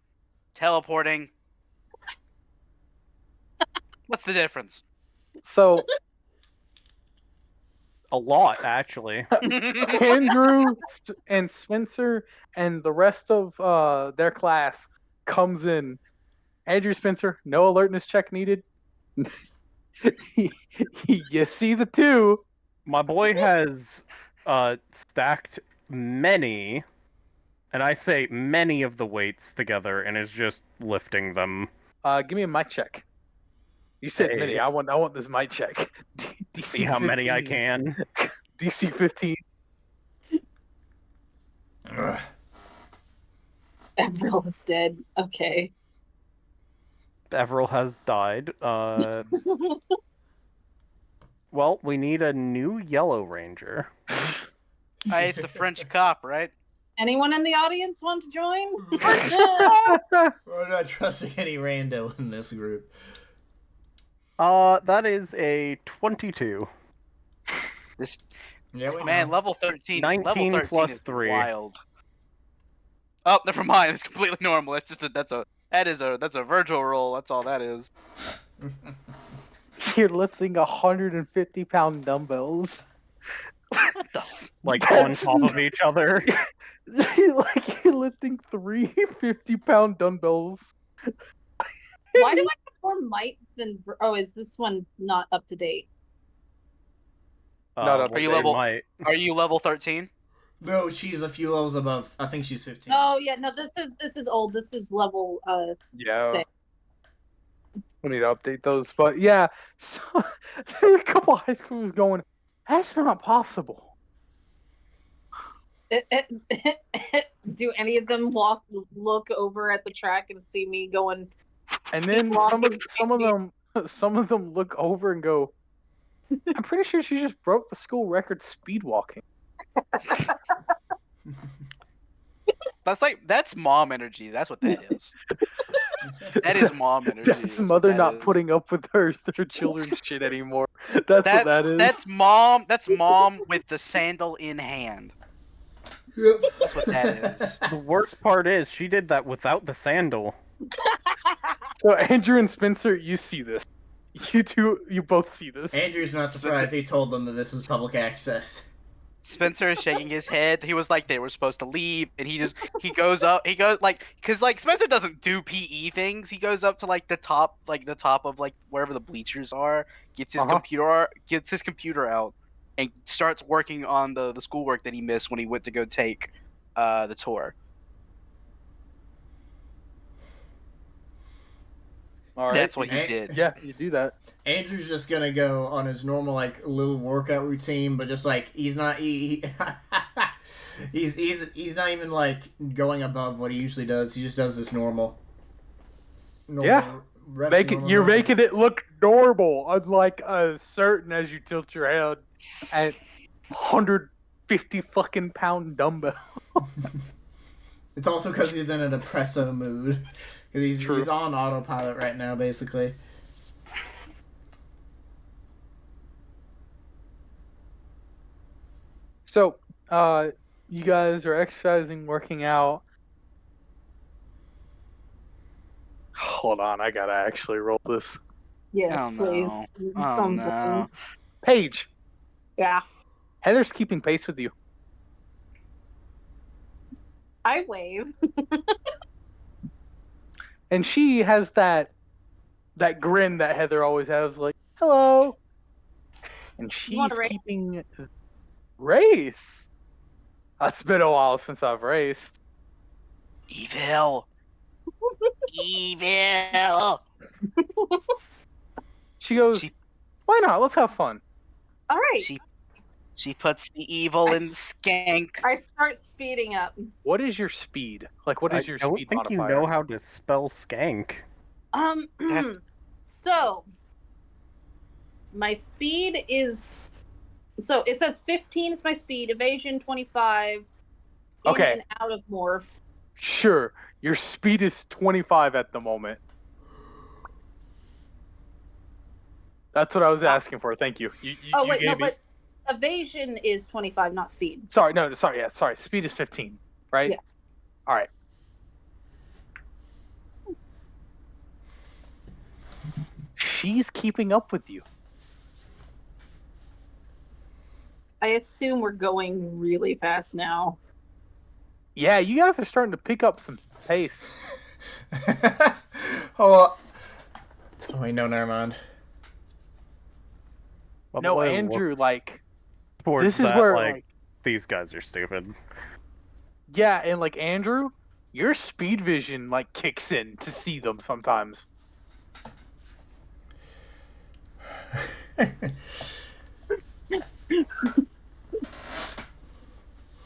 teleporting. What's the difference? So, a lot, actually. Andrew and Spencer and the rest of their class comes in. Andrew, Spencer, no alertness check needed. You see the two. My boy has stacked many, and I say many of the weights together, and is just lifting them. Give me a mic check. You said many. Hey. I want this mic check. DC See how many I 15. can. DC 15. Ugh. Avril is dead. Okay. Avril has died. Well, we need a new Yellow Ranger. Hey, it's the French cop, right? Anyone in the audience want to join? We're not trusting any rando in this group. That is a 22. Yeah, we Man, know. level 13. 19 level 13 plus is 3. wild. Oh, never mind. It's completely normal. That's just that's a Vergil roll. That's all that is. You're lifting 150-pound dumbbells. What the? Like That's- on top of each other. Like you're lifting 3 50-pound dumbbells. Why do I have more might than? Oh, is this one not up to date? Not up well, Are you they level- might. Are you level 13? No, she's a few levels above. I think she's 15. Oh yeah, no. This is old. This is level Yeah. 6. We need to update those. But yeah, so there were a couple high schoolers going, that's not possible. Do any of them look over at the track and see me going? And then some of them look over and go, I'm pretty sure she just broke the school record speed walking. That's mom energy. That's what that is. That is mom energy. That's what mother that not is. putting up with her children's shit anymore. That's what that is. That's mom. That's mom with the sandal in hand. Yep. That's what that is. The worst part is she did that without the sandal. So Andrew and Spencer, you see this. You both see this. Andrew's not surprised. He told them that this is public access. Spencer is shaking his head. He was like they were supposed to leave, and he goes because Spencer doesn't do PE things. He goes up to the top of wherever the bleachers are, gets his computer out, and starts working on the schoolwork that he missed when he went to go take the tour. All right. That's what he Hey. did. Yeah, you do that. Andrew's just gonna go on his normal like little workout routine, but just like he's not he's not even like going above what he usually does. He just does this normal Yeah. reps, You're making it look normal, unlike certain as you tilt your head at 150 fucking pound dumbbell. It's also because he's in a depresso mood. Because True. he's on autopilot right now, basically. So, you guys are exercising, working out. Hold on, I gotta actually roll this. Yes, Oh, please. no. Oh, Something. no. Paige, Yeah. Heather's keeping pace with you. I wave. And she has that grin that Heather always has, like, hello. And You want she's to race? keeping race. It's been a while since I've raced. Evil. Evil. She goes, She- why not? Let's have fun. All right. She puts the evil I in skank. I start speeding up. What is your speed? Like, what is your I don't speed think modifier? you know how to spell skank. That's- So my speed is, so it says 15 is my speed, evasion 25, Okay. in and out of morph. Sure. Your speed is 25 at the moment. That's what I was asking for. Thank you. You Oh you wait, no, gave me- but evasion is 25, not speed. Sorry, no, sorry, yeah, sorry. Speed is 15, right? Yeah. All right. She's keeping up with you. I assume we're going really fast now. Yeah, you guys are starting to pick up some pace. Oh wait, no, never mind. Well, No, the way it Andrew, looks like, towards this is that, where, like, like, these guys are stupid. yeah, and like Andrew, your speed vision like kicks in to see them sometimes.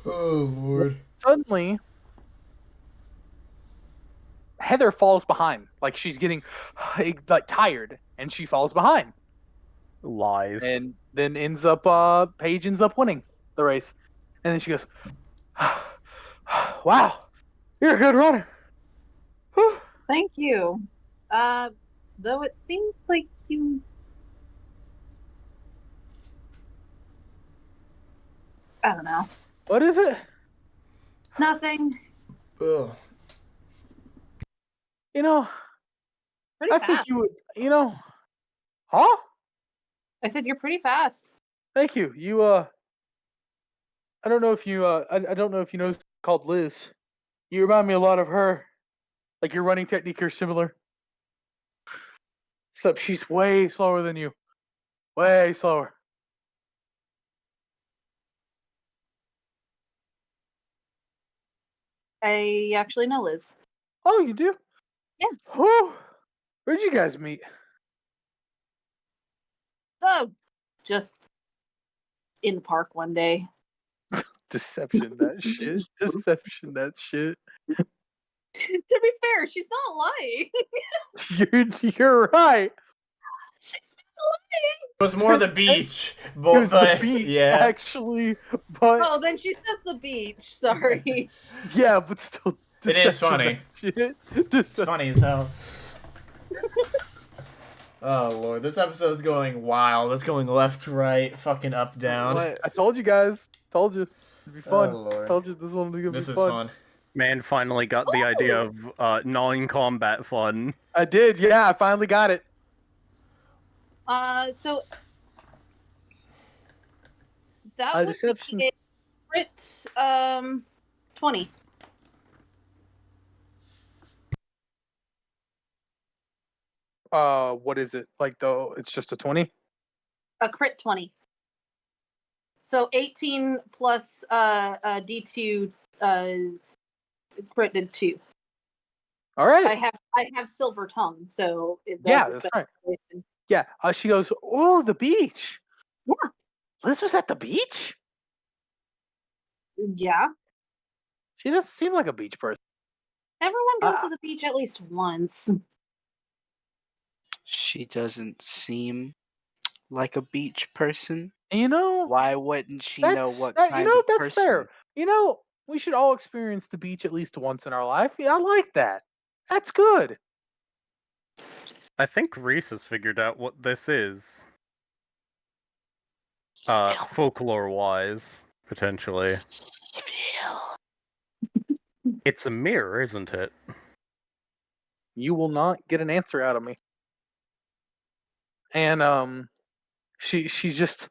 Oh Lord. Suddenly, Heather falls behind. Like she's getting like tired, and she falls behind, Lies. and then Paige ends up winning the race, and then she goes, "Wow, you're a good runner." Thank you. Though it seems like you. I don't know. What is it? Nothing. Ugh. You know, Pretty I fast. think you would. You know, huh? I said you're pretty fast. Thank you. You I don't know if you I don't know if you know who's called Liz. You remind me a lot of her. Like your running technique are similar. Except she's way slower than you. Way slower. I actually know Liz. Oh, you do? Yeah. Whew. Where'd you guys meet? Oh, just in the park one day. Deception, that shit. Deception, that shit. To be fair, she's not lying. You're right. She's not lying. It was more the beach. It was the beat, yeah. actually. But Oh, then she says the beach. Sorry. yeah, but still. It is deception, funny. that shit. It's funny as hell. Oh Lord, this episode's going wild. It's going left, right, fucking up, down. What? I told you guys. Told you. It'd be fun. Oh Lord. Told you this one was gonna This be is fun. fun. Man finally got the idea of non-combat fun. I did, yeah. I finally got it. So that would Deception. be a crit 20. What is it? Like though? It's just a 20. A crit 20. So 18 plus D2 crit did 2. All right. I have silver tongue, so Yeah, that's right. situation. Yeah. She goes, oh, the beach. Yeah. Liz was at the beach? Yeah. She doesn't seem like a beach person. Everyone goes to the beach at least once. She doesn't seem like a beach person. You know, Why wouldn't she know what kind you know, of that's person? fair. You know, we should all experience the beach at least once in our life. Yeah, I like that. That's good. I think Reese has figured out what this is. Folklore-wise, potentially. It's a mirror, isn't it? You will not get an answer out of me. And she's just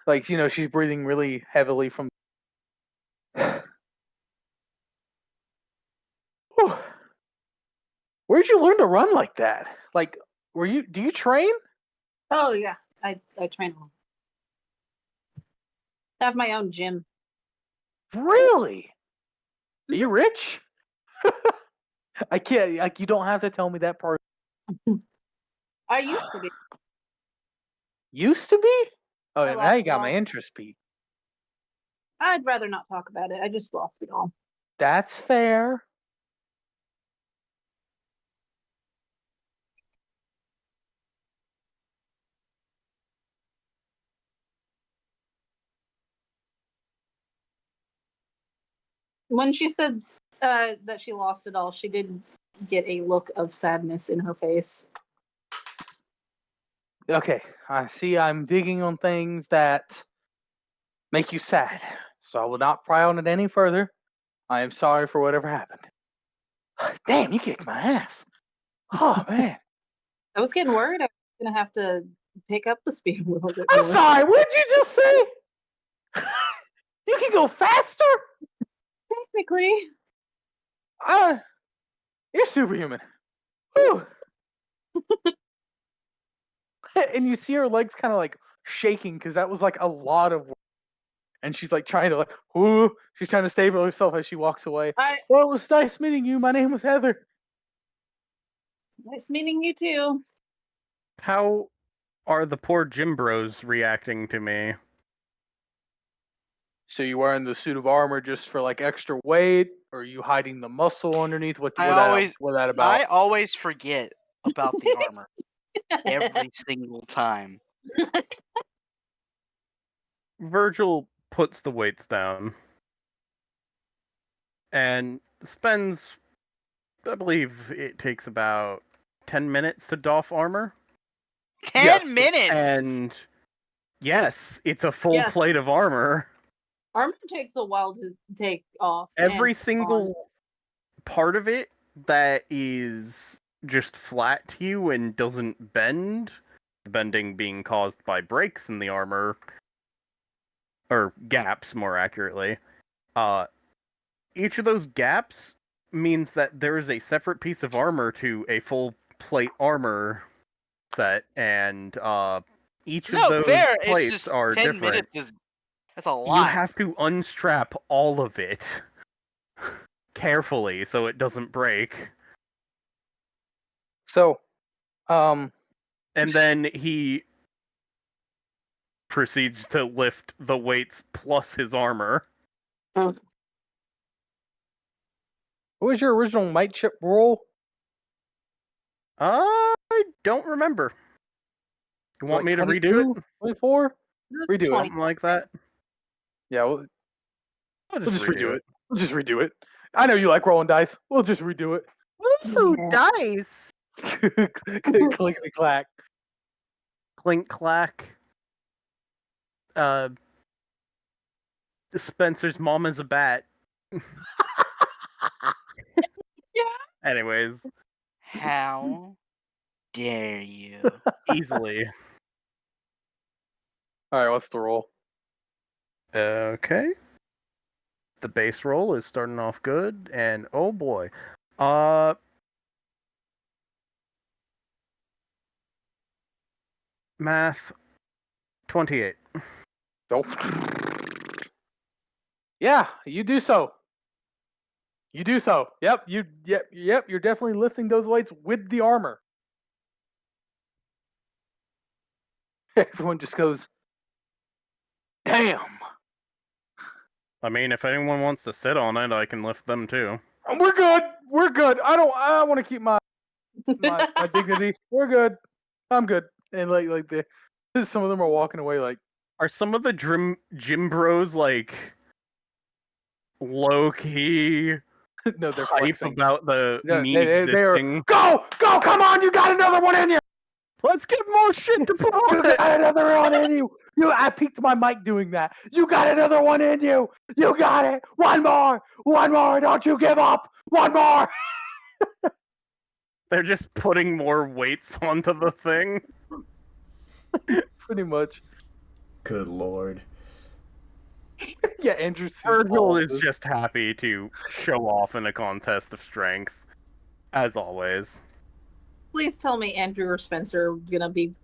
like, you know, she's breathing really heavily from Where'd you learn to run like that? Like, do you train? Oh yeah, I train alone. I have my own gym. Really? Are you rich? I can't, like, you don't have to tell me that part. I used to be. Used to be? Oh, I now lost you it got all. my interest peaked. I'd rather not talk about it. I just lost it all. That's fair. When she said that she lost it all, she did get a look of sadness in her face. Okay, I see I'm digging on things that make you sad, so I will not pry on it any further. I am sorry for whatever happened. Damn, you kicked my ass. Oh, man. I was getting worried I was going to have to pick up the speed a little bit I'm more. sorry, what did you just say? You can go faster? Technically. You're superhuman. Whew. And you see her legs kind of like shaking because that was like a lot of work. And she's like trying to like, whoo. She's trying to stabilize herself as she walks away. Well, it was nice meeting you. My name was Heather. Nice meeting you too. How are the poor gym bros reacting to me? So you wearing the suit of armor just for like extra weight, or are you hiding the muscle underneath? What that about? I always forget about the armor every single time. Vergil puts the weights down and spends, I believe it takes about 10 minutes to doff armor. 10 minutes? And yes, it's a full plate of armor. Armor takes a while to take off. Every single part of it that is just flat to you and doesn't bend, the bending being caused by breaks in the armor, or gaps more accurately, each of those gaps means that there is a separate piece of armor to a full plate armor set, and each of those plates are 10 different. Minutes that's a lot. You have to unstrap all of it carefully so it doesn't break. So, and then he proceeds to lift the weights plus his armor. What was your original might chip roll? I don't remember. You want me to redo? 24? Redo it. Something like that. Yeah, we'll just redo it. We'll just redo it. I know you like rolling dice. We'll just redo it. Ooh, dice! Clickety clack. Clink clack. Spencer's mom is a bat. Yeah. Anyways. How dare you? Easily. Alright, what's the roll? Okay. The base roll is starting off good, and oh boy. Math 28. Nope. Yeah, you do so. You do so. Yep. Yep. You're definitely lifting those weights with the armor. Everyone just goes, damn. I mean, if anyone wants to sit on it, I can lift them too. We're good. We're good. I don't want to keep my dignity. We're good. I'm good. And some of them are walking away like. Are some of the gym bros like low key No, they're hype flexing. about the No, me they're existing? go, come on, you got another one in you. Let's get more shit to put on You it. got another one in you. I peeked my mic doing that. You got another one in you. You got it. One more. Don't you give up. One more. They're just putting more weights onto the thing. Pretty much. Good lord. Yeah, Andrew. Vergil is just happy to show off in a contest of strength, as always. Please tell me Andrew or Spencer are gonna be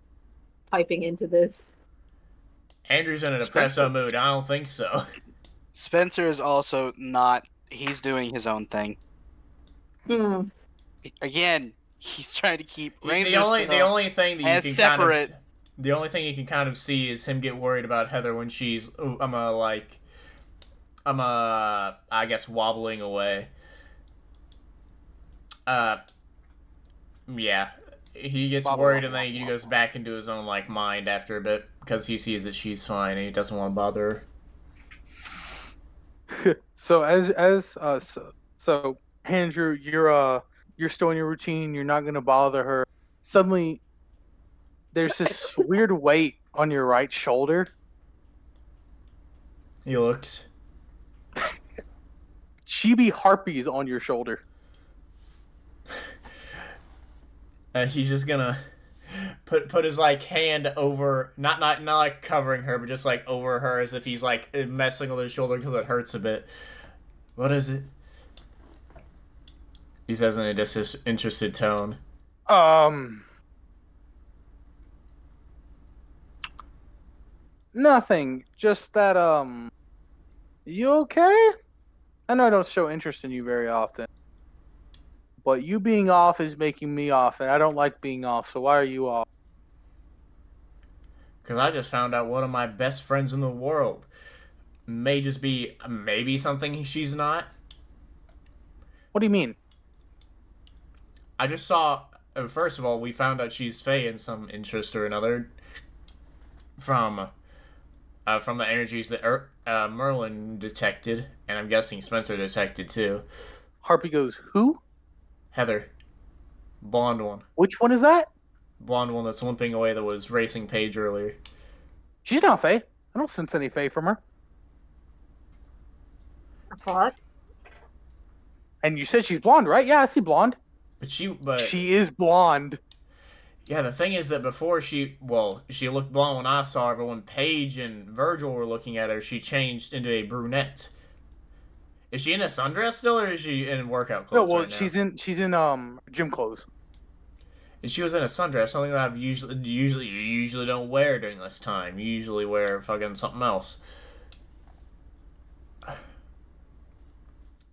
piping into this. Andrew's in an Spencer- espresso mood. I don't think so. Spencer is also not. He's doing his own thing. Again, he's trying to keep The only thing that you as can separate. the only thing you can kind of see is him get worried about Heather when she's I guess wobbling away. Yeah. He gets worried and then he goes back into his own mind after a bit because he sees that she's fine and he doesn't want to bother her. So Andrew, you're still in your routine. You're not gonna bother her. Suddenly, there's this weird weight on your right shoulder. He looks. Chibi harpies on your shoulder. He's just gonna put his hand over, not like covering her, but just over her as if he's messing with her shoulder because it hurts a bit. What is it? He says in a disinterested tone. Nothing. Just that you okay? I know I don't show interest in you very often. But you being off is making me off, and I don't like being off, so why are you off? Because I just found out one of my best friends in the world may just be maybe something she's not. What do you mean? I just saw, first of all, we found out she's Fae in some interest or another from the energies that Merlin detected, and I'm guessing Spencer detected too. Harpy goes, who? Heather. Blonde one. Which one is that? Blonde one that's limping away that was racing Paige earlier. She's not Fae. I don't sense any Fae from her. What? And you said she's blonde, right? Yeah, I see blonde. But she is blonde. Yeah, the thing is that before she looked blonde when I saw her, but when Paige and Vergil were looking at her, she changed into a brunette. Is she in a sundress still, or is she in workout clothes? No, well, right now? she's in gym clothes. And she was in a sundress, something that you usually don't wear during this time. You usually wear fucking something else.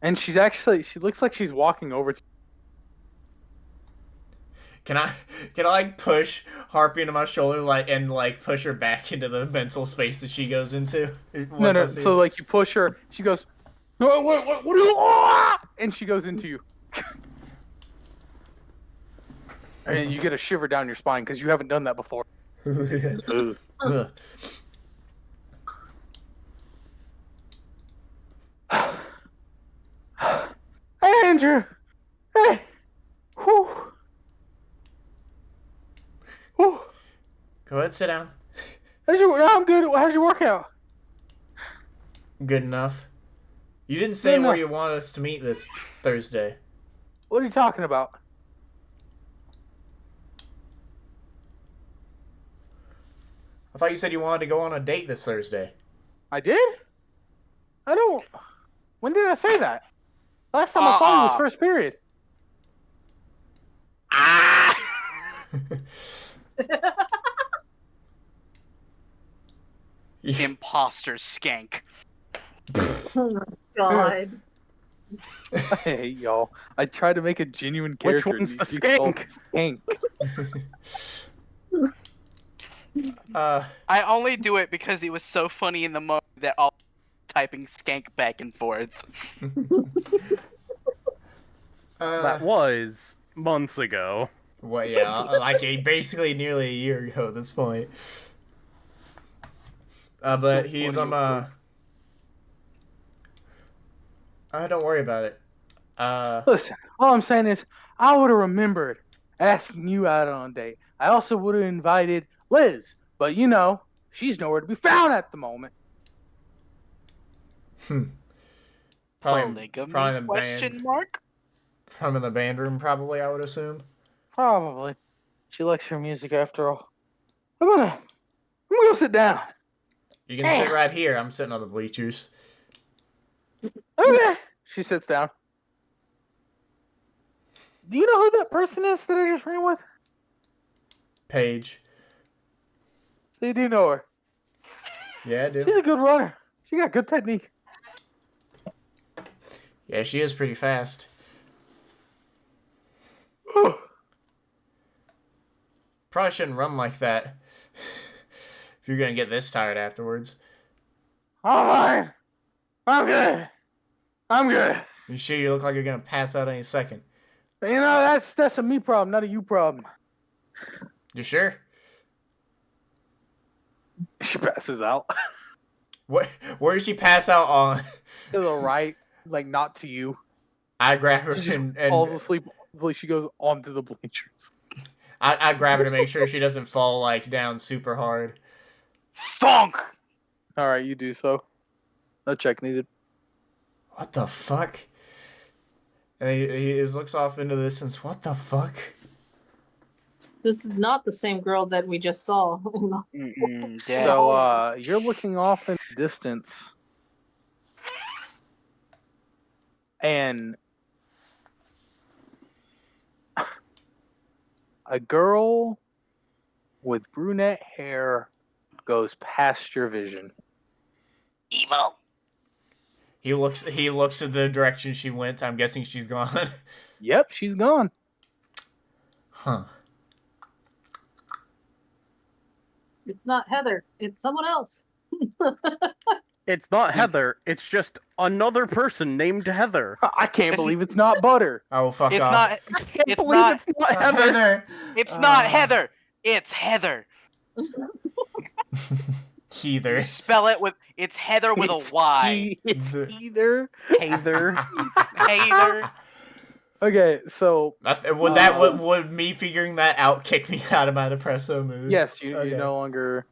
And she looks like she's walking over to. Can I push Harpy into my shoulder and push her back into the mental space that she goes into? No. So you push her, she goes, what do you? And she goes into you. And you get a shiver down your spine because you haven't done that before. Hey, Andrew. Hey. Whew. Whew. Go ahead, sit down. I'm good. How's your workout? Good enough. You didn't say where you want us to meet this Thursday. What are you talking about? I thought you said you wanted to go on a date this Thursday. I did? I don't. When did I say that? Last time I saw you was first period. Imposter skank. Oh my god. Hey, y'all. I tried to make a genuine Which character. one's and the you called skank? Skank. I only do it because it was so funny in the moment that all typing skank back and forth. That was months ago. Well, yeah, like basically nearly a year ago at this point. But he's funny, of don't worry about it. Listen, all I'm saying is, I would have remembered asking you out on a date. I also would have invited Liz, but you know, she's nowhere to be found at the moment. Probably Polygamy? the Question band. mark? From in the band room, probably. I would assume. Probably. She likes her music after all. I'm gonna go sit down. You can sit right here. I'm sitting on the bleachers. Okay. She sits down. Do you know who that person is that I just ran with? Paige. So you do know her. Yeah, I do. She's a good runner. She got good technique. Yeah, she is pretty fast. Probably shouldn't run like that. If you're gonna get this tired afterwards. All right. I'm good. I'm good. You sure you look like you're gonna pass out any second? You know, that's a me problem, not a you problem. You sure? She passes out. What? Where did she pass out on? To the right, like not to you. I grab her She just and falls asleep. She goes onto the bleachers. I grab her to make sure she doesn't fall like down super hard. Thunk! All right, you do so. No check needed. What the fuck? And he just looks off into the distance. What the fuck? This is not the same girl that we just saw. So you're looking off in the distance, and a girl with brunette hair goes past your vision. Emo. He looks at the direction she went. I'm guessing she's gone. Yep, she's gone. Huh. It's not Heather. It's someone else. It's not Heather. It's just another person named Heather. I can't It's- believe it's not Butter. Oh, fuck It's off. not. I can't It's believe not- it's not Heather. It's not Heather. It's Heather. Heather. Spell it with. It's Heather with a Y. It's The- either. Heather. Heather. Okay, so Would me figuring that out kick me out of my depresso mood? yes, you Okay. no longer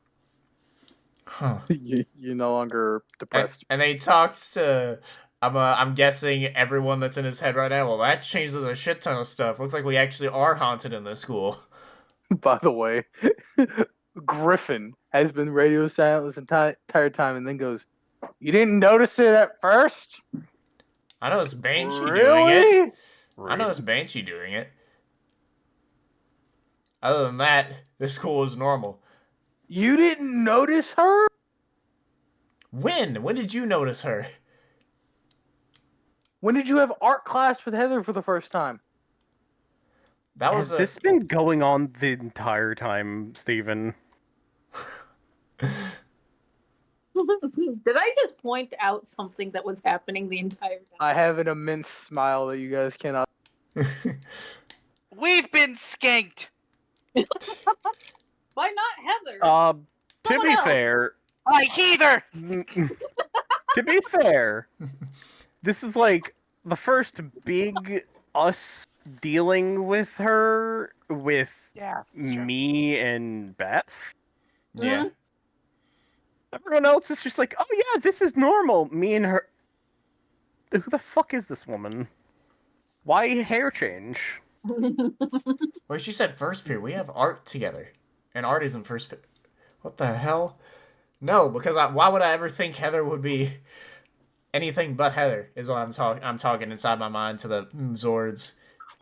Huh. you're no longer depressed. And then he talks to. I'm guessing everyone that's in his head right now. Well, that changes a shit ton of stuff. Looks like we actually are haunted in this school. By the way, Griffin has been radio silent this entire time, and then goes, "You didn't notice it at first? I know it's Banshee doing it. Really? I know it's Banshee doing it. Other than that, this school is normal. You didn't notice her? When? When did you notice her? When did you have art class with Heather for the first time? That Has was this been going on the entire time, Steven? Did I just point out something that was happening the entire time? I have an immense smile that you guys cannot. We've been skanked. Why not Heather? To Someone be else. fair, Like Heather. to be fair, this is like the first big us dealing with her with Yeah. me and Beth. yeah. Everyone else is just like, oh yeah, this is normal. Me and her. Who the fuck is this woman? Why hair change? Well, she said first period. We have art together, and art isn't first period. What the hell? No, because why would I ever think Heather would be anything but Heather? Is what I'm talking inside my mind to the Zords.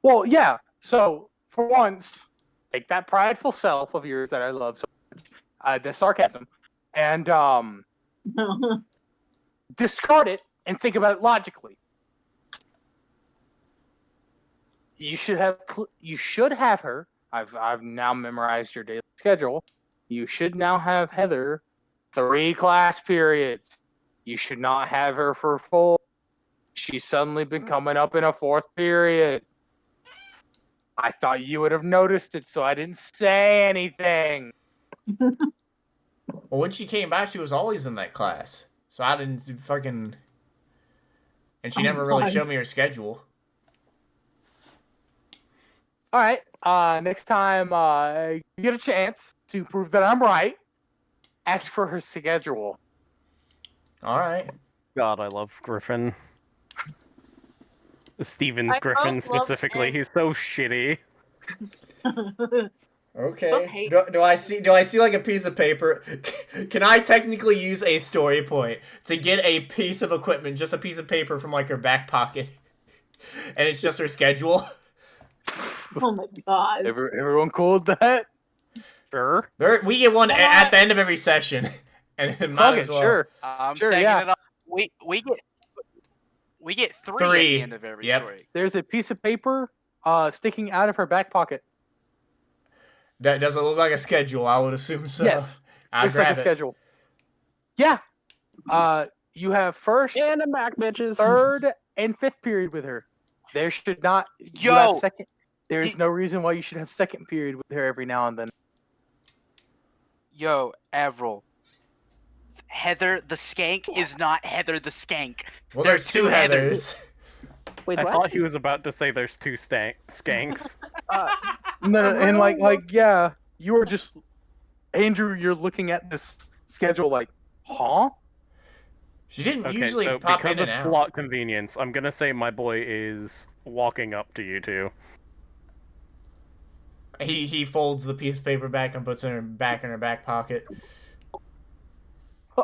Well, yeah. So for once, take that prideful self of yours that I love so much, the sarcasm, and discard it and think about it logically. You should have her. I've now memorized your daily schedule. You should now have Heather 3 class periods. You should not have her for 4. She's suddenly been coming up in a 4th period. I thought you would have noticed it, so I didn't say anything. Well, when she came back, she was always in that class. So I didn't fucking... And she never really showed me her schedule. All right. Next time you get a chance to prove that I'm right, ask for her schedule. All right. God, I love Griffin. Steven's I Griffin both love specifically. and- He's so shitty. Okay. Do I see like a piece of paper? Can I technically use a story point to get a piece of equipment, just a piece of paper from like her back pocket, and it's just her schedule? Oh my god. Everyone cool with that? Sure. We get one at the end of every session, and it might Fuck as it, well. sure. I'm Sure, taking yeah. it off. We get 3 at Three. the end of every Yep. story. There's a piece of paper sticking out of her back pocket. Does it look like a schedule? I would assume so. Yes. I'll Looks like grab a it. schedule. Yeah. You have 1st, And I'm back, bitches. 3rd, and 5th period with her. There should not. You Yo! have second. There's no reason why you should have 2nd period with her every now and then. Yo, Avril. Heather the Skank is not Heather the Skank. Well, There's there's two two Heathers. Wait, I what? thought he was about to say there's 2 skanks. No, and like, yeah, you were just Andrew. You're looking at this schedule, like, huh? She didn't Okay, usually so pop because in of and out. plot convenience, I'm gonna say my boy is walking up to you two. He folds the piece of paper back and puts it back in her back pocket.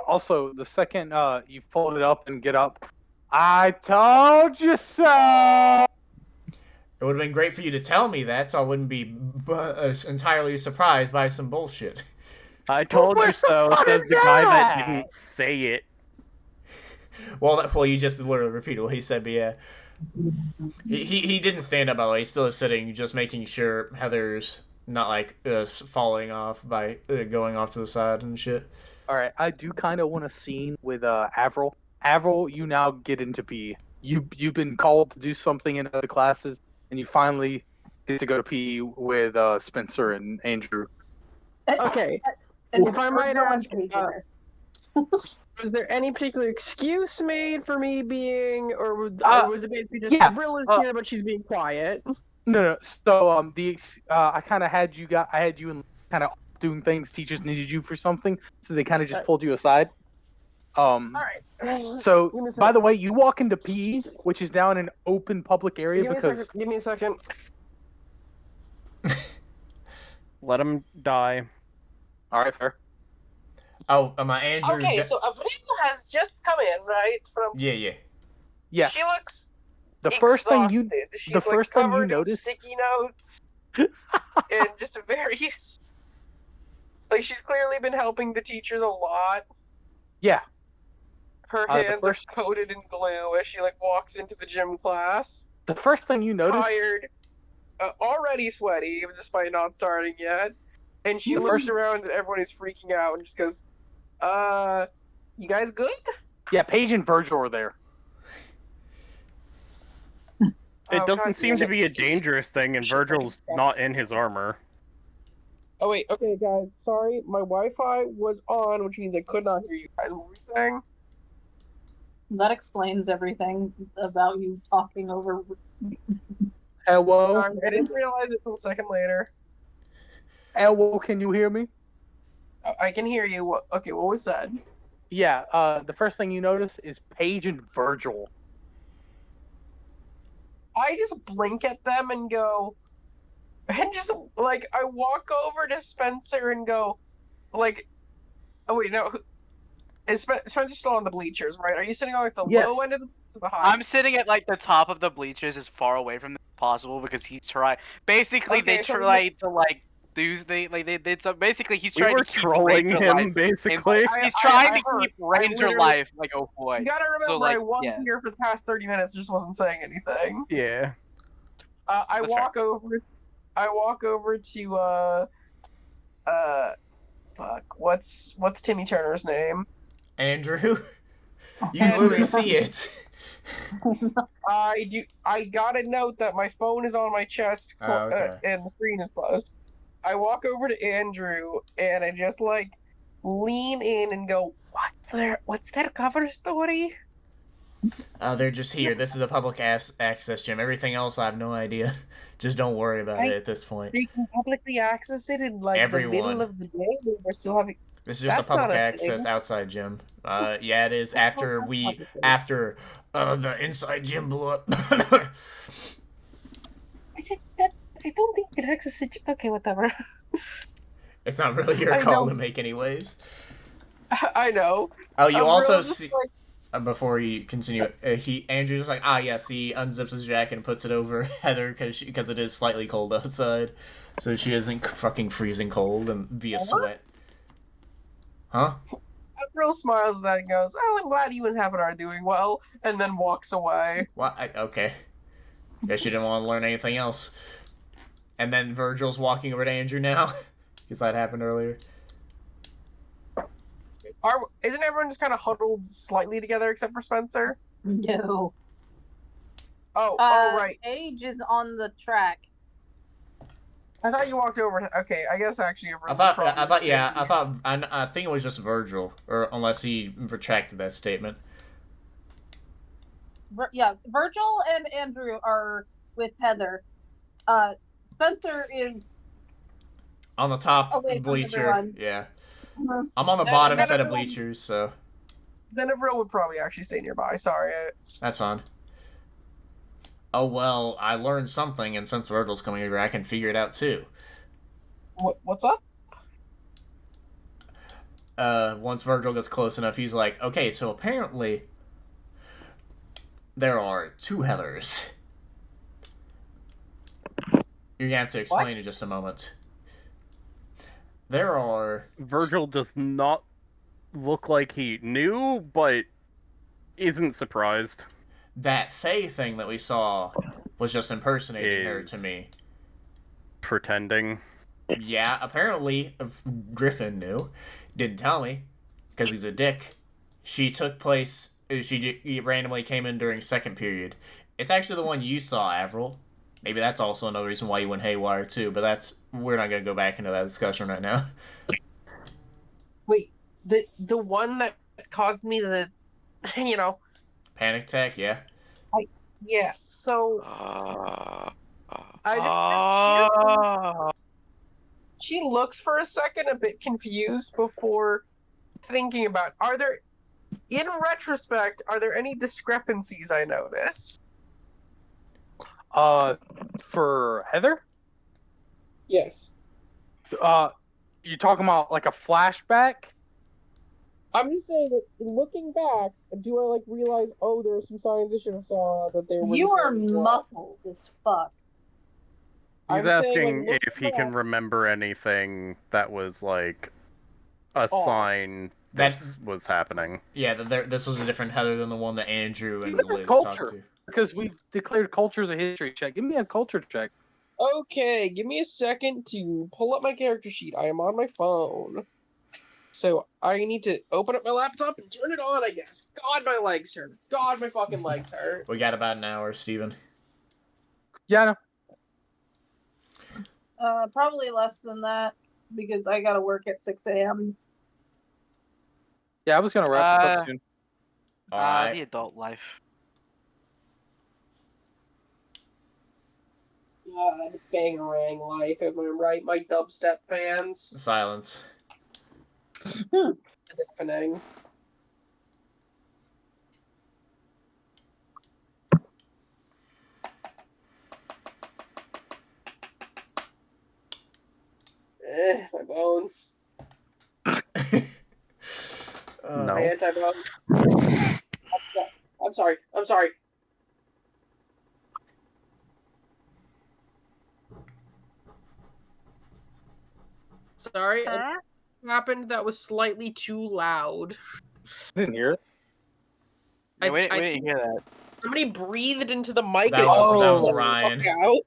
Also, the second you fold it up and get up, I told you so. It would have been great for you to tell me that, so I wouldn't be entirely surprised by some bullshit. I told you where's the so, fun says in the guy that that? didn't say it. Well, you just literally repeated what he said, but yeah. He didn't stand up, by the way. He still is sitting, just making sure Heather's not, like, falling off by going off to the side and shit. All right, I do kind of want a scene with Avril. Avril, you now get into PE. You've been called to do something in other classes, and you finally get to go to PE with Spencer and Andrew. Okay. And If I might no one ask, can be there. was there any particular excuse made for me being, or was it basically just yeah, Avril is here, but she's being quiet? No. So I kind of had you in kind of doing things. Teachers needed you for something, so they kind of just pulled you aside. All right. So, Give me a by the second. way, you walk into PE, which is now in an open public area Give me a because second. Give me a second. Let him die. all right, fair. Oh, my Andrew... Okay, so Avril has just come in, right? From Yeah. Yeah, she looks the first thing you exhausted. She's, the like, first thing you covered in noticed- sticky notes and just a very like she's clearly been helping the teachers a lot. yeah. Her The hands first- are coated in glue as she like walks into the gym class. The first thing you notice, Tired, already sweaty, despite not starting yet. And she The looks first- around and everyone is freaking out and just goes, you guys good? yeah, Paige and Vergil are there. It Oh, doesn't God seem damn to it. be a dangerous thing, and Virgil's not in his armor. Oh wait, okay guys, sorry, my Wi-Fi was on, which means I could not hear you guys. What were you saying? That explains everything about you talking over. Hello, Sorry, I didn't realize it till a second later. hello, can you hear me? I can hear you. Okay, what was said? Yeah. The first thing you notice is Paige and Vergil. I just blink at them and go, and just like I walk over to Spencer and go, like, oh wait, no, is Spencer's still on the bleachers, right? Are you sitting on like the Yes. low end of the high? I'm sitting at like the top of the bleachers as far away from them as possible because he's trying. Basically, Okay, they so try to like do so basically he's We trying were to keep trolling Ranger him, life. basically. I- He's trying to heard. keep Ranger literally- life like oh boy. You gotta remember, So, like, I was yeah. here for the past 30 minutes, just wasn't saying anything. Yeah. I That's walk over to fuck, what's Timmy Turner's name? Andrew, you Andrew. literally see it. I got a note that my phone is on my chest Okay. and the screen is closed. I walk over to Andrew and I just like lean in and go, what's their cover story? They're just here. This is a public access gym. Everything else, I have no idea. Just don't worry about it at this point. They can publicly access it in like the middle Everyone. of the day when we're still having. This is just That's a public not a access thing. outside gym. Yeah, it is. After the inside gym blew up. I don't think you can access it. Okay, whatever. It's not really your I call know. to make, anyways. I know. Oh, you I'm also really just see. like, Before you continue, Andrew's just like, yes, he unzips his jacket and puts it over Heather because it is slightly cold outside, so she isn't fucking freezing cold and via sweat. Huh? Avril smiles at that and goes, "Oh, I'm glad you and Heaven are doing well," and then walks away. What? Okay. Guess she didn't want to learn anything else. And then Vergil's walking over to Andrew now, because that happened earlier. Isn't everyone just kind of huddled slightly together except for Spencer? No. Oh, right. Paige is on the track. I thought you walked over. Okay, I guess actually. I think it was just Vergil, or unless he retracted that statement. Yeah, Vergil and Andrew are with Heather. Spencer is on the top away from bleacher. everyone. Yeah. Mhm. I'm on the bottom set of bleachers, so. Then Avril would probably actually stay nearby. Sorry. That's fine. Oh, well, I learned something, and since Vergil's coming over, I can figure it out, too. What's up? Once Vergil gets close enough, he's like, okay, so apparently there are 2 Heathers. You're gonna have to explain in just a moment. There are... Vergil does not look like he knew, but isn't surprised. That Faye thing that we saw was just impersonating her to me. Pretending. Yeah, apparently Griffin knew. Didn't tell me, because he's a dick. She randomly came in during second period. It's actually the one you saw, Avril. Maybe that's also another reason why you went haywire too, but we're not gonna go back into that discussion right now. Wait, the one that caused me the, panic attack, yeah. Yeah. So. She looks for a second a bit confused before thinking about. In retrospect, are there any discrepancies I noticed? For Heather? Yes. You talking about like a flashback? I'm just saying that looking back, do I realize, there are some signs I should have saw that they were. You are muffled as fuck. He's asking saying, if he can remember anything that was like a sign that was happening. Yeah, this was a different Heather than the one that Andrew and Liz culture, talked to. Because we've declared culture as a history check. Give me a culture check. Okay, give me a second to pull up my character sheet. I am on my phone. So I need to open up my laptop and turn it on, I guess. God, my legs hurt. God, my fucking legs hurt. We got about an hour, Steven. Yeah, I know. Probably less than that, because I gotta work at 6 a.m. Yeah, I was gonna wrap this up soon. The adult life. God, bangarang life, am I right, my dubstep fans? Silence. Deafening. My bones. No. My anti-bones. I'm sorry. Sorry, Huh? happened that was slightly too loud. I didn't hear it. Yeah, we didn't hear that. Somebody breathed into the mic. That was Ryan. Out.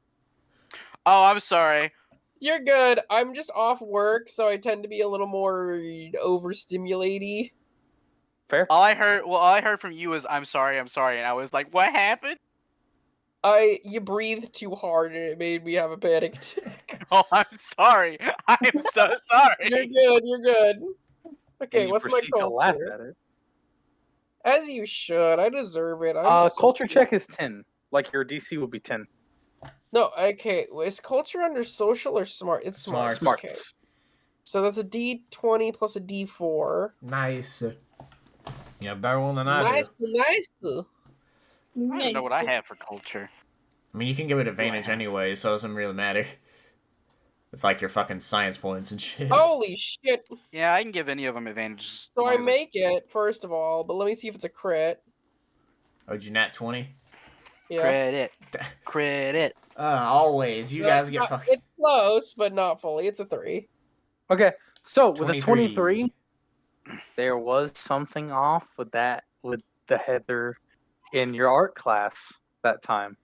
Oh, I'm sorry. You're good. I'm just off work, so I tend to be a little more overstimulated. Fair. All I heard from you was I'm sorry, and I was like, what happened? You breathed too hard and it made me have a panic attack. Oh, I'm sorry. I'm so sorry. You're good, you're good. Okay, And you what's my proceed to laugh culture? at it. As you should. I deserve it. I'm Culture check is 10. Like your DC would be 10. No, okay. Is culture under social or smart? It's smart. Smart. Okay. So that's a D20 plus a D4. Nice. Yeah, better one than I do. Nice. I don't know what I have for culture. I mean, you can give it advantage anyway, so it doesn't really matter. With like your fucking science points and shit. Holy shit. Yeah, I can give any of them advantages. So I make it, first of all, but let me see if it's a crit. Oh, did you nat 20? Yeah. Credit. Always. You guys get fucking... It's close, but not fully. It's a 3. Okay, so with 23. a 23, there was something off with that, with the Heather in your art class that time.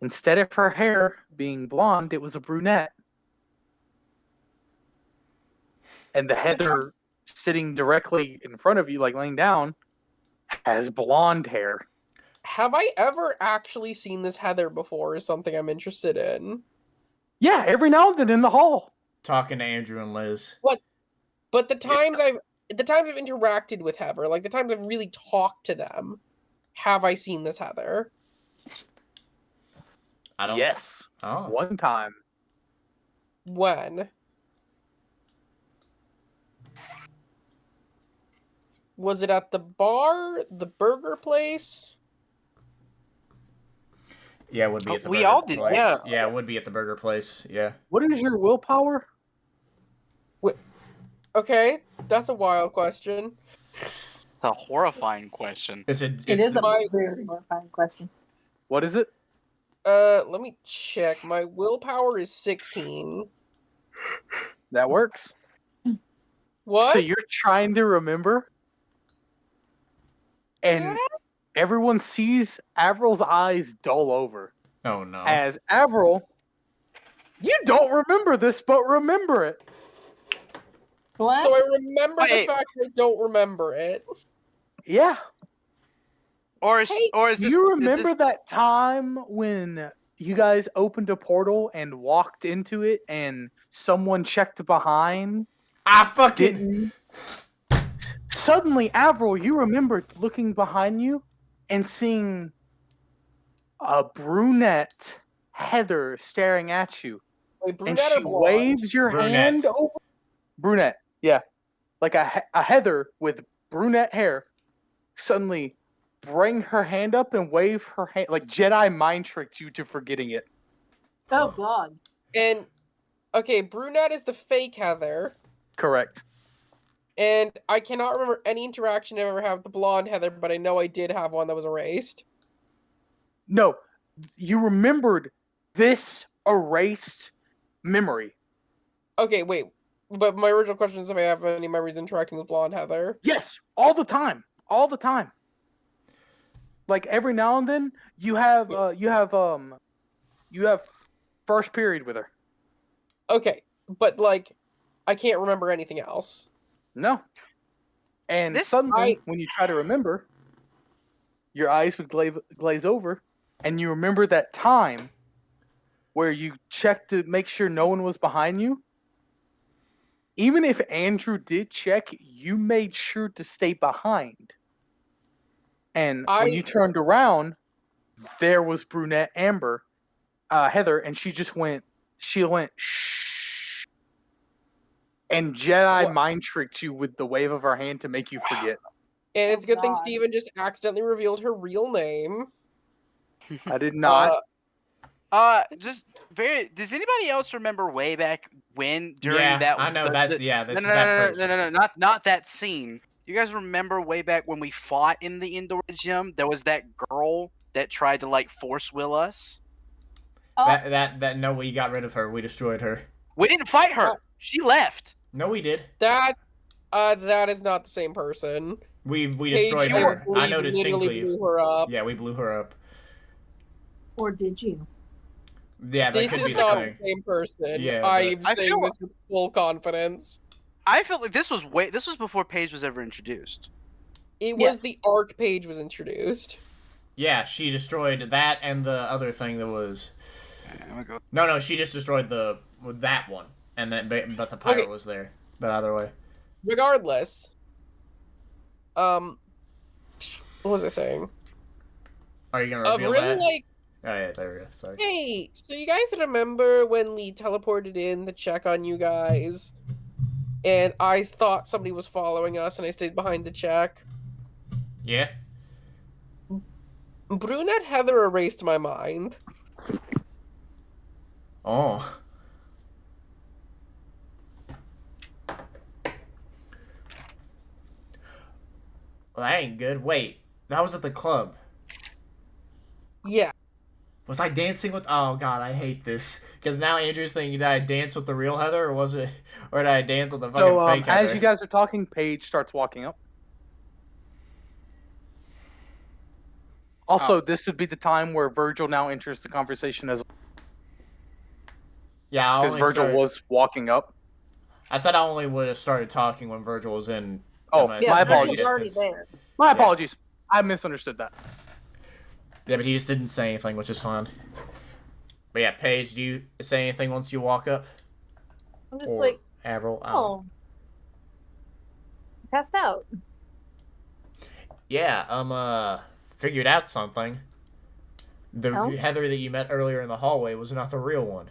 Instead of her hair being blonde, it was a brunette. And the Heather sitting directly in front of you, like laying down, has blonde hair. Have I ever actually seen this Heather before is something I'm interested in. Yeah, every now and then in the hall. Talking to Andrew and Liz. But the times I've interacted with Heather, like the times I've really talked to them, have I seen this Heather? I don't... Yes. Oh. One time. When? Was it at the bar? The burger place? Yeah, it would be at the We burger all did, place. yeah. Yeah, it would be at the burger place, yeah. What is your willpower? Okay, that's a wild question. It's a horrifying question. It is a very horrifying question. What is it? Let me check. My willpower is 16. That works. What? So you're trying to remember, and everyone sees Avril's eyes dull over. Oh no. As Avril, you don't remember this, but remember it. What? So I remember the Wait. fact I don't remember it. Yeah. Or is this? You remember that time when you guys opened a portal and walked into it, and someone checked behind? I fucking... Suddenly, Avril, you remembered looking behind you and seeing a brunette Heather staring at you. Wait, And brunette she or blonde? waves your Brunette. hand over. Brunette, yeah. Like a Heather with brunette hair suddenly bring her hand up and wave her hand. Like Jedi mind tricked you to forgetting it. Oh god. And, okay, brunette is the fake Heather. Correct. And I cannot remember any interaction I ever had with the blonde Heather, but I know I did have one that was erased. No, you remembered this erased memory. Okay, wait. But my original question is if I have any memories interacting with blonde Heather. Yes, all the time. All the time. Like every now and then you have first period with her. Okay, but like I can't remember anything else. No. And suddenly when you try to remember, your eyes would glaze over, and you remember that time where you checked to make sure no one was behind you. Even if Andrew did check, you made sure to stay behind. And when you turned around, there was brunette Heather, and she went, shh. And Jedi mind tricked you with the wave of her hand to make you forget. And it's a good thing Steven just accidentally revealed her real name. I did not. Does anybody else remember way back when during yeah, that? I know that person. Not that scene. You guys remember way back when we fought in the indoor gym? There was that girl that tried to like force will us. No, we got rid of her. We destroyed her. We didn't fight her. She left. No, we did. That is not the same person. We destroyed Paige, her. I know distinctly. blew her up. Yeah, we blew her up. Or did you? Yeah, that This could be is the not thing. the same person. Yeah, I'm I saying feel- this with full confidence. I felt like this was before Paige was ever introduced. It Yes. was the arc Page was introduced. Yeah, she destroyed that and the other thing that was. I'm gonna go. No, she just destroyed that one, and then but the pirate Okay. was there. But either way, Regardless, what was I saying? are you gonna Of reveal really that? like, Oh yeah, there we go. Sorry. hey, so you guys remember when we teleported in to check on you guys, and I thought somebody was following us, and I stayed behind to check? Yeah. Brunette Heather erased my mind. Oh. Well, that ain't good. Wait, that was at the club. Yeah. Was I dancing with? Oh God, I hate this. Because now Andrew's thinking, did I dance with the real Heather, or did I dance with the fucking So fake Heather? as you guys are talking, Paige starts walking up. Also, this would be the time where Vergil now enters the conversation as Yeah, because Vergil was walking up. I said I only would have started talking when Vergil was in. Oh, my Yeah, my Vergil very apologies. was already distance. there. My Yeah. apologies. I misunderstood that. Yeah, but he just didn't say anything, which is fine. But yeah, Paige, do you say anything once you walk up? I'm just Or like, Avril? oh, passed out. Yeah, figured out something. The Oh? Heather that you met earlier in the hallway was not the real one.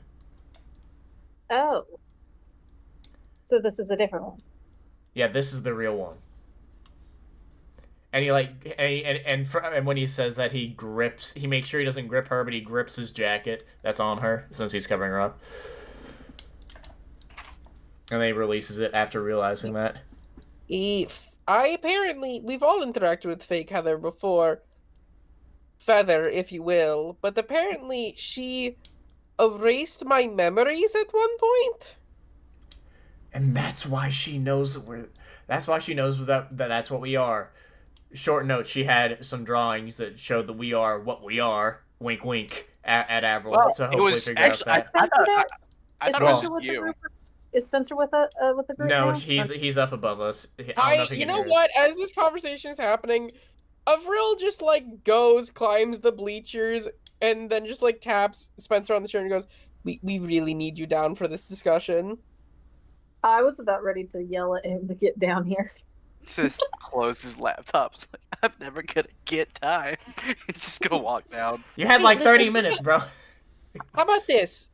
Oh, so this is a different one. Yeah, this is the real one. And he and when he says that he makes sure he doesn't grip her, but he grips his jacket that's on her since he's covering her up. And then he releases it after realizing that. We've all interacted with fake Heather before. Feather, if you will, but apparently she erased my memories at one point. And that's why she knows that's what we are. Short note, she had some drawings that showed that we are what we are. Wink, wink at Avril Well, to It hopefully was figure out actually. that. I thought there? I Is thought it Well- was Spencer just with the you. group? Is Spencer with the group No, now? he's up above us. I don't know if he You can know hear us. what? As this conversation is happening, Avril just goes, climbs the bleachers, and then just taps Spencer on the shoulder and goes, "We really need you down for this discussion." I was about ready to yell at him to get down here. Just close his laptop. It's like, I'm never gonna get time. Just go walk down. You had Hey, like 30 listen. minutes, bro. How about this?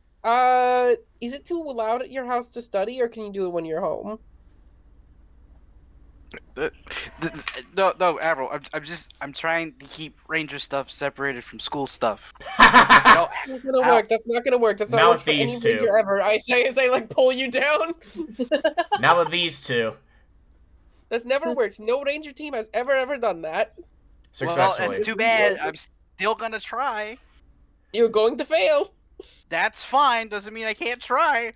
Is it too loud at your house to study, or can you do it when you're home? No, Avril. I'm trying to keep Ranger stuff separated from school stuff. No. That's not gonna Ow. work. That's not gonna work. That's not Not work with for any these two. ranger ever. I say as I pull you down. Not with these two. That's never worked. No ranger team has ever done that. Well, Successfully. it's too bad. I'm still gonna try. You're going to fail. That's fine. Doesn't mean I can't try.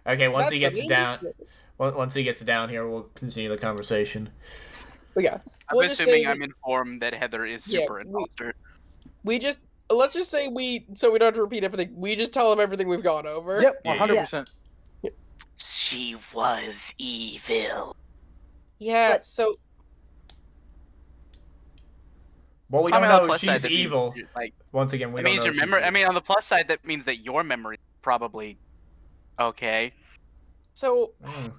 Okay, once That's he the gets ranger down, spirit. once he gets down here, we'll continue the conversation. But yeah, I'm we'll just assuming say I'm informed that Heather is Yeah, super imposter. let's just say so we don't have to repeat everything. We just tell them everything we've gone over. Yep, Yeah, 100%. She was evil. Yeah. But- So Well, we I don't mean, on the know plus she's side, that means evil. Like, Once again, we it don't means know your if she's memory. I evil. mean, on the plus side, that means that your memory is probably okay. Mm.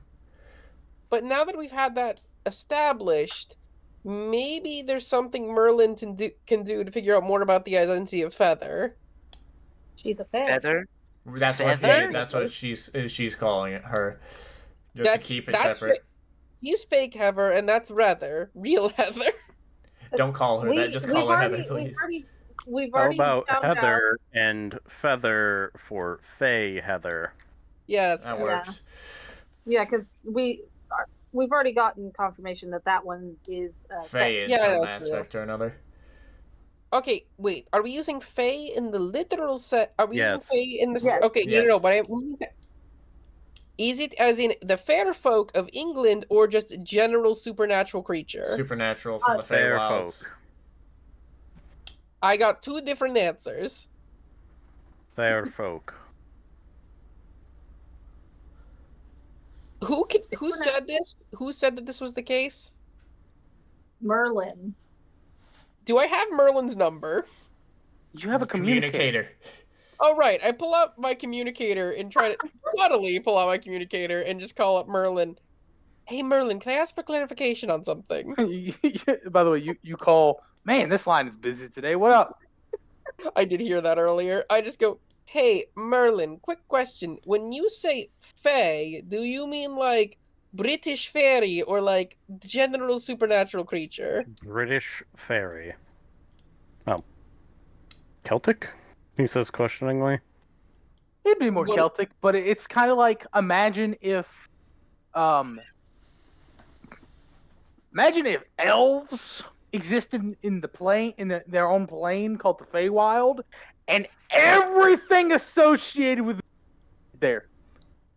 but now that we've had that established, maybe there's something Merlin can do to figure out more about the identity of Feather. She's a fan. Feather. That's Feather? what she's calling it her, just to keep it separate. He's fake Heather, and that's Heather, real Heather. Don't call her that. Just call her Heather, please. We've How already about found out. Heather and Feather for Faye Heather? Yeah, that's That good. works. Yeah, because we've already gotten confirmation that one is Faye in Yeah, some that's aspect or another. Okay, wait. Are we using Fae in the literal set? Are we using Yes. Fae in the Yes. Okay, Yes. no. But is it as in the fair folk of England, or just a general supernatural creature? Supernatural from the Fair Feywilds. folk. I got two different answers. fair folk. Who said this? Who said that this was the case? Merlin. Do I have Merlin's number? You have a communicator. Oh, right. I pull up my communicator and try to subtly pull out my communicator and just call up Merlin. Hey, Merlin, can I ask for clarification on something? By the way, you call. Man, this line is busy today. What up? I did hear that earlier. I just go, hey, Merlin, quick question. When you say fae, do you mean like British fairy or like general supernatural creature? British fairy. Oh. Celtic? He says questioningly. It'd be more What- Celtic, but it's kind of like imagine if elves existed in the plane their own plane called the Feywild, and everything associated with there.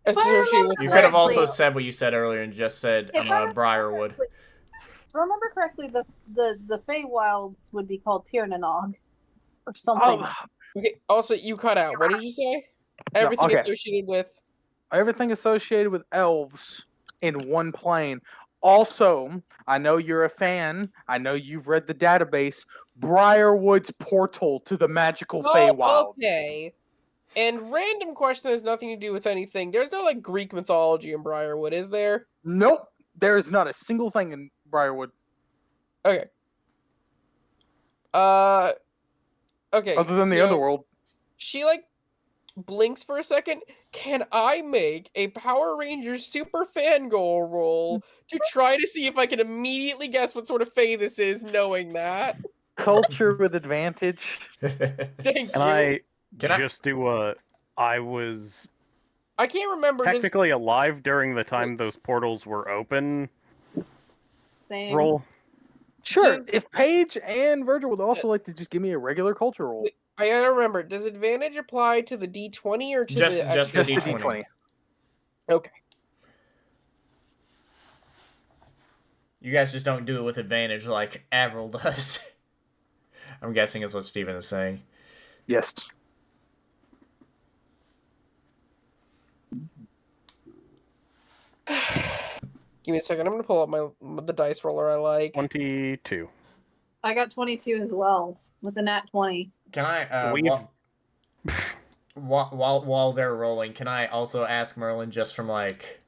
Associated with You what? could have also said what you said earlier and just said If I Briarwood. remember correctly, the Feywilds would be called Tirnanog or something. Oh, Okay, also, you cut out. What did you say? Everything okay. associated with... everything associated with elves in one plane. Also, I know you're a fan. I know you've read the database. Briarwood's portal to the magical Feywild. Okay. And random question has nothing to do with anything. There's no, like, Greek mythology in Briarwood, is there? Nope, there is not a single thing in Briarwood Okay. Okay. other than the so underworld. She, like, blinks for a second. Can I make a Power Rangers Super Fangirl roll to try to see if I can immediately guess what sort of fae this is, knowing that? Culture with advantage. Thank Can you. I Can I- just do a... I was I can't remember. Does, technically alive during the time those portals were open Same. roll? Sure, Does- if Paige and Vergil would also like to just give me a regular culture roll. I gotta remember, does advantage apply to the D20 or to Just- the... just Just the D20. D20. Okay. You guys just don't do it with advantage like Avril does. I'm guessing is what Steven is saying. Yes. Give me a second. I'm gonna pull up the dice roller I like. 22. I got 22 as well with a nat 20. Can I We've- while they're rolling, can I also ask Merlin just from like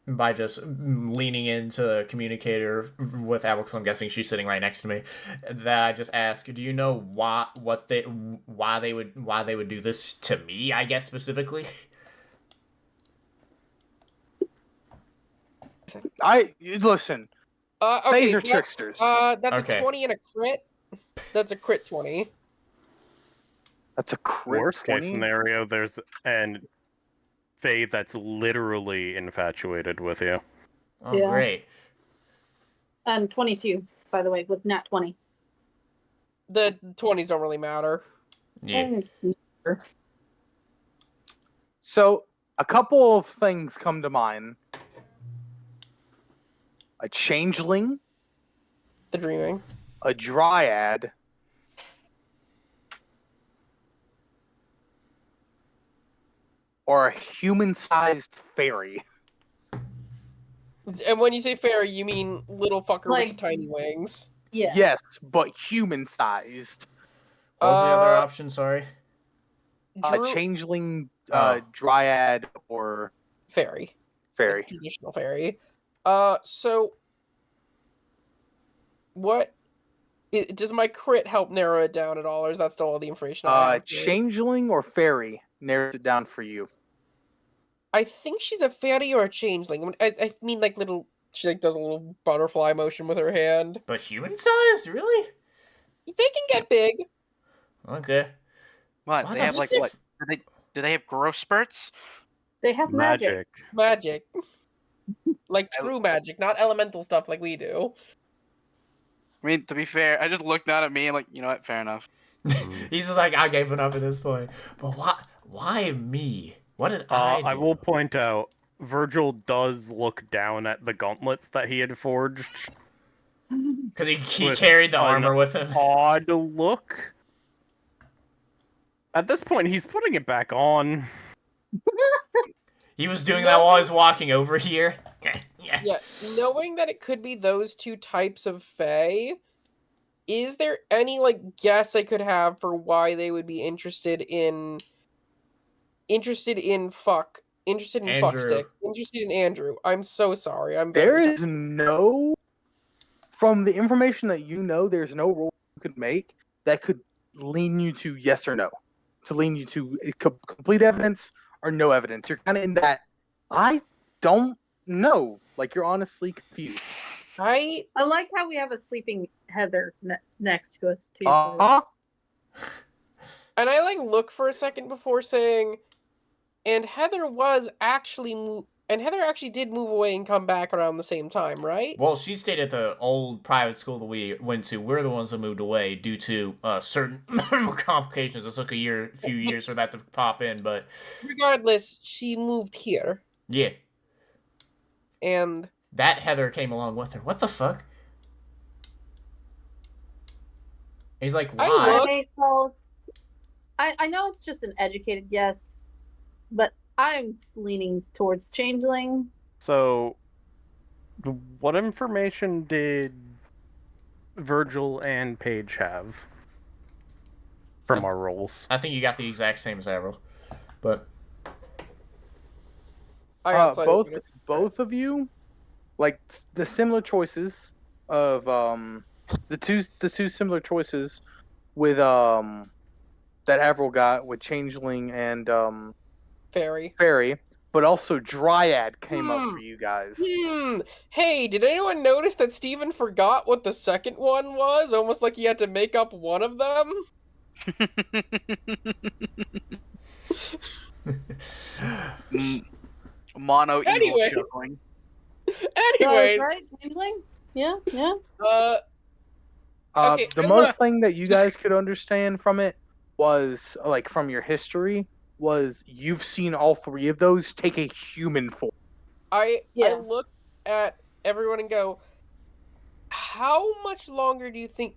by just leaning into the communicator with Avril, because I'm guessing she's sitting right next to me, that I just ask, do you know why they would do this to me, I guess specifically? Listen. Okay, Fays are tricksters. that's Okay. a 20 and a crit. That's a crit 20. That's a crit Worst 20. case scenario, there's an fae that's literally infatuated with you. Oh, Yeah. great. And 22, by the way, with nat 20. The 20s don't really matter. Yeah. So, a couple of things come to mind. A changeling, The dreaming. a dryad, or a human-sized fairy. And when you say fairy, you mean little fucker with Like- the tiny wings. Yeah. Yes, but human-sized. What was the other Uh, option? Sorry. A Drew- changeling, Oh. dryad, or fairy. fairy. Like traditional fairy. So what does my crit help narrow it down at all, or is that still all the information I have? Changeling or fairy narrows it down for you. I think she's a fairy or a changeling. I mean, like little. She like does a little butterfly motion with her hand. But human-sized, really? They can get big. Okay. What? Why They the have like fuck? what? Do they have growth spurts? They have magic. Magic. Like true magic, not elemental stuff like we do. I mean, to be fair, I just looked down at me and like, you know what? Fair enough. He's just like, I gave up at this point. But why me? What did I do? I will point out, Vergil does look down at the gauntlets that he had forged. Because he with carried the an armor with him. Odd look. At this point, he's putting it back on. He was doing that while I was walking over here. Yeah, knowing that it could be those two types of fae, is there any guess I could have for why they would be interested in fuck? Interested in Andrew. fuckstick. Interested in Andrew. I'm so sorry. There is no, from the information that you know, there's no rule you could make that could lean you to yes or no. To lean you to complete evidence or no evidence. You're kind of in that, I don't know. Like, you're honestly confused. I like how we have a sleeping Heather next to us too. And I look for a second before saying, and Heather actually did move away and come back around the same time, right? Well, she stayed at the old private school that we went to. We're the ones that moved away due to certain complications. It took a few years for that to pop in, but regardless, she moved here. Yeah. And that Heather came along with her. What the fuck? He's like, why? I know it's just an educated guess, but I'm leaning towards Changeling. So, what information did Vergil and Paige have from our roles? I think you got the exact same as Avril, but both of you, the similar choices of the two similar choices with that Avril got with Changeling and Fairy, but also Dryad came up for you guys. Hey, did anyone notice that Steven forgot what the second one was? Almost like he had to make up one of them? Mono evil Anyway. chuckling. Anyways, right, Changeling? Yeah. Okay, the most thing that you guys could understand from it was, from your history, was you've seen all three of those take a human form. I look at everyone and go, how much longer do you think...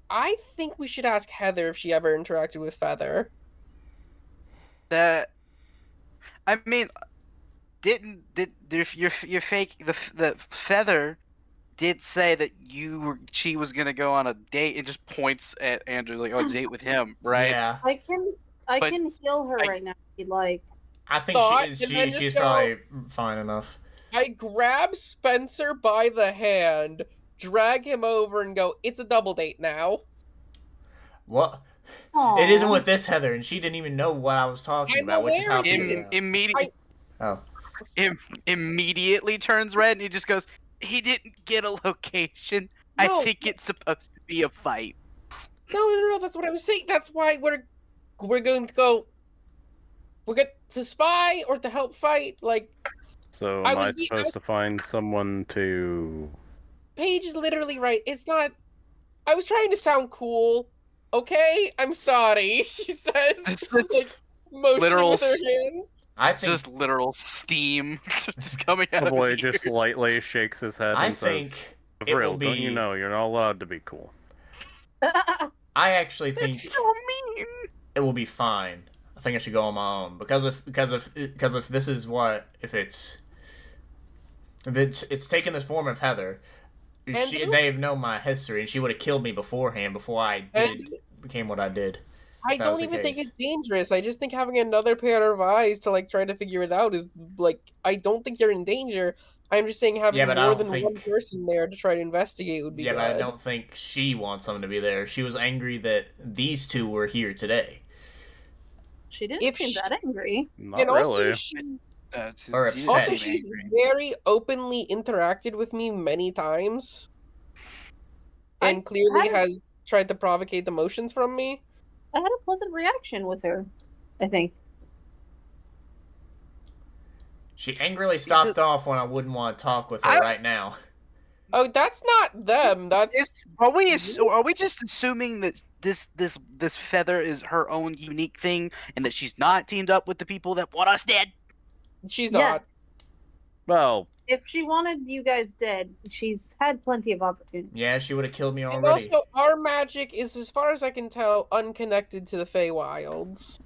I think we should ask Heather if she ever interacted with Feather. I mean, did your fake the Feather did say that she was gonna go on a date and just points at Andrew on a date with him, right? Yeah. I can heal her right now if you'd like. I think she's probably fine enough. I grab Spencer by the hand, drag him over, and go, it's a double date now. What? Aww. It isn't with this Heather, and she didn't even know what I was talking about, which is how immediately turns red and he just goes, he didn't get a location. No. I think it's supposed to be a fight. No, that's what I was saying. That's why we're going to go. We're going to spy or to help fight. So am I supposed to find someone to... Paige is literally right. It's not... I was trying to sound cool. Okay? I'm sorry, she says. Motioning literal with her hands. I think just literal steam just coming out the of boy his just ears. lightly shakes his head I and think says, it will Avril, don't be- you know you're not allowed to be cool? I actually think That's so mean. it will be fine. I think I should go on my own because if this is what if it's taken this form of Heather, they've known my history and she would have killed me beforehand before I became what I did. I don't even think it's dangerous. I just think having another pair of eyes to try to figure it out is I don't think you're in danger. I'm just saying having more than one person there to try to investigate would be good. Yeah, but I don't think she wants them to be there. She was angry that these two were here today. She didn't seem that angry. Not really. Also, she's very openly interacted with me many times. And clearly has tried to provocate emotions from me. I had a pleasant reaction with her, I think. She angrily stopped off when I wouldn't want to talk with her right now. Oh, that's not them. That's are we just assuming that this Feather is her own unique thing and that she's not teamed up with the people that want us dead? She's not. Well, If she wanted you guys dead, she's had plenty of opportunity. Yeah, she would have killed me And already. also, our magic is, as far as I can tell, unconnected to the Feywilds.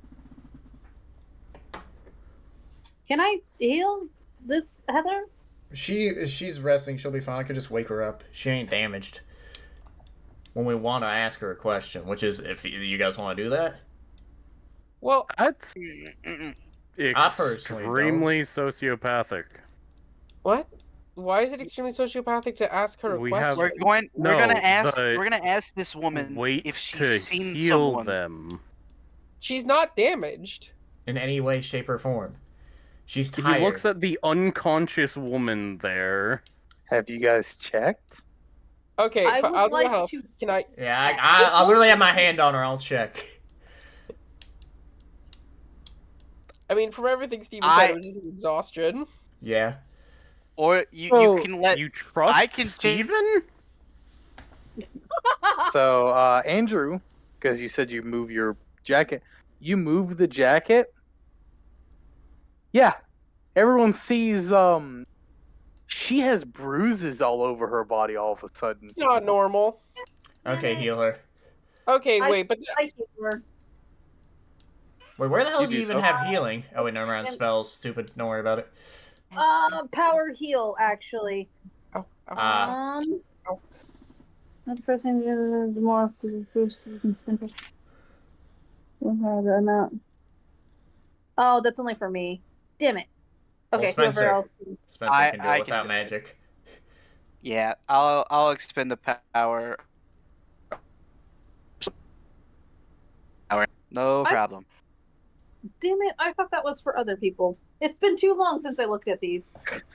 Can I heal this Heather? She's resting. She'll be fine. I could just wake her up. She ain't damaged. When we want to ask her a question, which is if you guys want to do that. Well, That's I personally extremely sociopathic. what? Why is it extremely sociopathic to ask her a We question? have- We're gonna No, ask. the- We're gonna ask this woman Wait if she's to seen heal someone. them. She's not damaged. in any way, shape, or form. She's He tired. looks at the unconscious woman there. Have you guys checked? Okay, I would I'll go like help. to- Can I? Yeah, I literally have my hand on her. I'll check. I mean, from everything Steven said, it was just exhaustion. Yeah. Or you So, can let. You trust I can Steven? So, Andrew, because you said you move your jacket, you move the jacket. Yeah, everyone sees. She has bruises all over her body all of a sudden. It's not normal. Okay, heal her. Okay, wait, but I heal her. Wait, where the hell You do you do even so. have healing? Oh wait, never mind. Spells. Stupid. Don't worry about it. Power heal actually. oh, That person is more boost you can spend. The amount. Oh, that's only for me. Damn it. Well, Okay, Spencer. whoever else. Spencer I can do can it without do it. magic. Yeah, I'll expend the power. No problem. Damn it! I thought that was for other people. It's been too long since I looked at these.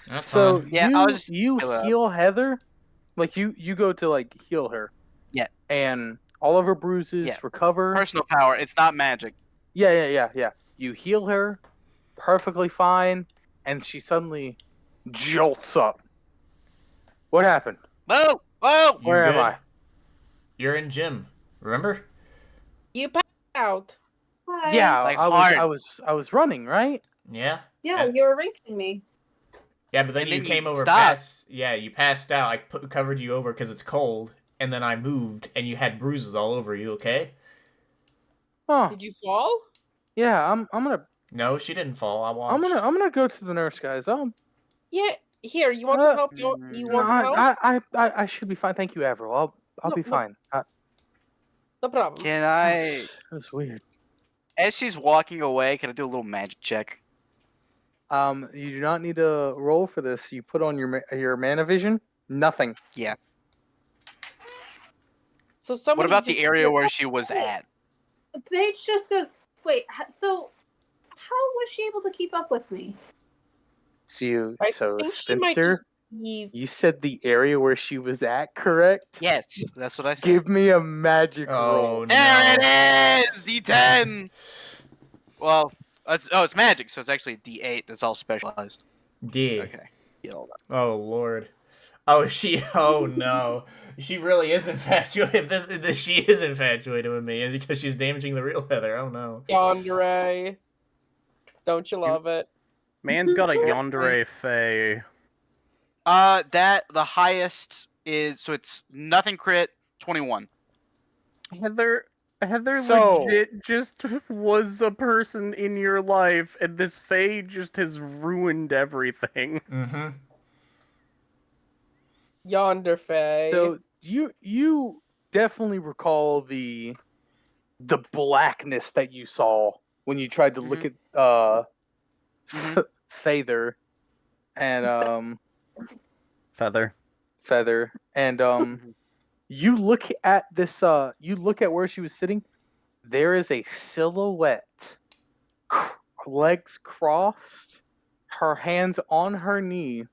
That's So fine. Yeah, you, I'll just you heal up. heal Heather, like you go to like heal her. Yeah. And all of her bruises Yeah. recover. Personal power. It's not magic. Yeah. You heal her, perfectly fine, and she suddenly jolts up. What happened? Whoa! Whoa! You Where am good? I? You're in gym. Remember? you passed out. Hi. Yeah, Like I hard. was running, right? Yeah. Yeah, you were racing me. Yeah, but then And you then came you over stopped. past. Yeah, you passed out. I covered you over because it's cold, and then I moved, and you had bruises all over you. Okay? Oh, Did you fall? yeah. I'm gonna No, she didn't fall. I watched. I'm gonna go to the nurse, guys. Yeah. Here, you want some help? You No, want some help? I should be fine. Thank you, Avril. I'll be No. fine. No problem. Can I? That's weird. As she's walking away, can I do a little magic check? You do not need to roll for this. You put on your mana vision. Nothing. Yeah. So somebody What about just the area where she was at? Paige just goes, wait, so how was she able to keep up with me? So I so think she might Spencer, just be... you said the area where she was at, correct? Yes, that's what I said. Give me a magic Oh roll. no! There it is! D10! Well, it's magic, so it's actually a D8 that's all specialized. D. Okay. Yeah, hold on. Oh lord. Oh she. Oh no. She really is infatuated. This she is infatuated with me, and because she's damaging the real Heather. Oh no. Yandere. Don't you love it? Man's got a yandere fey. That the highest is so it's nothing crit 21. Heather So- legit just was a person in your life, and this fey just has ruined everything. Mm-hmm. Yonder Fae. So you definitely recall the blackness that you saw when you tried to look at Feather and Feather. Feather and you look at this you look at where she was sitting. There is a silhouette, legs crossed, her hands on her knee,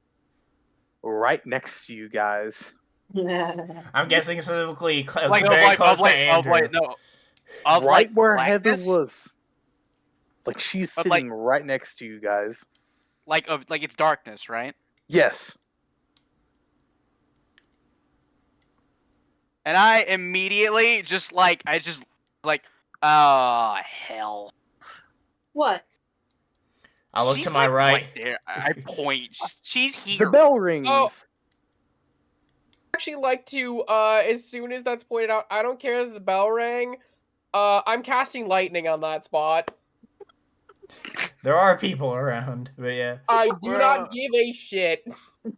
right next to you guys. I'm guessing specifically Like, very close to Andrew. no. Of, Right like, where Heather blackness? was. Like she's But, sitting right next to you guys. Like it's darkness, right? Yes. And I immediately oh hell. What? I look She's to my like right. there. I point. She's here. The bell rings. Oh. Actually like to, as soon as that's pointed out, I don't care that the bell rang. I'm casting lightning on that spot. There are people around, but yeah. I do not give a shit.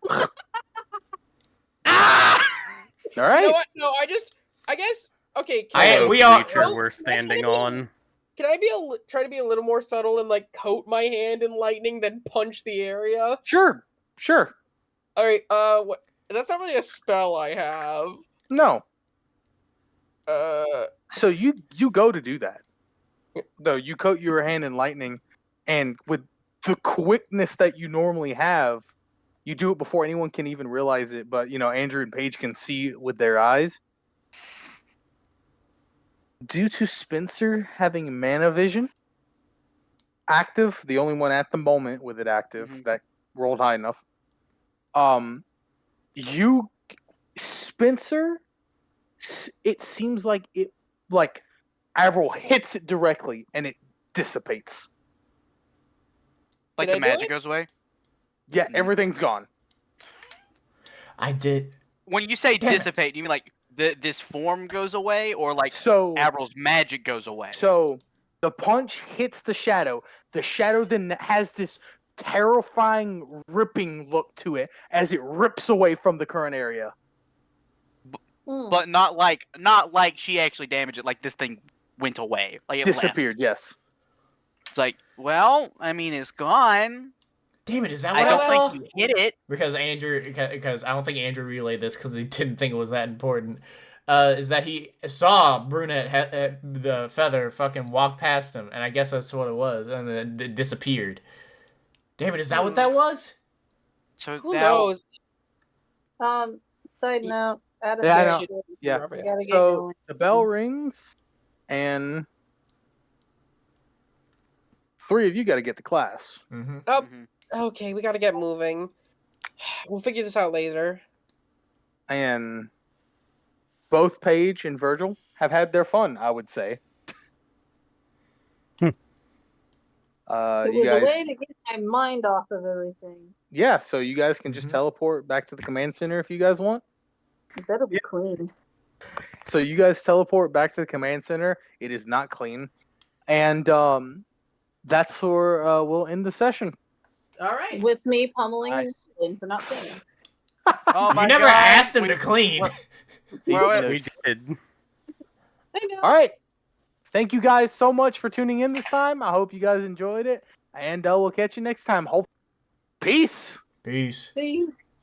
All right. You know what? No, I guess, okay. Can we all- creature we're standing on. Can I try to be a little more subtle and like coat my hand in lightning, then punch the area? Sure. All right. What? That's not really a spell I have. No. Uh. So you go to do that. No, you coat your hand in lightning, and with the quickness that you normally have, you do it before anyone can even realize it. But Andrew and Paige can see it with their eyes. Due to Spencer having mana vision active, the only one at the moment with it active that rolled high enough. Spencer, it seems like Avril hits it directly and it dissipates. Like Did the I do magic it? goes away. Yeah, everything's gone. I did. When you say Damn it. dissipate, you mean like this form goes away, or like So Avril's magic goes away? So the punch hits the shadow. The shadow then has this terrifying ripping look to it as it rips away from the current area. But not like she actually damaged it. Like this thing went away. Like it Disappeared, left. yes. It's like, well, I mean, it's gone. Damn it! Is that I what don't I think saw? you hit it. Because I don't think Andrew relayed this because he didn't think it was that important. Is that he saw Brunette the feather fucking walk past him, and I guess that's what it was, and then it disappeared. Damn it! Is that what that was? So Who now, knows? Side note. Adam, Yeah, I you know. should- Yeah. you gotta get So going. the bell rings, and 3 of you got to get to class. Mm-hmm. Okay, we gotta get moving. We'll figure this out later. And both Paige and Vergil have had their fun, I would say. It You was guys, a way to get my mind off of everything. yeah. So you guys can just Mhm. teleport back to the command center if you guys want. It better be clean. So you guys teleport back to the command center. It is not clean, and that's where we'll end the session. All right. With me pummeling Nice. and for not cleaning. oh You my never God, asked him we- to clean. Well, We did. I know. All right. Thank you guys so much for tuning in this time. I hope you guys enjoyed it, and we'll catch you next time. Peace. Peace. Peace.